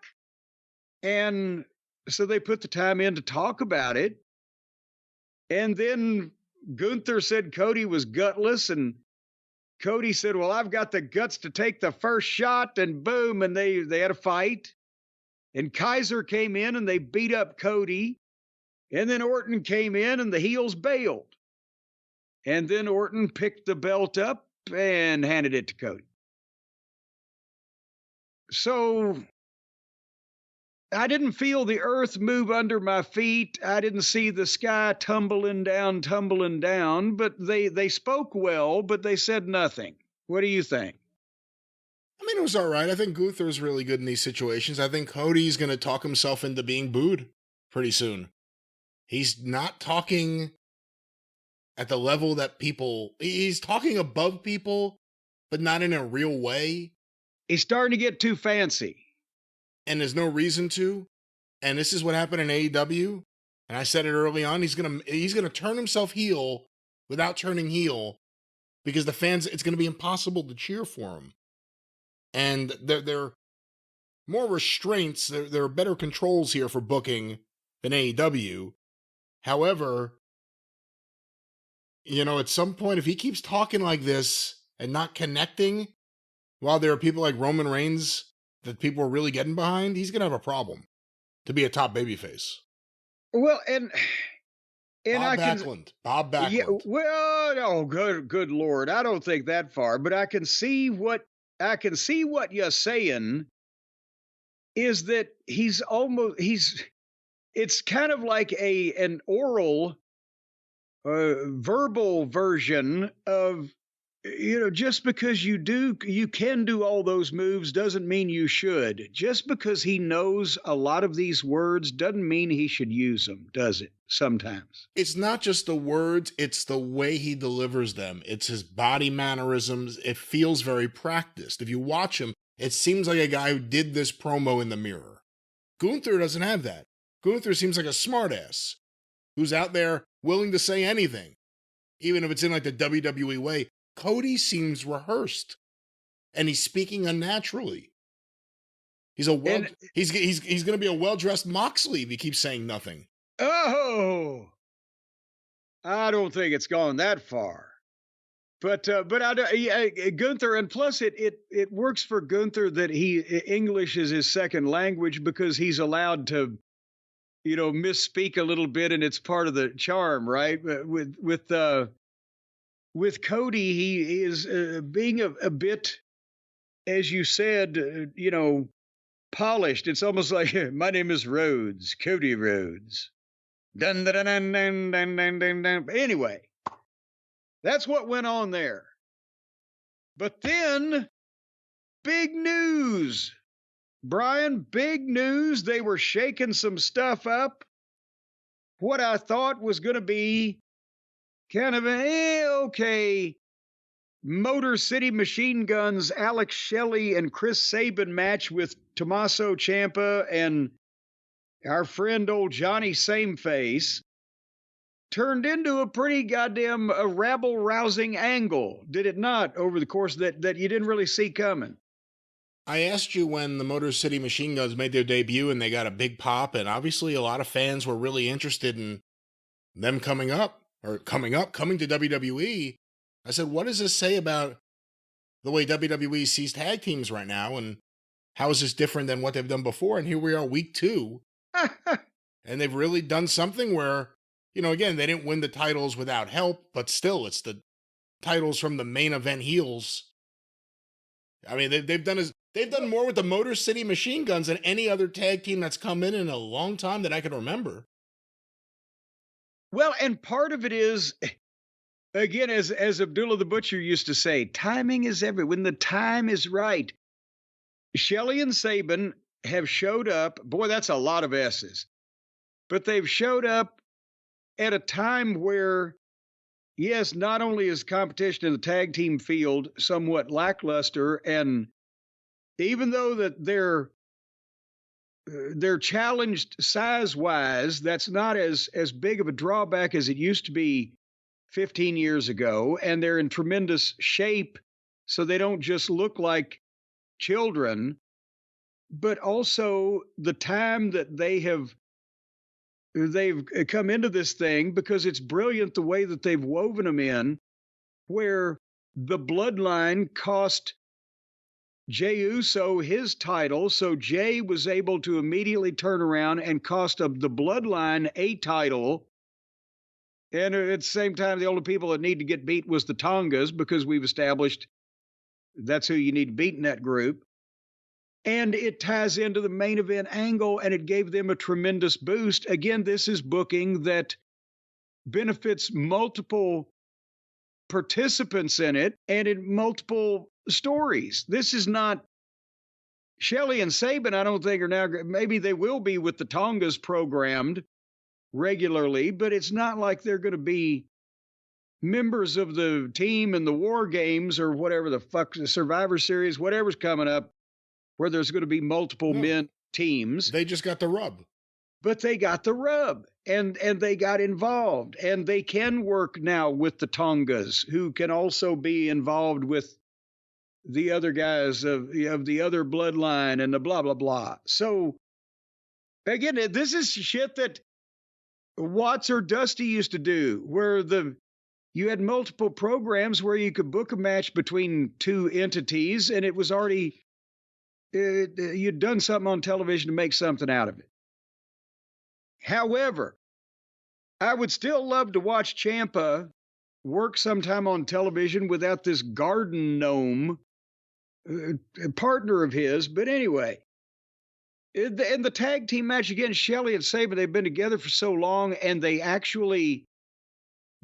And so they put the time in to talk about it. And then Gunther said Cody was gutless, and Cody said, well, I've got the guts to take the first shot, and boom, and they had a fight. And Kaiser came in and they beat up Cody. And then Orton came in and the heels bailed. And then Orton picked the belt up and handed it to Cody. So I didn't feel the earth move under my feet. I didn't see the sky tumbling down, but they spoke well, but they said nothing. What do you think? I mean, it was all right. I think Gunther's really good in these situations. I think Cody's going to talk himself into being booed pretty soon. He's not talking at the level that he's talking above people, but not in a real way. He's starting to get too fancy. And there's no reason to. And this is what happened in AEW. And I said it early on. He's gonna turn himself heel without turning heel, because the fans, it's gonna be impossible to cheer for him. And there are more restraints. There are better controls here for booking than AEW. However, you know, at some point, if he keeps talking like this and not connecting, while there are people like Roman Reigns that people are really getting behind, he's going to have a problem to be a top babyface. Well, and Bob Backlund. Yeah, well, oh, good Lord. I don't think that far, but I can see what you're saying is that it's kind of like an oral, verbal version of, you know, just because you can do all those moves doesn't mean you should. Just because he knows a lot of these words doesn't mean he should use them, does it? Sometimes. It's not just the words, it's the way he delivers them. It's his body mannerisms. It feels very practiced. If you watch him, it seems like a guy who did this promo in the mirror. Gunther doesn't have that. Gunther seems like a smartass who's out there willing to say anything, even if it's in like the WWE way. Cody seems rehearsed, and he's speaking unnaturally. He's going to be a well-dressed Moxley if he keeps saying nothing. Oh, I don't think it's gone that far. But Gunther, and plus it works for Gunther that English is his second language because he's allowed to, misspeak a little bit, and it's part of the charm, right? With Cody, he is being a bit, as you said, polished. It's almost like, my name is Rhodes, Cody Rhodes. Dun, dun, dun, dun, dun, dun, dun, dun. Anyway, that's what went on there. But then, big news. Brian, big news. They were shaking some stuff up. What I thought was going to be kind of okay, Motor City Machine Guns, Alex Shelley and Chris Sabin match with Tommaso Ciampa and our friend old Johnny Sameface turned into a pretty goddamn rabble-rousing angle, did it not, over the course that you didn't really see coming? I asked you when the Motor City Machine Guns made their debut and they got a big pop, and obviously a lot of fans were really interested in them coming to WWE. I said, what does this say about the way WWE sees tag teams right now, and how is this different than what they've done before? And here we are, week 2, and they've really done something where, again, they didn't win the titles without help, but still, it's the titles from the main event heels. I mean, they've done more with the Motor City Machine Guns than any other tag team that's come in a long time that I can remember. Well, and part of it is, again, as Abdullah the Butcher used to say, timing is everything. When the time is right. Shelley and Sabin have showed up. Boy, that's a lot of S's. But they've showed up at a time where, yes, not only is competition in the tag team field somewhat lackluster, and even though that they're challenged size-wise, that's not as big of a drawback as it used to be 15 years ago, and they're in tremendous shape, so they don't just look like children, but also the time that they've come into this thing, because it's brilliant the way that they've woven them in, where the Bloodline cost Jey Uso his title, so Jey was able to immediately turn around and cost the Bloodline a title. And at the same time, the only people that need to get beat was the Tongas, because we've established that's who you need to beat in that group. And it ties into the main event angle, and it gave them a tremendous boost. Again, this is booking that benefits multiple participants in it and in multiple stories. This is not Shelley and Sabin, I don't think, are now, maybe they will be with the Tongas programmed regularly, but it's not like they're going to be members of the team in the War Games or whatever the fuck, the Survivor Series, whatever's coming up, where there's going to be multiple men teams. They just got the rub. But they got the rub, and they got involved, and they can work now with the Tongas, who can also be involved with the other guys of the other Bloodline and the blah, blah, blah. So, again, this is shit that Watts or Dusty used to do, where you had multiple programs where you could book a match between two entities, and it was already, you'd done something on television to make something out of it. However, I would still love to watch Ciampa work sometime on television without this garden gnome partner of his. But anyway, in the tag team match against Shelley and Sabin, they've been together for so long, and they actually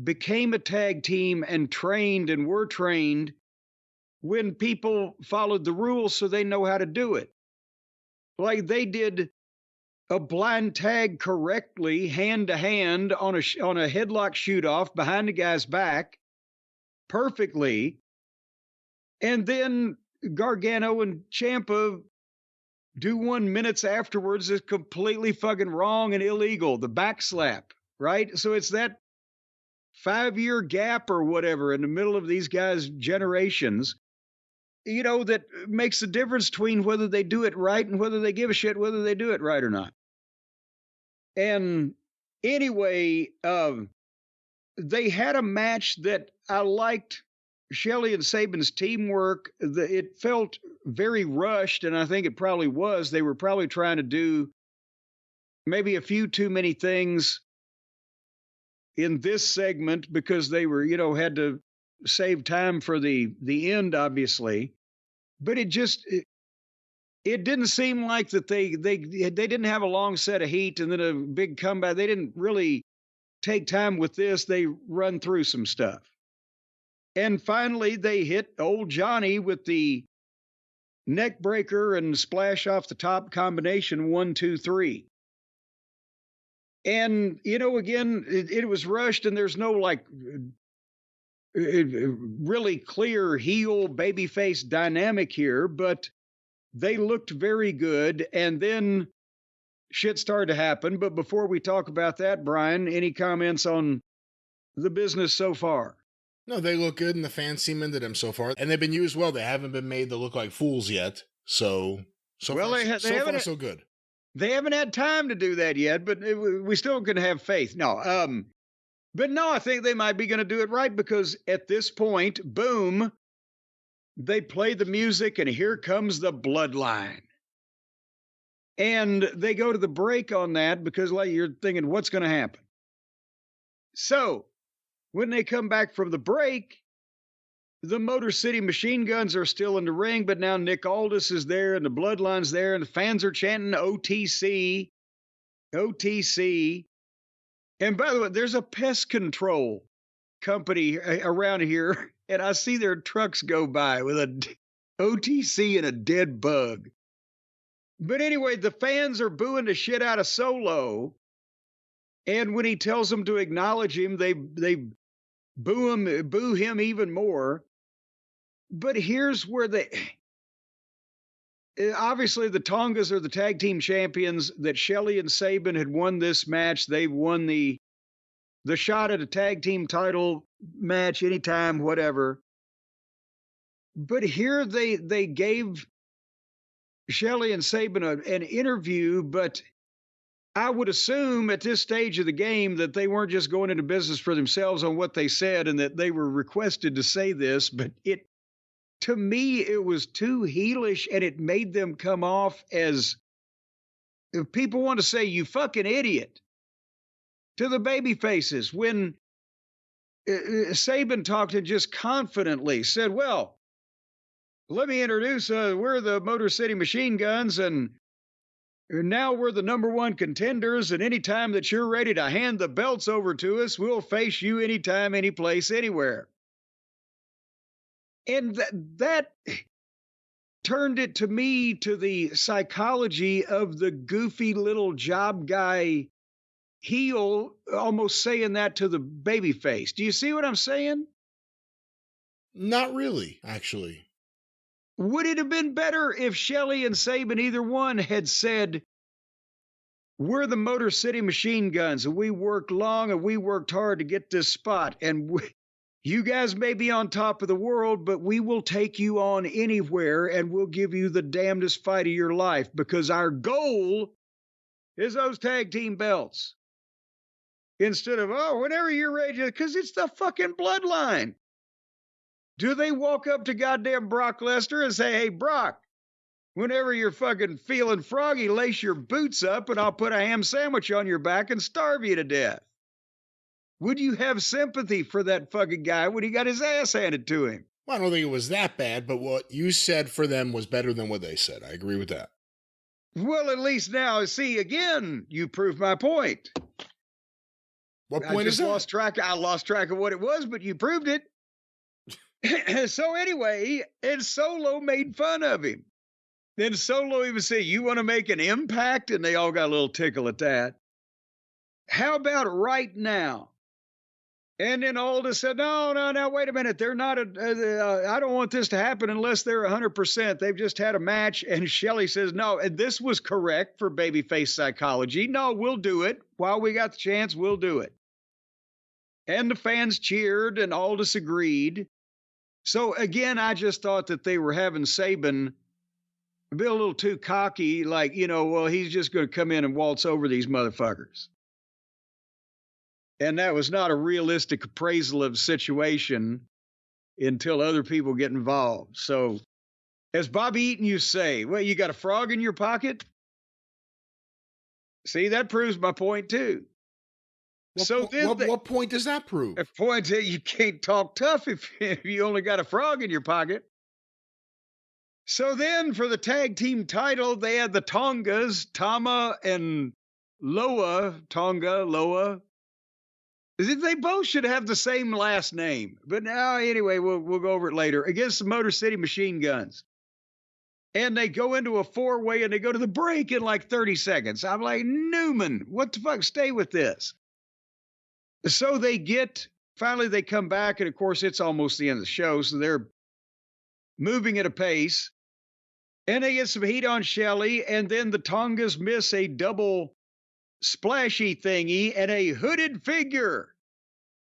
became a tag team and were trained when people followed the rules, so they know how to do it. Like they did a blind tag correctly, hand to hand on a headlock shoot off behind the guy's back perfectly. And then Gargano and Ciampa do 1 minutes afterwards is completely fucking wrong and illegal. The backslap, right? So it's that 5-year gap or whatever in the middle of these guys' generations, that makes the difference between whether they do it right and whether they give a shit whether they do it right or not. And anyway, they had a match that I liked. Shelley and Saban's teamwork, it felt very rushed, and I think it probably was. They were probably trying to do maybe a few too many things in this segment because they were, had to save time for the end, obviously. But it didn't seem like that they didn't have a long set of heat and then a big comeback. They didn't really take time with this. They run through some stuff. And finally, they hit old Johnny with the neck breaker and splash off the top combination 1, 2, 3. And, again, it was rushed and there's no really clear heel babyface dynamic here, but they looked very good. And then shit started to happen. But before we talk about that, Brian, any comments on the business so far? No, they look good, and the fans seem into them so far. And they've been used well. They haven't been made to look like fools yet. So far, so good. They haven't had time to do that yet, but we still can have faith. No, but no, I think they might be going to do it right because at this point, boom, they play the music, and here comes the Bloodline. And they go to the break on that because you're thinking, what's going to happen? So when they come back from the break, the Motor City Machine Guns are still in the ring, but now Nick Aldis is there and the Bloodline's there and the fans are chanting OTC, OTC. And by the way, there's a pest control company around here, and I see their trucks go by with a OTC and a dead bug. But anyway, the fans are booing the shit out of Solo. And when he tells them to acknowledge him, they boo him even more. But here's where obviously the Tongas are the tag team champions. That Shelley and Saban had won this match. They've won the shot at a tag team title match anytime, whatever. But here they gave Shelley and Saban an interview, but I would assume at this stage of the game that they weren't just going into business for themselves on what they said and that they were requested to say this, but to me, it was too heelish and it made them come off as, if people want to say, you fucking idiot, to the baby faces. When Saban talked and just confidently said, well, let me introduce, we're the Motor City Machine Guns, and now we're the #1 contenders, and anytime that you're ready to hand the belts over to us, we'll face you anytime, any place, anywhere. And that turned it to me to the psychology of the goofy little job guy heel, almost saying that to the baby face. Do you see what I'm saying? Not really, actually. Would it have been better if Shelley and Saban, either one, had said, we're the Motor City Machine Guns, and we worked long and we worked hard to get this spot, and you guys may be on top of the world, but we will take you on anywhere and we'll give you the damnedest fight of your life because our goal is those tag team belts. Instead of, whenever you're ready, because it's the fucking Bloodline. Do they walk up to goddamn Brock Lesnar and say, hey, Brock, whenever you're fucking feeling froggy, lace your boots up and I'll put a ham sandwich on your back and starve you to death? Would you have sympathy for that fucking guy when he got his ass handed to him? Well, I don't think it was that bad, but what you said for them was better than what they said. I agree with that. Well, at least now, see, again, you proved my point. What point is that? I lost track of what it was, but you proved it. So anyway, and Solo made fun of him. Then Solo even said, you want to make an impact? And they all got a little tickle at that. How about right now? And then Aldous said, no, wait a minute. They're not, I don't want this to happen unless they're 100%. They've just had a match. And Shelley says, no. And this was correct for babyface psychology. No, we'll do it. While we got the chance, we'll do it. And the fans cheered and Aldous agreed. So again, I just thought that they were having Saban be a little too cocky, like, well, he's just going to come in and waltz over these motherfuckers. And that was not a realistic appraisal of the situation until other people get involved. So, as Bobby Eaton used to say, well, you got a frog in your pocket? See, that proves my point, too. What point does that prove? A point that you can't talk tough if you only got a frog in your pocket. So then for the tag team title, they had the Tongas, Tama and Loa, Tonga, Loa. They both should have the same last name. But now, anyway, we'll go over it later. Against the Motor City Machine Guns. And they go into a four-way and they go to the break in like 30 seconds. I'm like, Newman, what the fuck? Stay with this. So finally they come back, and of course it's almost the end of the show, so they're moving at a pace. And they get some heat on Shelley, and then the Tongas miss a double splashy thingy, and a hooded figure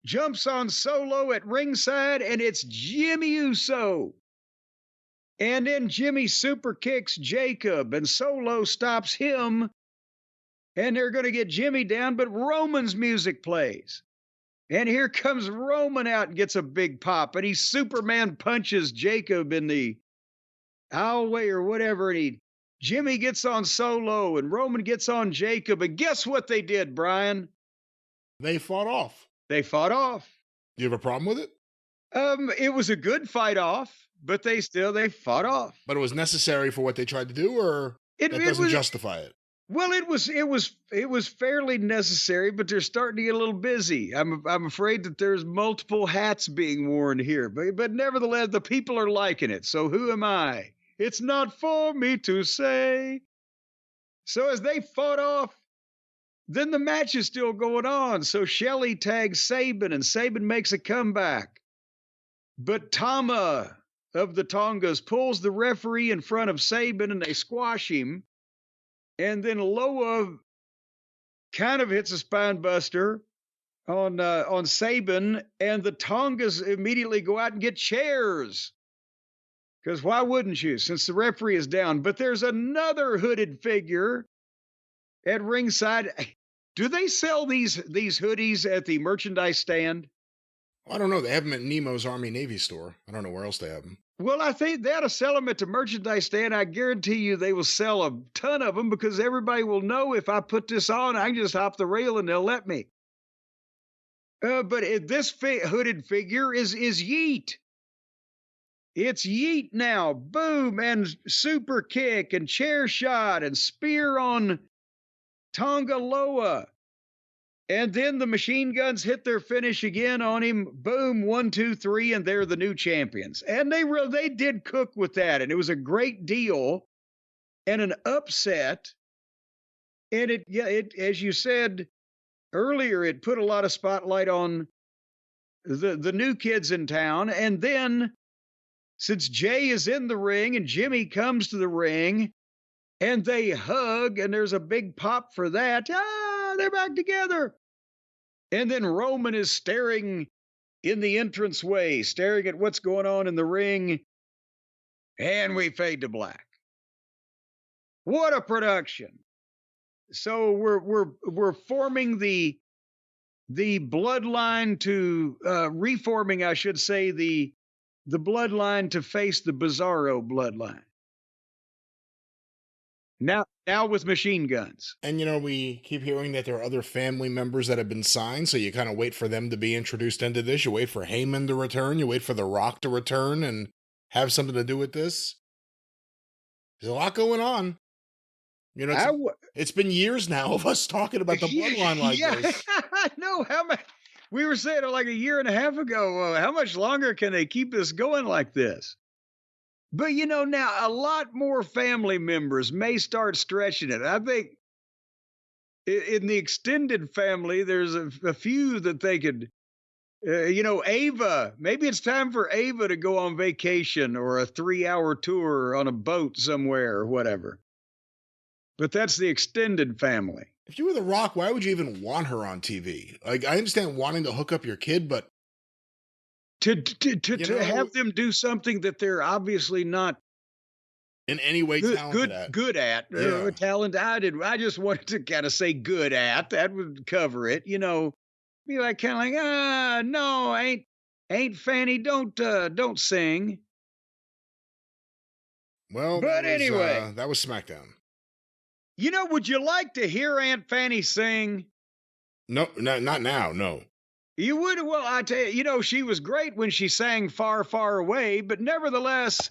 jumps on Solo at ringside, and it's Jimmy Uso. And then Jimmy super kicks Jacob, and Solo stops him, and they're going to get Jimmy down, but Roman's music plays. And here comes Roman out and gets a big pop, and he Superman punches Jacob in the hallway or whatever, and Jimmy gets on Solo, and Roman gets on Jacob, and guess what they did, Brian? They fought off. They fought off. Do you have a problem with it? It was a good fight off, but they fought off. But it was necessary for what they tried to do, or that doesn't justify it? Well, it was fairly necessary, but they're starting to get a little busy. I'm afraid that there's multiple hats being worn here, but nevertheless, the people are liking it. So who am I? It's not for me to say. So as they fought off, then the match is still going on. So Shelley tags Saban, and Saban makes a comeback. But Tama of the Tongas pulls the referee in front of Saban, and they squash him. And then Loa kind of hits a spine buster on Saban, and the Tongas immediately go out and get chairs. Because why wouldn't you, since the referee is down? But there's another hooded figure at ringside. Do they sell these hoodies at the merchandise stand? I don't know. They have them at Nemo's Army Navy store. I don't know where else they have them. Well, I think they ought to sell them at the merchandise stand. I guarantee you they will sell a ton of them, because everybody will know if I put this on, I can just hop the rail and they'll let me. But this hooded figure is Yeet. It's Yeet now. Boom, and super kick and chair shot and spear on Tonga Loa. And then the Machine Guns hit their finish again on him. Boom, 1, 2, 3, and they're the new champions. And they did cook with that, and it was a great deal and an upset. And it as you said earlier, it put a lot of spotlight on the new kids in town. And then, since Jay is in the ring and Jimmy comes to the ring, and they hug, and there's a big pop for that. They're back together. And then Roman is staring in the entranceway, staring at what's going on in the ring. And we fade to black. What a production. So we're forming the bloodline to reforming, I should say, the bloodline to face the Bizarro bloodline. Now with Machine Guns. And, we keep hearing that there are other family members that have been signed, so you kind of wait for them to be introduced into this. You wait for Heyman to return. You wait for The Rock to return and have something to do with this. There's a lot going on. It's been years now of us talking about the bloodline like this. I know. How much we were saying like a year and a half ago, how much longer can they keep this going like this? But, now a lot more family members may start stretching it. I think in the extended family, there's a few that they could Ava, maybe it's time for Ava to go on vacation or a 3-hour tour on a boat somewhere or whatever. But that's the extended family. If you were The Rock, why would you even want her on TV? Like, I understand wanting to hook up your kid, but to have them do something that they're obviously not in any way talented at. Good at. Talent. I just wanted to kind of say good at. That would cover it. Be like kind of like, no, ain't Fanny, don't sing. Well, but anyway, that was SmackDown. Would you like to hear Aunt Fanny sing? No, not now. No. You would? Well, I tell you, she was great when she sang Far, Far Away, but nevertheless,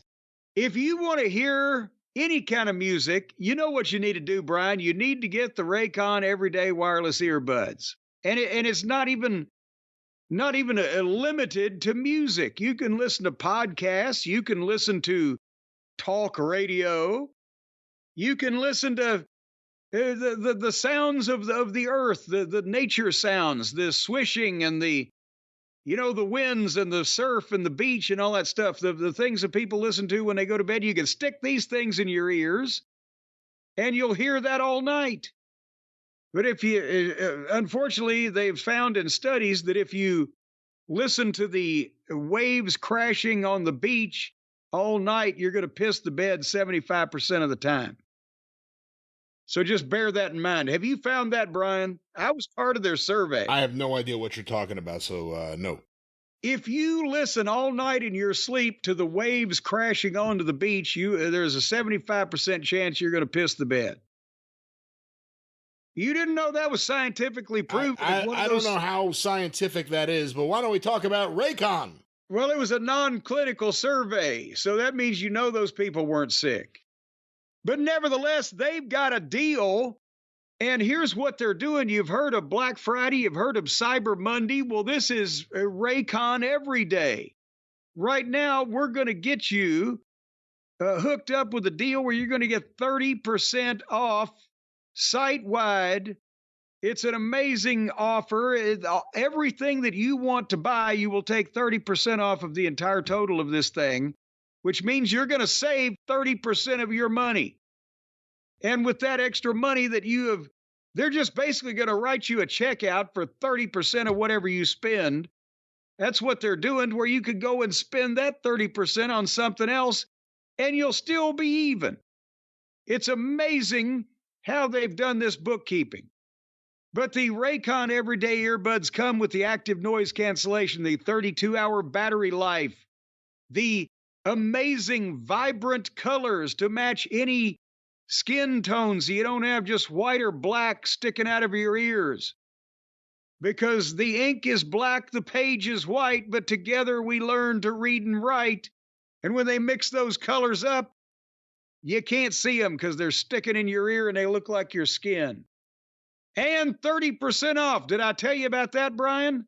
if you want to hear any kind of music, you know what you need to do, Brian? You need to get the Raycon Everyday Wireless Earbuds. And it's not even limited to music. You can listen to podcasts. You can listen to talk radio. You can listen to the sounds of the earth, the nature sounds, the swishing and the winds and the surf and the beach and all that stuff, the things that people listen to when they go to bed. You can stick these things in your ears and you'll hear that all night. But if you, unfortunately, they've found in studies that if you listen to the waves crashing on the beach all night, you're going to piss the bed 75% of the time. So just bear that in mind. Have you found that, Brian? I was part of their survey. I have no idea what you're talking about, so no. If you listen all night in your sleep to the waves crashing onto the beach, there's a 75% chance you're going to piss the bed. You didn't know that was scientifically proven? I don't know how scientific that is, but why don't we talk about Raycon? Well, it was a non-clinical survey, so that means those people weren't sick. But nevertheless, they've got a deal, and here's what they're doing. You've heard of Black Friday, you've heard of Cyber Monday. Well, this is Raycon every day. Right now, we're going to get you hooked up with a deal where you're going to get 30% off site-wide. It's an amazing offer. Everything that you want to buy, you will take 30% off of the entire total of this thing, which means you're going to save 30% of your money. And with that extra money that they're just basically going to write you a check out for 30% of whatever you spend. That's what they're doing, where you could go and spend that 30% on something else, and you'll still be even. It's amazing how they've done this bookkeeping. But the Raycon Everyday Earbuds come with the active noise cancellation, the 32-hour battery life, the amazing vibrant colors to match any skin tones, so you don't have just white or black sticking out of your ears. Because the ink is black, the page is white, but together we learn to read and write. And when they mix those colors up, you can't see them because they're sticking in your ear and they look like your skin. And 30% off. Did I tell you about that, Brian?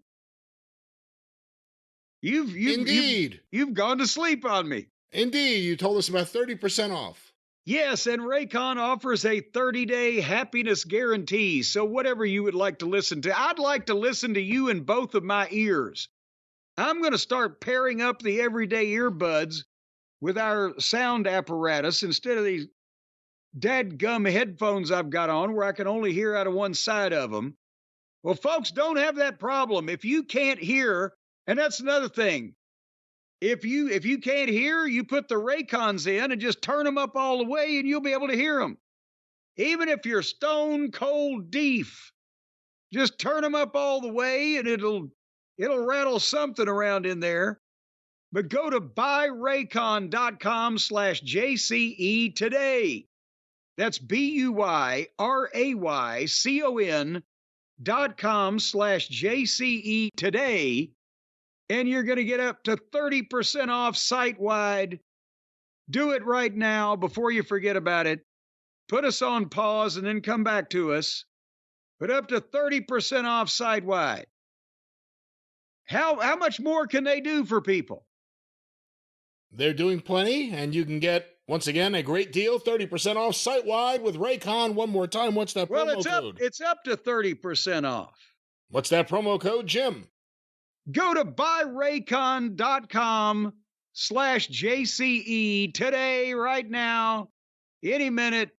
Indeed. You've gone to sleep on me. Indeed. You told us about 30% off. Yes, and Raycon offers a 30-day happiness guarantee. So whatever you would like to listen to, I'd like to listen to you in both of my ears. I'm going to start pairing up the everyday earbuds with our sound apparatus instead of these dadgum headphones I've got on where I can only hear out of one side of them. Well, folks, don't have that problem. If you can't hear, and that's another thing. If you can't hear, you put the Raycons in and just turn them up all the way and you'll be able to hear them. Even if you're stone cold deaf, just turn them up all the way and it'll rattle something around in there. But go to buyraycon.com/JCE today. That's BUYRAYCON.com/JCE today. And you're going to get up to 30% off site-wide. Do it right now before you forget about it. Put us on pause and then come back to us. But up to 30% off site-wide. How much more can they do for people? They're doing plenty, and you can get, once again, a great deal, 30% off site-wide with Raycon. One more time, what's that promo code? It's up to 30% off. What's that promo code, Jim? Go to buyraycon.com/JCE today, right now, any minute,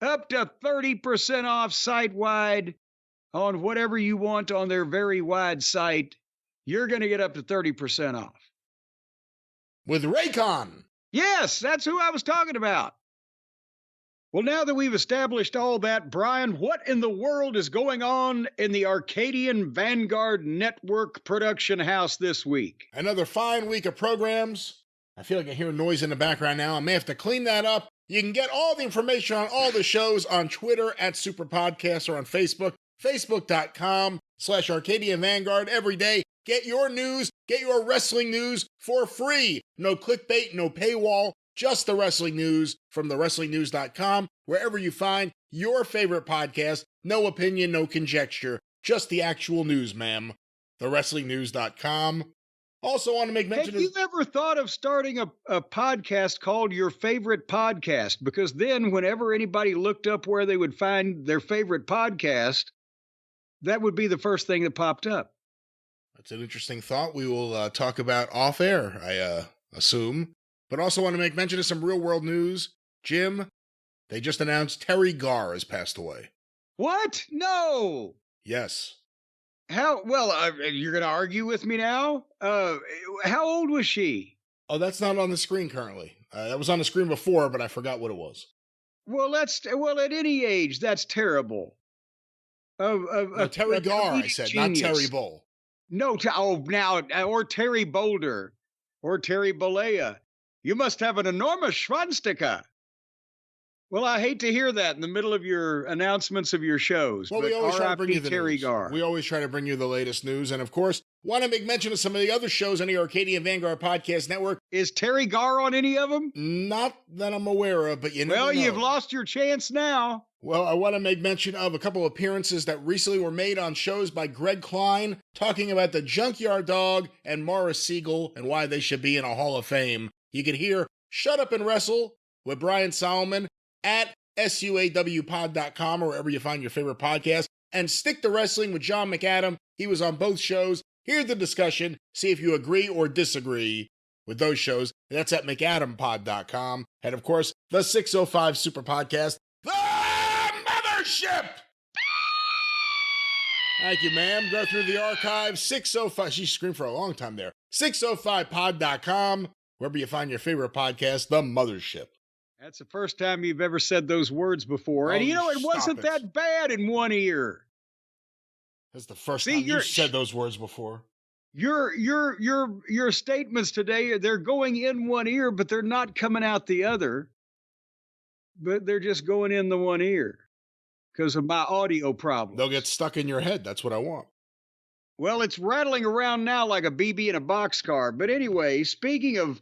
up to 30% off site-wide on whatever you want on their very wide site. You're going to get up to 30% off. With Raycon. Yes, that's who I was talking about. Well, now that we've established all that, Brian, what in the world is going on in the Arcadian Vanguard Network production house this week? Another fine week of programs. I feel like I hear noise in the background now. I may have to clean that up. You can get all the information on all the shows on Twitter at Superpodcast or on Facebook, facebook.com/Arcadian Vanguard every day. Get your news, get your wrestling news for free. No clickbait, no paywall, just the wrestling news from thewrestlingnews.com, wherever you find your favorite podcast. No opinion, no conjecture, just the actual news, ma'am. Thewrestlingnews.com. Also want to make mention Have you ever thought of starting a podcast called Your Favorite Podcast? Because then whenever anybody looked up where they would find their favorite podcast, that would be the first thing that popped up. That's an interesting thought we will talk about off air, I assume. But also want to make mention of some real world news. Jim, they just announced Terry Garr has passed away. What? No. Yes. How? Well, you're going to argue with me now? How old was she? Oh, that's not on the screen currently. That was on the screen before, but I forgot what it was. Well, at any age, that's terrible. No, Terry Garr, I said, genius. not Terry Bull. No, or Terry Boulder, or Terry Bollea. You must have an enormous schwanzsticker. Well, I hate to hear that in the middle of your announcements of your shows. Well, we always try to bring you the Terry news. Garr. We always try to bring you the latest news. And of course, want to make mention of some of the other shows on the Arcadian Vanguard Podcast Network. Is Terry Garr on any of them? Not that I'm aware of, but you never know. You've lost your chance now. Well, I want to make mention of a couple appearances that recently were made on shows by Greg Klein, talking about the Junkyard Dog and Morris Siegel and why they should be in a Hall of Fame. You can hear Shut Up and Wrestle with Brian Solomon at suawpod.com or wherever you find your favorite podcast, and Stick to Wrestling with John McAdam. He was on both shows. Hear the discussion, see if you agree or disagree with those shows. That's at mcadampod.com. And of course, the 605 Super Podcast, The Mothership! Thank you, ma'am. Go through the archive. 605, she screamed for a long time there. 605pod.com, wherever you find your favorite podcast, The Mothership. That's the first time you've ever said those words before. And it wasn't that bad in one ear. That's the first time you said those words before. Your statements today, they're going in one ear, but they're not coming out the other. But they're just going in the one ear because of my audio problems. They'll get stuck in your head. That's what I want. Well, it's rattling around now like a BB in a boxcar. But anyway, speaking of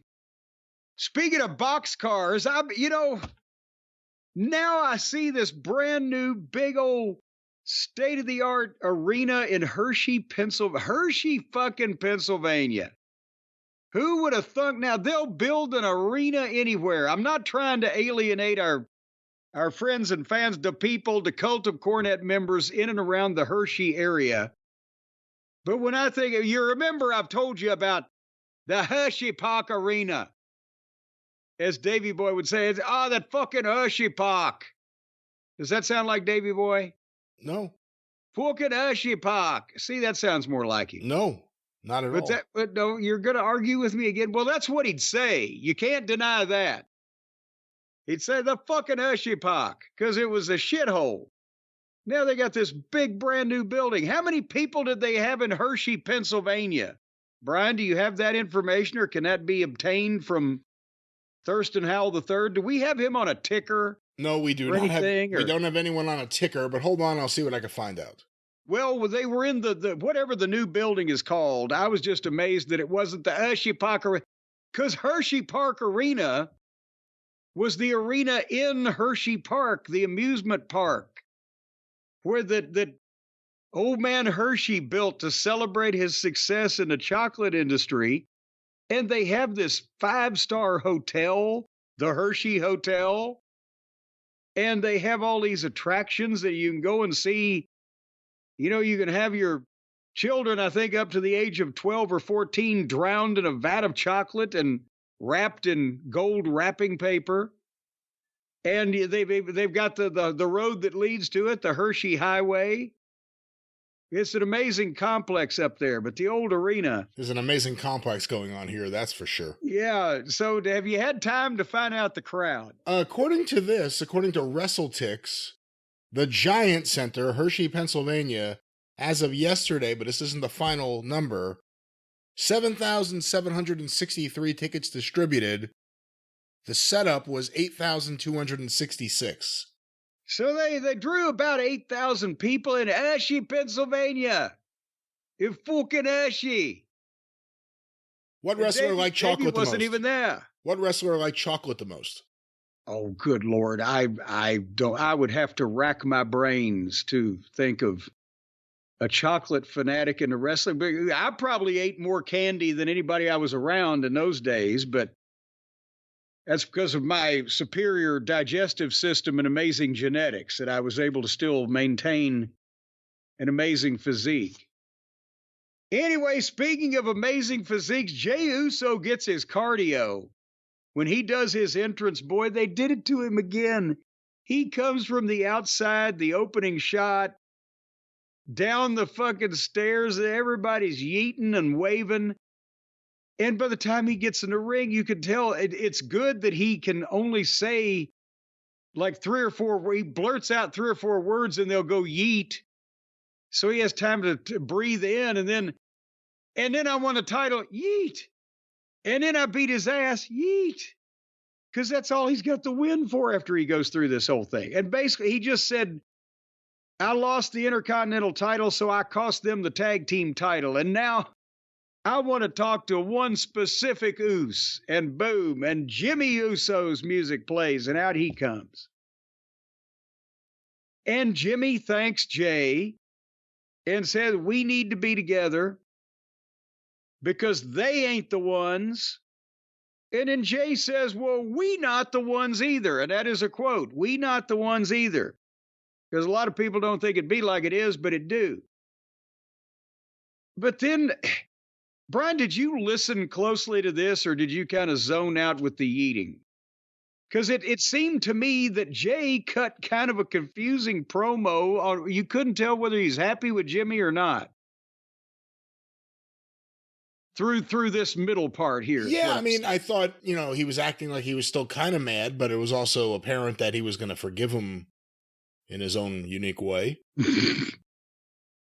boxcars, now I see this brand new big old state-of-the-art arena in Hershey, fucking Pennsylvania. Who would have thunk? Now, they'll build an arena anywhere. I'm not trying to alienate our friends and fans, the people, the cult of Cornette members in and around the Hershey area. But when I think of, you remember I've told you about the Hershey Park Arena. As Davey Boy would say, that fucking Hershey Park. Does that sound like Davey Boy? No. Fucking Hershey Park. See, that sounds more like him. No, not at all. But no, you're going to argue with me again? Well, that's what he'd say. You can't deny that. He'd say the fucking Hershey Park because it was a shithole. Now they got this big brand new building. How many people did they have in Hershey, Pennsylvania? Brian, do you have that information, or can that be obtained from Thurston Howell III? Do we have him on a ticker? No, we do not have. We don't have anyone on a ticker, but hold on, I'll see what I can find out. Well, they were in the whatever the new building is called. I was just amazed that it wasn't the Hershey Park Arena, because Hershey Park Arena was the arena in Hershey Park, the amusement park, where the old man Hershey built to celebrate his success in the chocolate industry. And they have this 5-star hotel, the Hershey Hotel. And they have all these attractions that you can go and see. You can have your Children, I think up to the age of 12 or 14, drowned in a vat of chocolate and wrapped in gold wrapping paper. And they've got the road that leads to it, the Hershey Highway. It's an amazing complex up there, but the old arena. There's an amazing complex going on here, that's for sure. Yeah, so have you had time to find out the crowd? According to WrestleTix, the Giant Center, Hershey, Pennsylvania, as of yesterday, but this isn't the final number, 7,763 tickets distributed. The setup was 8,266. So they drew about 8,000 people in Hershey, Pennsylvania. In fucking Hershey. What wrestler liked chocolate the most? Wasn't even there. What wrestler liked chocolate the most? Oh, good Lord. I would have to rack my brains to think of a chocolate fanatic in the wrestling. I probably ate more candy than anybody I was around in those days, but that's because of my superior digestive system and amazing genetics that I was able to still maintain an amazing physique. Anyway, speaking of amazing physiques, Jey Uso gets his cardio. When he does his entrance, boy, they did it to him again. He comes from the outside, the opening shot, down the fucking stairs. Everybody's yeeting and waving. And by the time he gets in the ring, you can tell it's good that he can only say like 3 or 4, he blurts out 3 or 4 words and they'll go yeet. So he has time to breathe in, and then I won a title, yeet. And then I beat his ass, yeet. Because that's all he's got to win for after he goes through this whole thing. And basically, he just said, I lost the Intercontinental title, so I cost them the tag team title. And now I want to talk to one specific Uso. And boom, and Jimmy Uso's music plays, and out he comes. And Jimmy thanks Jey and says, we need to be together because they ain't the ones. And then Jey says, well, we not the ones either. And that is a quote, we not the ones either. Because a lot of people don't think it'd be like it is, but it do. But then, Brian, did you listen closely to this, or did you kind of zone out with the yeeting? Because it seemed to me that Jey cut kind of a confusing promo. You couldn't tell whether he's happy with Jimmy or not. Through this middle part here. Yeah, I mean, I thought, he was acting like he was still kind of mad, but it was also apparent that he was going to forgive him in his own unique way.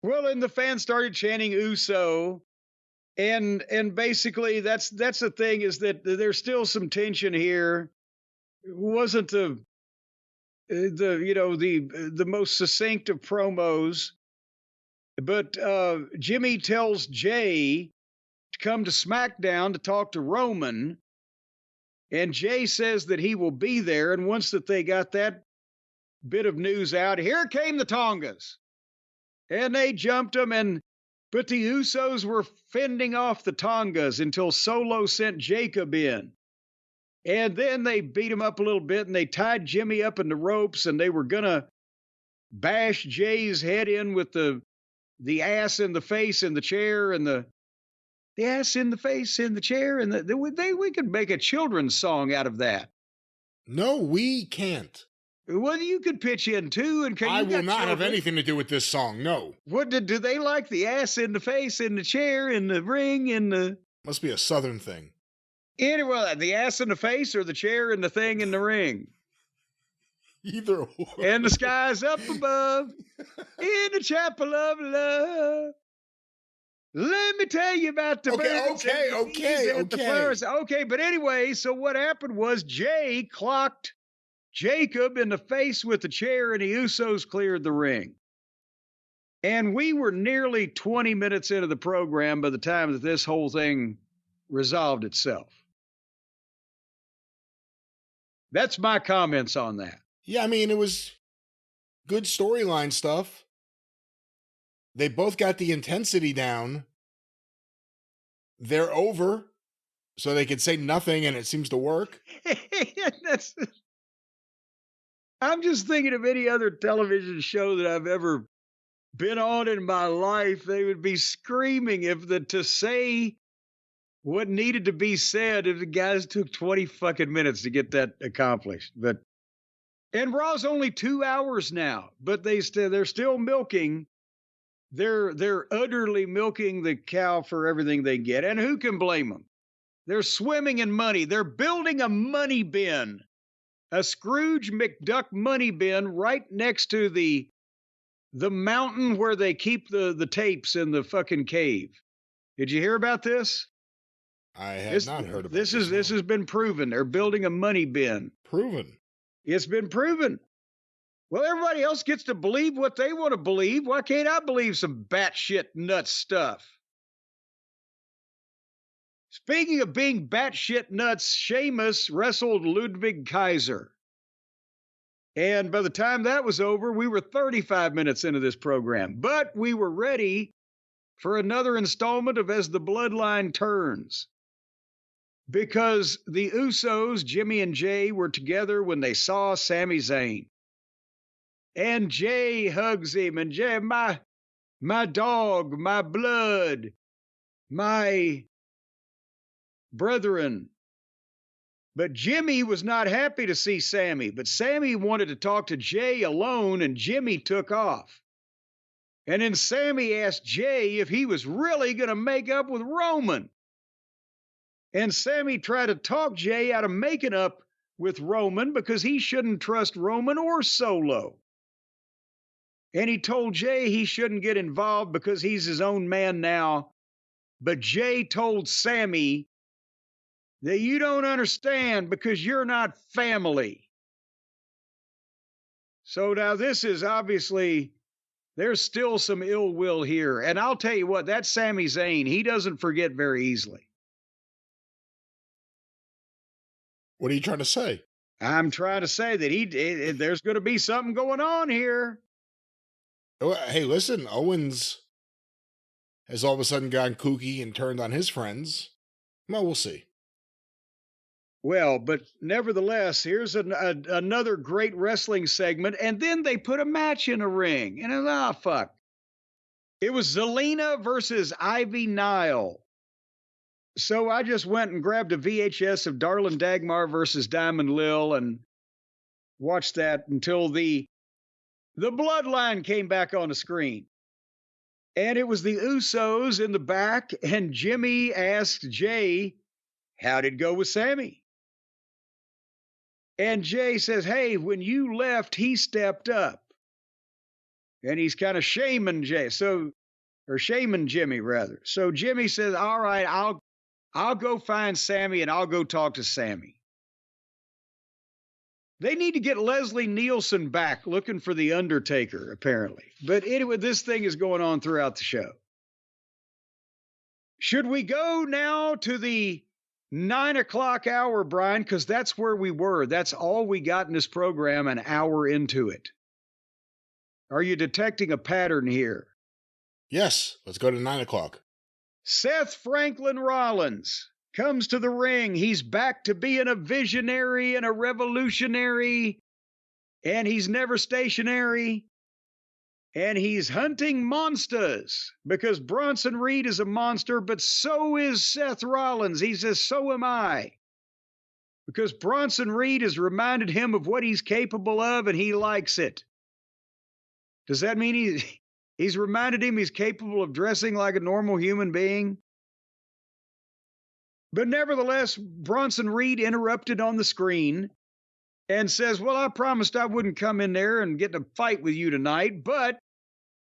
Well, and the fans started chanting Uso. And basically that's the thing, is that there's still some tension here. It wasn't the most succinct of promos, but Jimmy tells Jey to come to Smackdown to talk to Roman, and Jey says that he will be there. And once that they got that bit of news out, here came the Tongas, and they jumped them, but the Usos were fending off the Tongas until Solo sent Jacob in. And then they beat him up a little bit, and they tied Jimmy up in the ropes, and they were going to bash Jay's head in with the ass in the face in the chair, and the ass in the face in the chair, and we could make a children's song out of that. No, we can't. Well, you could pitch in too, and I will not have anything to do with this song. No. What do they like? The ass in the face in the chair in the ring in the? Must be a Southern thing. Anyway, the ass in the face or the chair and the thing in the ring. Either one. And the sky's up above in the chapel of love. Let me tell you about the birds and the flowers. Okay, but anyway, so what happened was Jey clocked Jacob in the face with the chair, and the Usos cleared the ring. And we were nearly 20 minutes into the program by the time that this whole thing resolved itself. That's my comments on that. Yeah, I mean, it was good storyline stuff. They both got the intensity down. They're over, so they could say nothing, and it seems to work. I'm just thinking of any other television show that I've ever been on in my life, they would be screaming to say what needed to be said if the guys took 20 fucking minutes to get that accomplished. And Raw's only 2 hours now, but they're still milking. They're utterly milking the cow for everything they get. And who can blame them? They're swimming in money. They're building a money bin, a Scrooge McDuck money bin right next to the mountain where they keep the tapes in the fucking cave. Did you hear about this? I had not heard about this. This has been proven. They're building a money bin. Proven. It's been proven. Well, everybody else gets to believe what they want to believe. Why can't I believe some batshit nuts stuff? Speaking of being batshit nuts, Sheamus wrestled Ludwig Kaiser. And by the time that was over, we were 35 minutes into this program. But we were ready for another installment of As the Bloodline Turns. Because the Usos, Jimmy and Jay, were together when they saw Sami Zayn. And Jay hugs him, and Jay, my dog, my blood, my brethren. But Jimmy was not happy to see Sami, but Sami wanted to talk to Jay alone, and Jimmy took off. And then Sami asked Jay if he was really going to make up with Roman. And Sami tried to talk Jay out of making up with Roman because he shouldn't trust Roman or Solo. And he told Jay he shouldn't get involved because he's his own man now. But Jay told Sami that you don't understand because you're not family. So now this is obviously, there's still some ill will here. And I'll tell you what, that Sami Zayn, he doesn't forget very easily. What are you trying to say? I'm trying to say that there's going to be something going on here. Hey, listen, Owens has all of a sudden gone kooky and turned on his friends. Well, we'll see. Well, but nevertheless, here's another great wrestling segment, and then they put a match in a ring, and fuck. It was Zelina versus Ivy Nile. So I just went and grabbed a VHS of Darlin Dagmar versus Diamond Lil and watched that until the Bloodline came back on the screen. And it was the Usos in the back, and Jimmy asked Jay, how'd it go with Sami? And Jay says, hey, when you left, he stepped up. And he's kind of shaming Jay, or shaming Jimmy, rather. So Jimmy says, all right, I'll go find Sami and I'll go talk to Sami. They need to get Leslie Nielsen back looking for The Undertaker, apparently. But anyway, this thing is going on throughout the show. Should we go now to the 9 o'clock hour, Brian? Because that's where we were. That's all we got in this program, an hour into it. Are you detecting a pattern here? Yes, let's go to 9 o'clock. Seth Franklin Rollins comes to the ring. He's back to being a visionary and a revolutionary, and he's never stationary. And he's hunting monsters because Bronson Reed is a monster, but so is Seth Rollins. He says, so am I. Because Bronson Reed has reminded him of what he's capable of, and he likes it. Does that mean he's reminded him he's capable of dressing like a normal human being? But nevertheless, Bronson Reed interrupted on the screen and says, well, I promised I wouldn't come in there and get in a fight with you tonight, but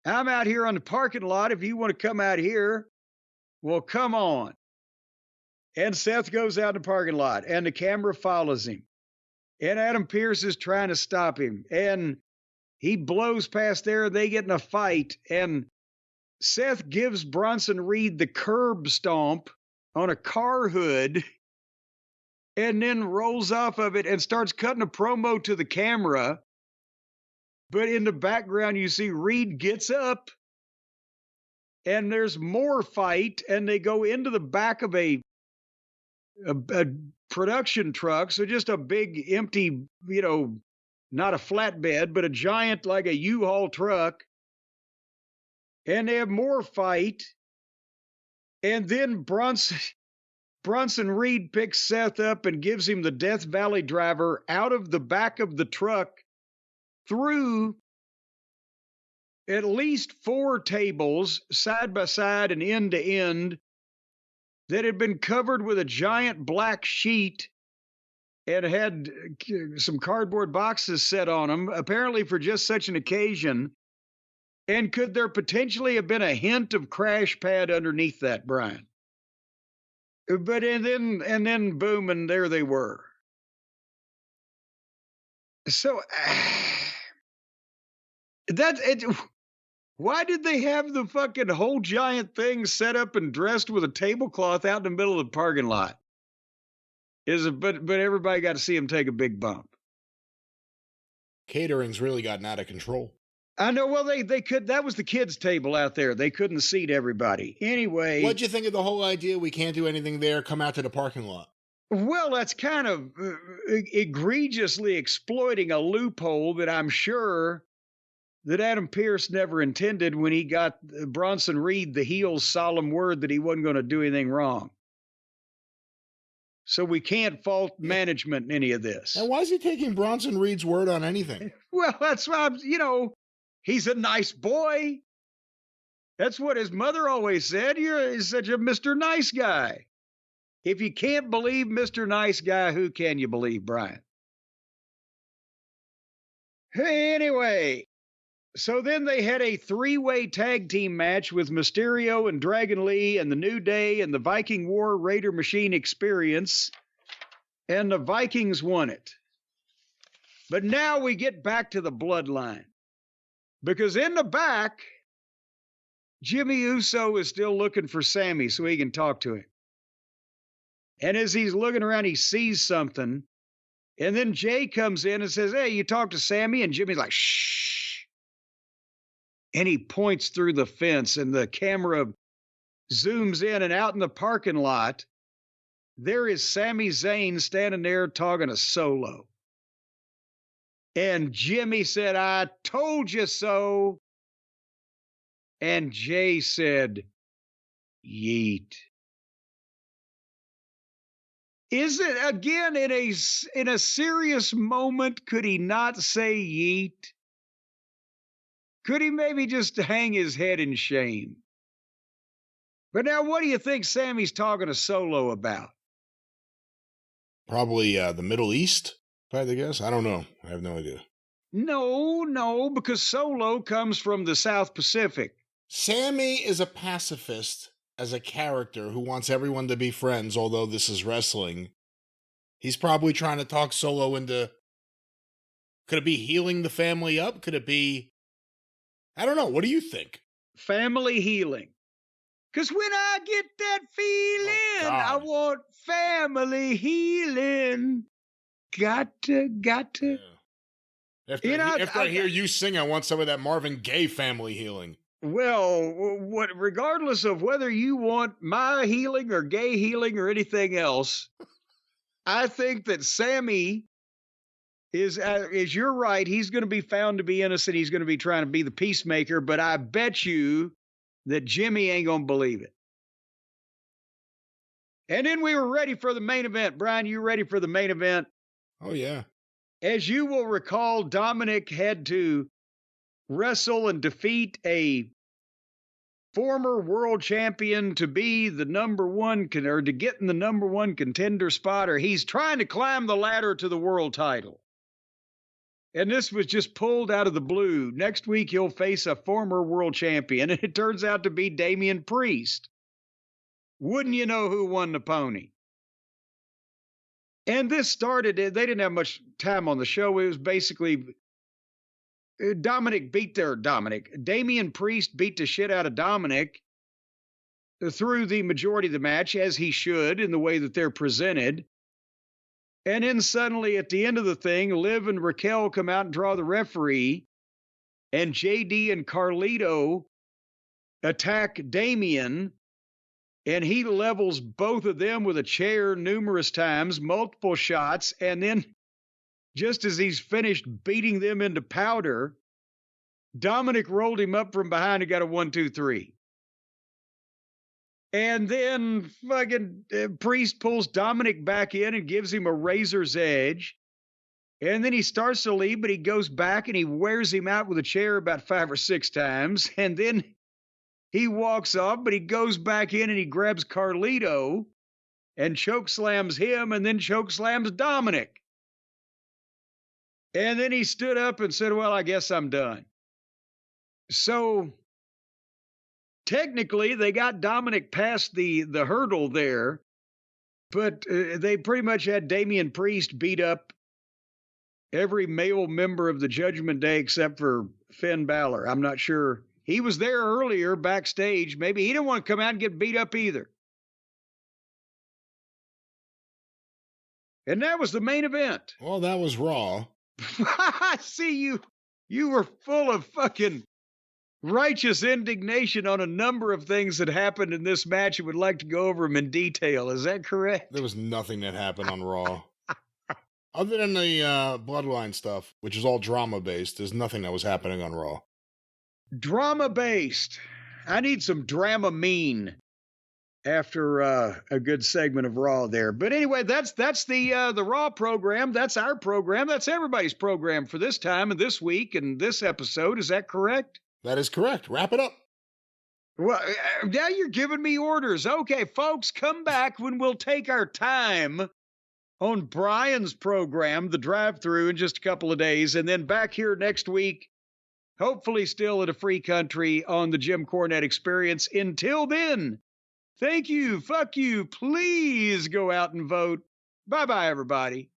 I'm out here on the parking lot. If you want to come out here, well, come on. And Seth goes out in the parking lot, and the camera follows him. And Adam Pearce is trying to stop him. And he blows past there. They get in a fight. And Seth gives Bronson Reed the curb stomp on a car hood and then rolls off of it and starts cutting a promo to the camera. But in the background, you see Reed gets up and there's more fight, and they go into the back of a production truck. So just a big empty, not a flatbed, but a giant, like a U-Haul truck. And they have more fight. And then Bronson Reed picks Seth up and gives him the Death Valley driver out of the back of the truck through at least 4 tables side by side and end to end that had been covered with a giant black sheet and had some cardboard boxes set on them, apparently for just such an occasion. And could there potentially have been a hint of crash pad underneath that, Brian? But and then boom, and there they were. So that's it. Why did they have the fucking whole giant thing set up and dressed with a tablecloth out in the middle of the parking lot? But everybody got to see him take a big bump. Catering's really gotten out of control. I know. Well, they could. That was the kids' table out there. They couldn't seat everybody. Anyway. What'd you think of the whole idea? We can't do anything there. Come out to the parking lot. Well, that's kind of egregiously exploiting a loophole that I'm sure that Adam Pearce never intended when he got Bronson Reed the heel's solemn word that he wasn't going to do anything wrong. So we can't fault management in any of this. And why is he taking Bronson Reed's word on anything? Well, that's why, he's a nice boy. That's what his mother always said. You're such a Mr. Nice Guy. If you can't believe Mr. Nice Guy, who can you believe, Brian? Anyway, so then they had a 3-way tag team match with Mysterio and Dragon Lee and the New Day and the Viking War Raider Machine Experience, and the Vikings won it. But now we get back to the Bloodline, because in the back, Jimmy Uso is still looking for Sammy so he can talk to him. And as he's looking around, he sees something. And then Jay comes in and says, "Hey, you talk to Sammy?" And Jimmy's like, "Shh." And he points through the fence, and the camera zooms in, and out in the parking lot, there is Sami Zayn standing there talking to Solo. And Jimmy said, "I told you so." And Jay said, "Yeet." Is it, again, in a serious moment, could he not say yeet? Could he maybe just hang his head in shame? But now, what do you think Sammy's talking to Solo about? Probably the Middle East, if I had to guess. I don't know. I have no idea. No, because Solo comes from the South Pacific. Sammy is a pacifist as a character who wants everyone to be friends, although this is wrestling. He's probably trying to talk Solo into... Could it be healing the family up? Could it be... I don't know. What do you think? Family healing. Because when I get that feeling, I want family healing. Got to. Yeah. After I hear you sing, I want some of that Marvin Gaye family healing. Well, regardless of whether you want my healing or gay healing or anything else, I think that Sammy is you're right. He's going to be found to be innocent. He's going to be trying to be the peacemaker, but I bet you that Jimmy ain't going to believe it. And then we were ready for the main event. Brian, you ready for the main event? Oh, yeah. As you will recall, Dominic had to wrestle and defeat a former world champion to be the number one, or to get in the number one contender spot, or he's trying to climb the ladder to the world title. And this was just pulled out of the blue. Next week, he'll face a former world champion, and it turns out to be Damian Priest. Wouldn't you know who won the pony? And this started, they didn't have much time on the show. It was basically Damian Priest beat the shit out of Dominic through the majority of the match, as he should, in the way that they're presented. And then suddenly at the end of the thing, Liv and Raquel come out and draw the referee, and JD and Carlito attack Damian, and he levels both of them with a chair numerous times, multiple shots, and then just as he's finished beating them into powder, Dominic rolled him up from behind and got a 1-2-3. And then fucking Priest pulls Dominic back in and gives him a razor's edge. And then he starts to leave, but he goes back and he wears him out with a chair about 5 or 6 times. And then he walks off, but he goes back in and he grabs Carlito and chokeslams him and then chokeslams Dominic. And then he stood up and said, well, I guess I'm done. So technically, they got Dominic past the hurdle there, but they pretty much had Damian Priest beat up every male member of the Judgment Day except for Finn Balor. I'm not sure. He was there earlier backstage. Maybe he didn't want to come out and get beat up either. And that was the main event. Well, that was Raw. I see you were full of fucking righteous indignation on a number of things that happened in this match and would like to go over them in detail. Is that correct? There was nothing that happened on Raw. Other than the Bloodline stuff, which is all drama-based, there's nothing that was happening on Raw. Drama-based. I need some Dramamine after a good segment of Raw there. But anyway, that's the Raw program. That's our program. That's everybody's program for this time and this week and this episode. Is that correct? That is correct. Wrap it up. Well, now you're giving me orders. Okay, folks, come back when we'll take our time on Brian's program, The Drive-Thru, in just a couple of days, and then back here next week, hopefully still at a free country on the Jim Cornette Experience. Until then, thank you, fuck you, please go out and vote. Bye-bye, everybody.